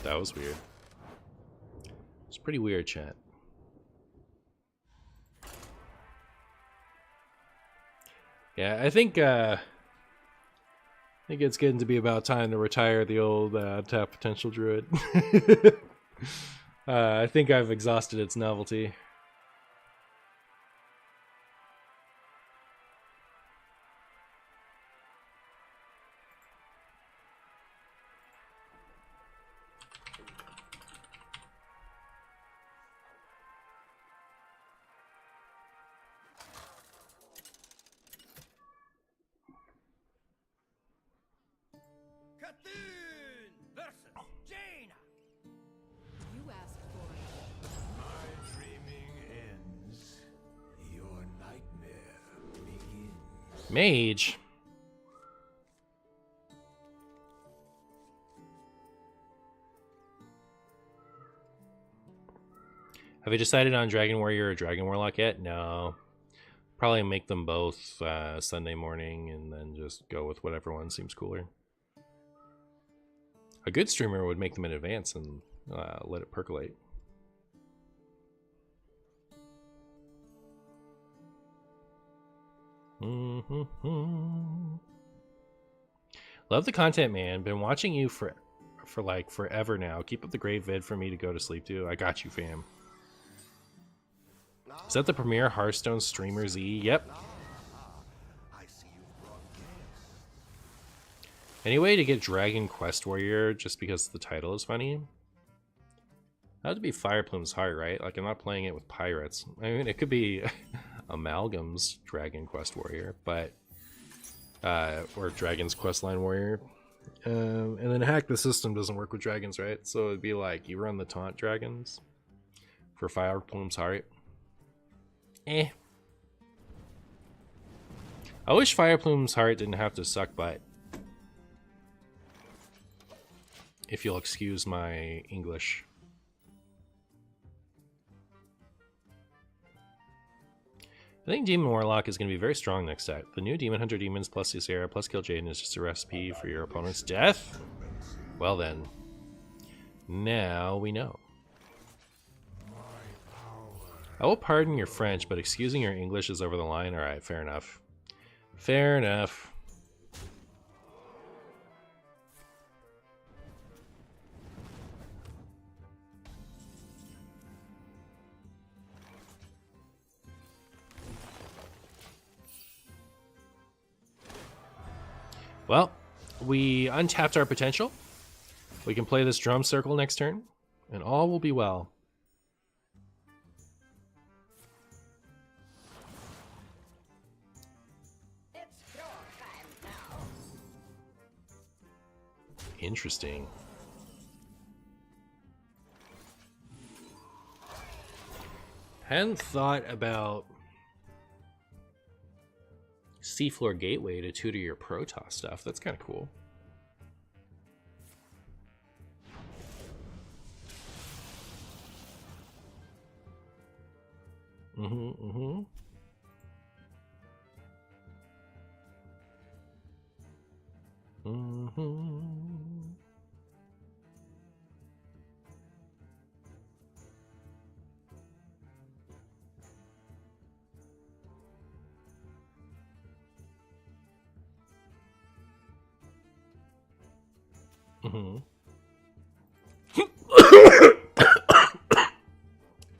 That was weird. It's pretty weird, chat. Yeah, I think it's getting to be about time to retire the old tap potential druid. I think I've exhausted its novelty. Cthulhu versus Jaina. You asked for it. My dreaming ends. Your nightmare begins. Mage. Have you decided on Dragon Warrior or Dragon Warlock yet? No. Probably make them both Sunday morning and then just go with whatever one seems cooler. A good streamer would make them in advance and let it percolate. Love the content, man. Been watching you for like forever now. Keep up the great vid for me to go to sleep to. I got you, fam. Is that the premier Hearthstone streamer Z? Yep. I see you brought guests. Any way to get Dragon Quest Warrior just because the title is funny? That would be Fireplume's Heart, right? Like, I'm not playing it with pirates. I mean, it could be Amalgam's Dragon Quest Warrior, but or Dragon's Questline Warrior. And then Hack the System doesn't work with dragons, right? So it'd be like you run the taunt dragons for Fireplume's Heart. I wish Fireplume's Heart didn't have to suck butt. If you'll excuse my English. I think Demon Warlock is going to be very strong next set. The new Demon Hunter Demons plus Ysera plus Kill Jaden is just a recipe for your opponent's death? Well then. Now we know. I will pardon your French, but excusing your English is over the line. Alright, fair enough. Fair enough. Well, we untapped our potential. We can play this drum circle next turn, and all will be well. It's your time now. Interesting. Hadn't thought about Seafloor Gateway to tutor your Protoss stuff. That's kind of cool. Mm-hmm.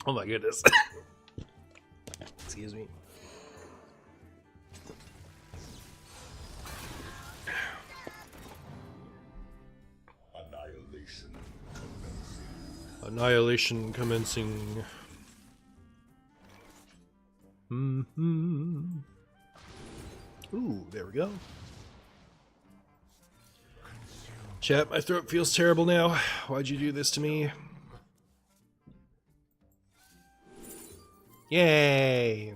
Oh my goodness. Excuse me. Annihilation. Annihilation commencing. Ooh, there we go. Chat, my throat feels terrible now. Why'd you do this to me? Yay!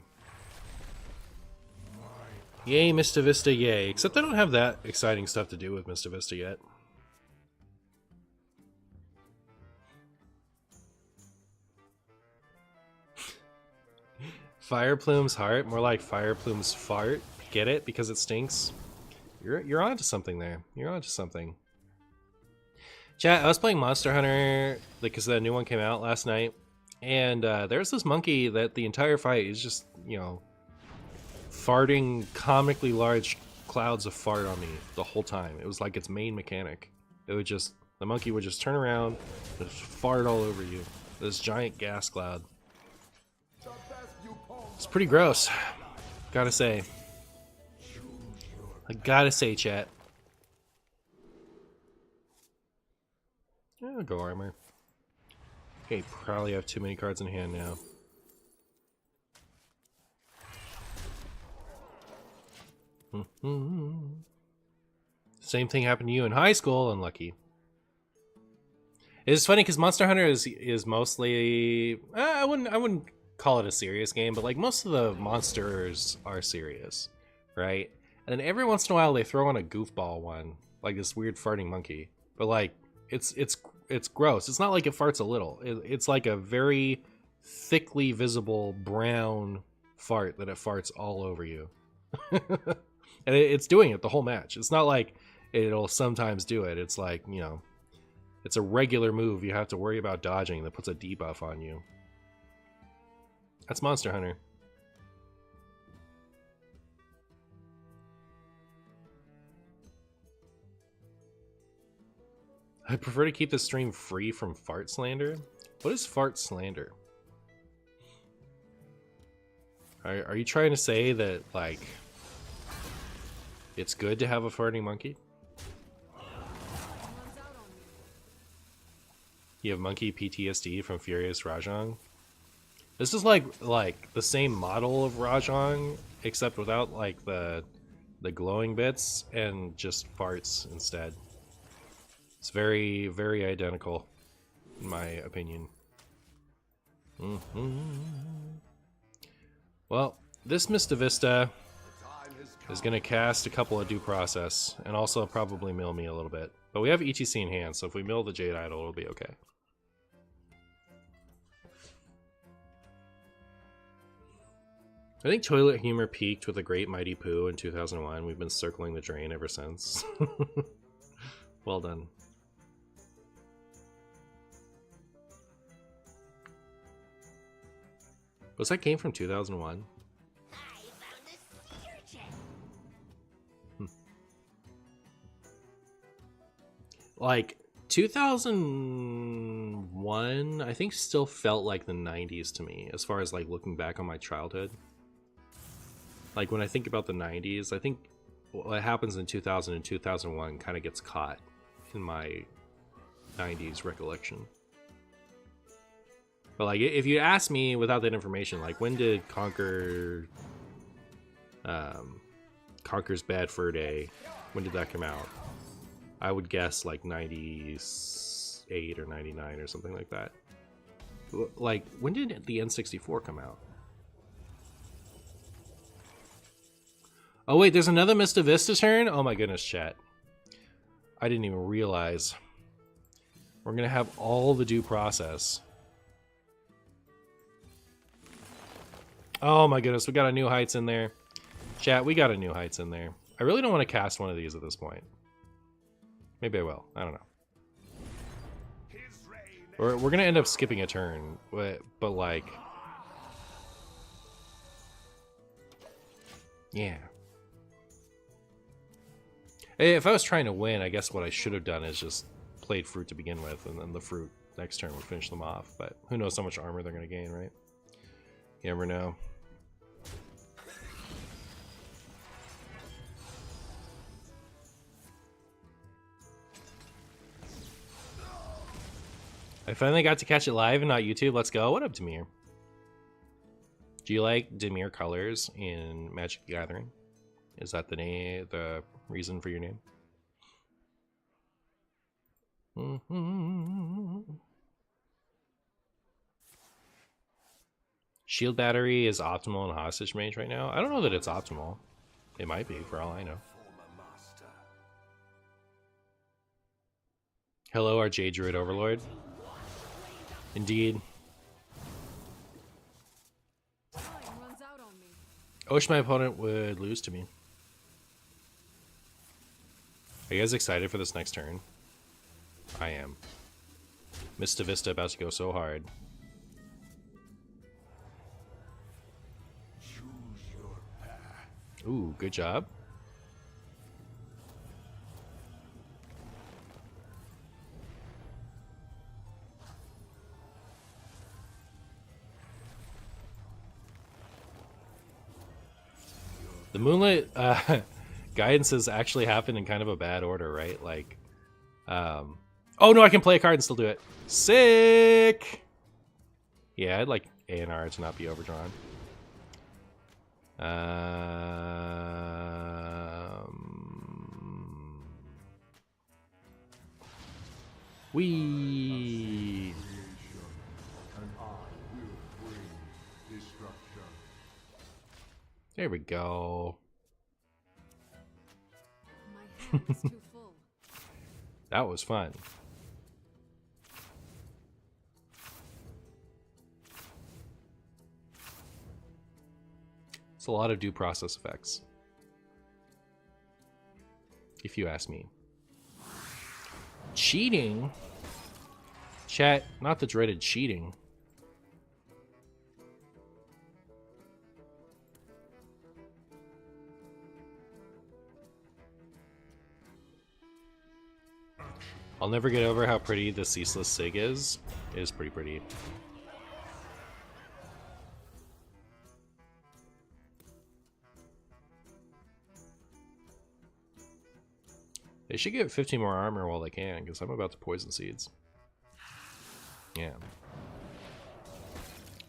Yay, Mista Vista, yay. Except I don't have that exciting stuff to do with Mista Vista yet. Fire Plume's heart, more like Fire Plume's fart. Get it? Because it stinks. You're onto something there. You're onto something. Chat, I was playing Monster Hunter because that new one came out last night, and there's this monkey that the entire fight is just, you know, farting comically large clouds of fart on me the whole time. It was like its main mechanic. It would just, the monkey would just turn around, just fart all over you. This giant gas cloud. It's pretty gross, gotta say. I gotta say, chat. I'll go armor. Okay, probably have too many cards in hand now. Same thing happened to you in high school, unlucky. It's funny because Monster Hunter is mostly I wouldn't call it a serious game, but like most of the monsters are serious, right? And then every once in a while they throw in a goofball one, like this weird farting monkey. But like it's gross. It's not like it farts a little. It's like a very thickly visible brown fart that it farts all over you. And it's doing it the whole match. It's not like it'll sometimes do it. It's like, you know, it's a regular move you have to worry about dodging that puts a debuff on you. That's Monster Hunter. I prefer to keep the stream free from fart slander. What is fart slander? Are you trying to say that, like, it's good to have a farting monkey? You have monkey PTSD from Furious Rajang? This is like the same model of Rajang, except without like the glowing bits and just farts instead. It's very, very identical, in my opinion. Well, this Mista Vista is going to cast a couple of Due Process, and also probably mill me a little bit. But we have ETC in hand, so if we mill the Jade Idol, it'll be okay. I think Toilet Humor peaked with a Great Mighty Poo in 2001. We've been circling the drain ever since. Well done. Was that game from 2001? Like 2001, I think still felt like the 90s to me, as far as like looking back on my childhood. Like when I think about the 90s, I think what happens in 2000 and 2001 kind of gets caught in my 90s recollection. But like, if you ask me without that information, like when did Conker's Bad Fur Day, when did that come out? I would guess like 98 or 99 or something like that. Like, when did the N64 come out? Oh wait, there's another Mista Vista turn? Oh my goodness, chat. I didn't even realize. We're gonna have all the Due Process. Oh my goodness, we got a New Heights in there. Chat, we got a New Heights in there. I really don't want to cast one of these at this point. Maybe I will. I don't know. We're gonna end up skipping a turn, but like... Yeah. Hey, if I was trying to win, I guess what I should have done is just played fruit to begin with, and then the fruit next turn would finish them off. But who knows how much armor they're gonna gain, right? You never know. I finally got to catch it live and not YouTube. Let's go. What up, Demir? Do you like Demir colors in Magic the Gathering? Is that the name, the reason for your name? Shield battery is optimal in hostage mage right now. I don't know that it's optimal. It might be, for all I know. Hello, our Jade Druid Overlord. Indeed. Time runs out on me. I wish my opponent would lose to me. Are you guys excited for this next turn? I am. Mista Vista about to go so hard. Ooh, good job. The Moonlit guidances actually happened in kind of a bad order, right? Like, oh no, I can play a card and still do it. Sick! Yeah, I'd like A&R to not be overdrawn. We. And I will bring destruction. There we go. My hand is too full. That was fun. It's a lot of due process effects, if you ask me. Cheating? Chat, not the dreaded cheating. I'll never get over how pretty the Ceaseless Sig is. It is pretty pretty. They should get 15 more armor while they can, because I'm about to poison seeds. Yeah.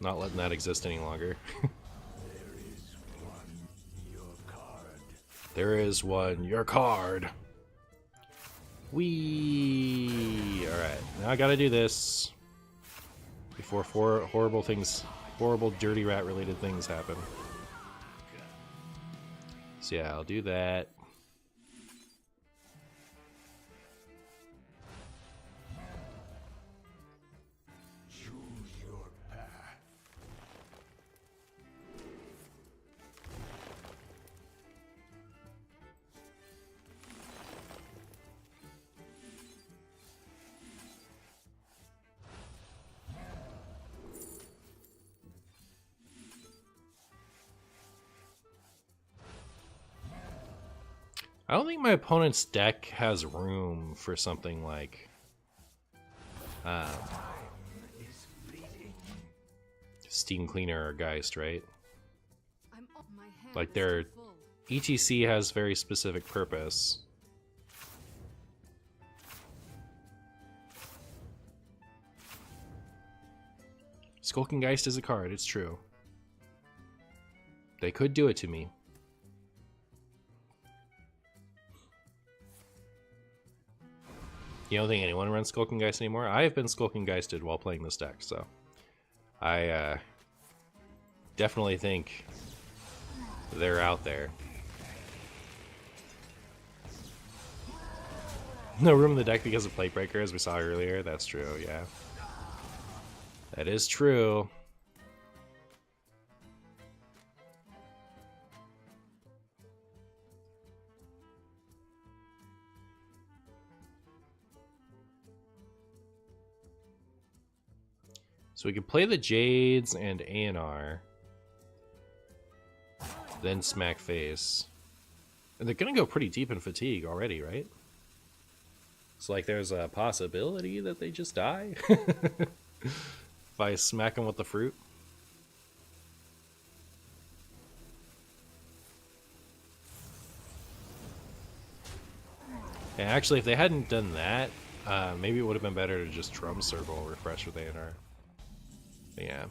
Not letting that exist any longer. There is one, your card. Wee. Alright, now I gotta do this before horrible things, horrible dirty rat related things happen. So yeah, I'll do that. I don't think my opponent's deck has room for something like Steam Cleaner or Geist, right? My hand Like is their too full. ETC has very specific purpose. Skulking Geist is a card, it's true. They could do it to me. You don't think anyone runs Skulking Geist anymore? I have been Skulking Geisted while playing this deck, so I definitely think they're out there. No room in the deck because of Plate Breaker, as we saw earlier. That's true, yeah. That is true. So we could play the Jades and A&R, then smack face. And they're gonna go pretty deep in fatigue already, right? It's like there's a possibility that they just die if I smack them with the fruit. And actually, if they hadn't done that, Maybe it would have been better to just drum circle refresh with A&R. But yeah.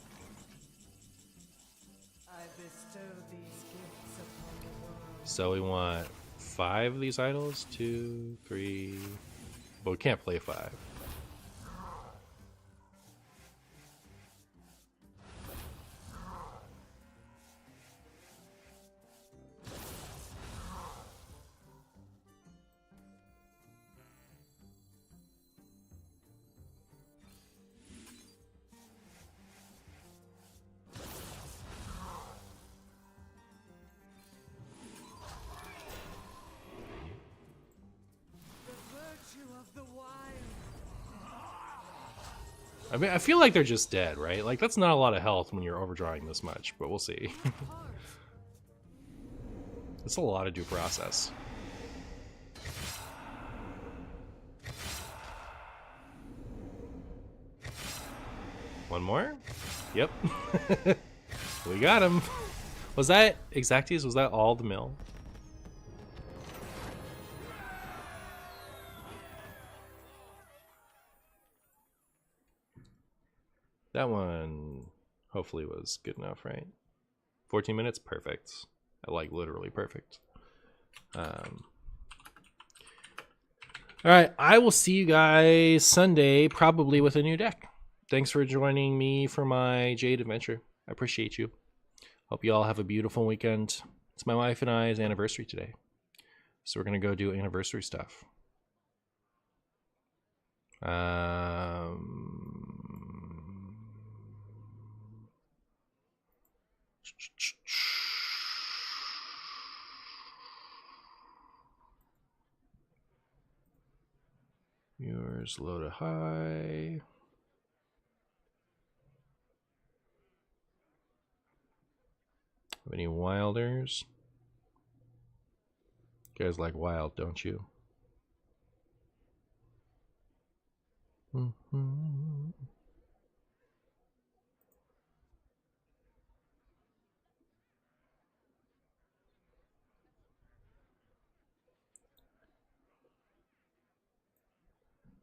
I bestow these gifts upon the world. So we want 5 of these idols? 2, 3. But we can't play 5. The virtue of the wild. I mean, I feel like they're just dead, right? Like, that's not a lot of health when you're overdrawing this much, but we'll see. It's a lot of due process. One more? Yep. We got him. Was that Exacties? Was that all the mill? That one hopefully was good enough, right? 14 minutes? Perfect. Like, literally perfect. Alright, I will see you guys Sunday, probably with a new deck. Thanks for joining me for my Jade adventure. I appreciate you. Hope you all have a beautiful weekend. It's my wife and I's anniversary today. So we're going to go do anniversary stuff. Yours low to high. Have any wilders? You guys like wild, don't you?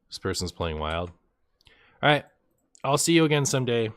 This person's playing wild. All right, I'll see you again someday.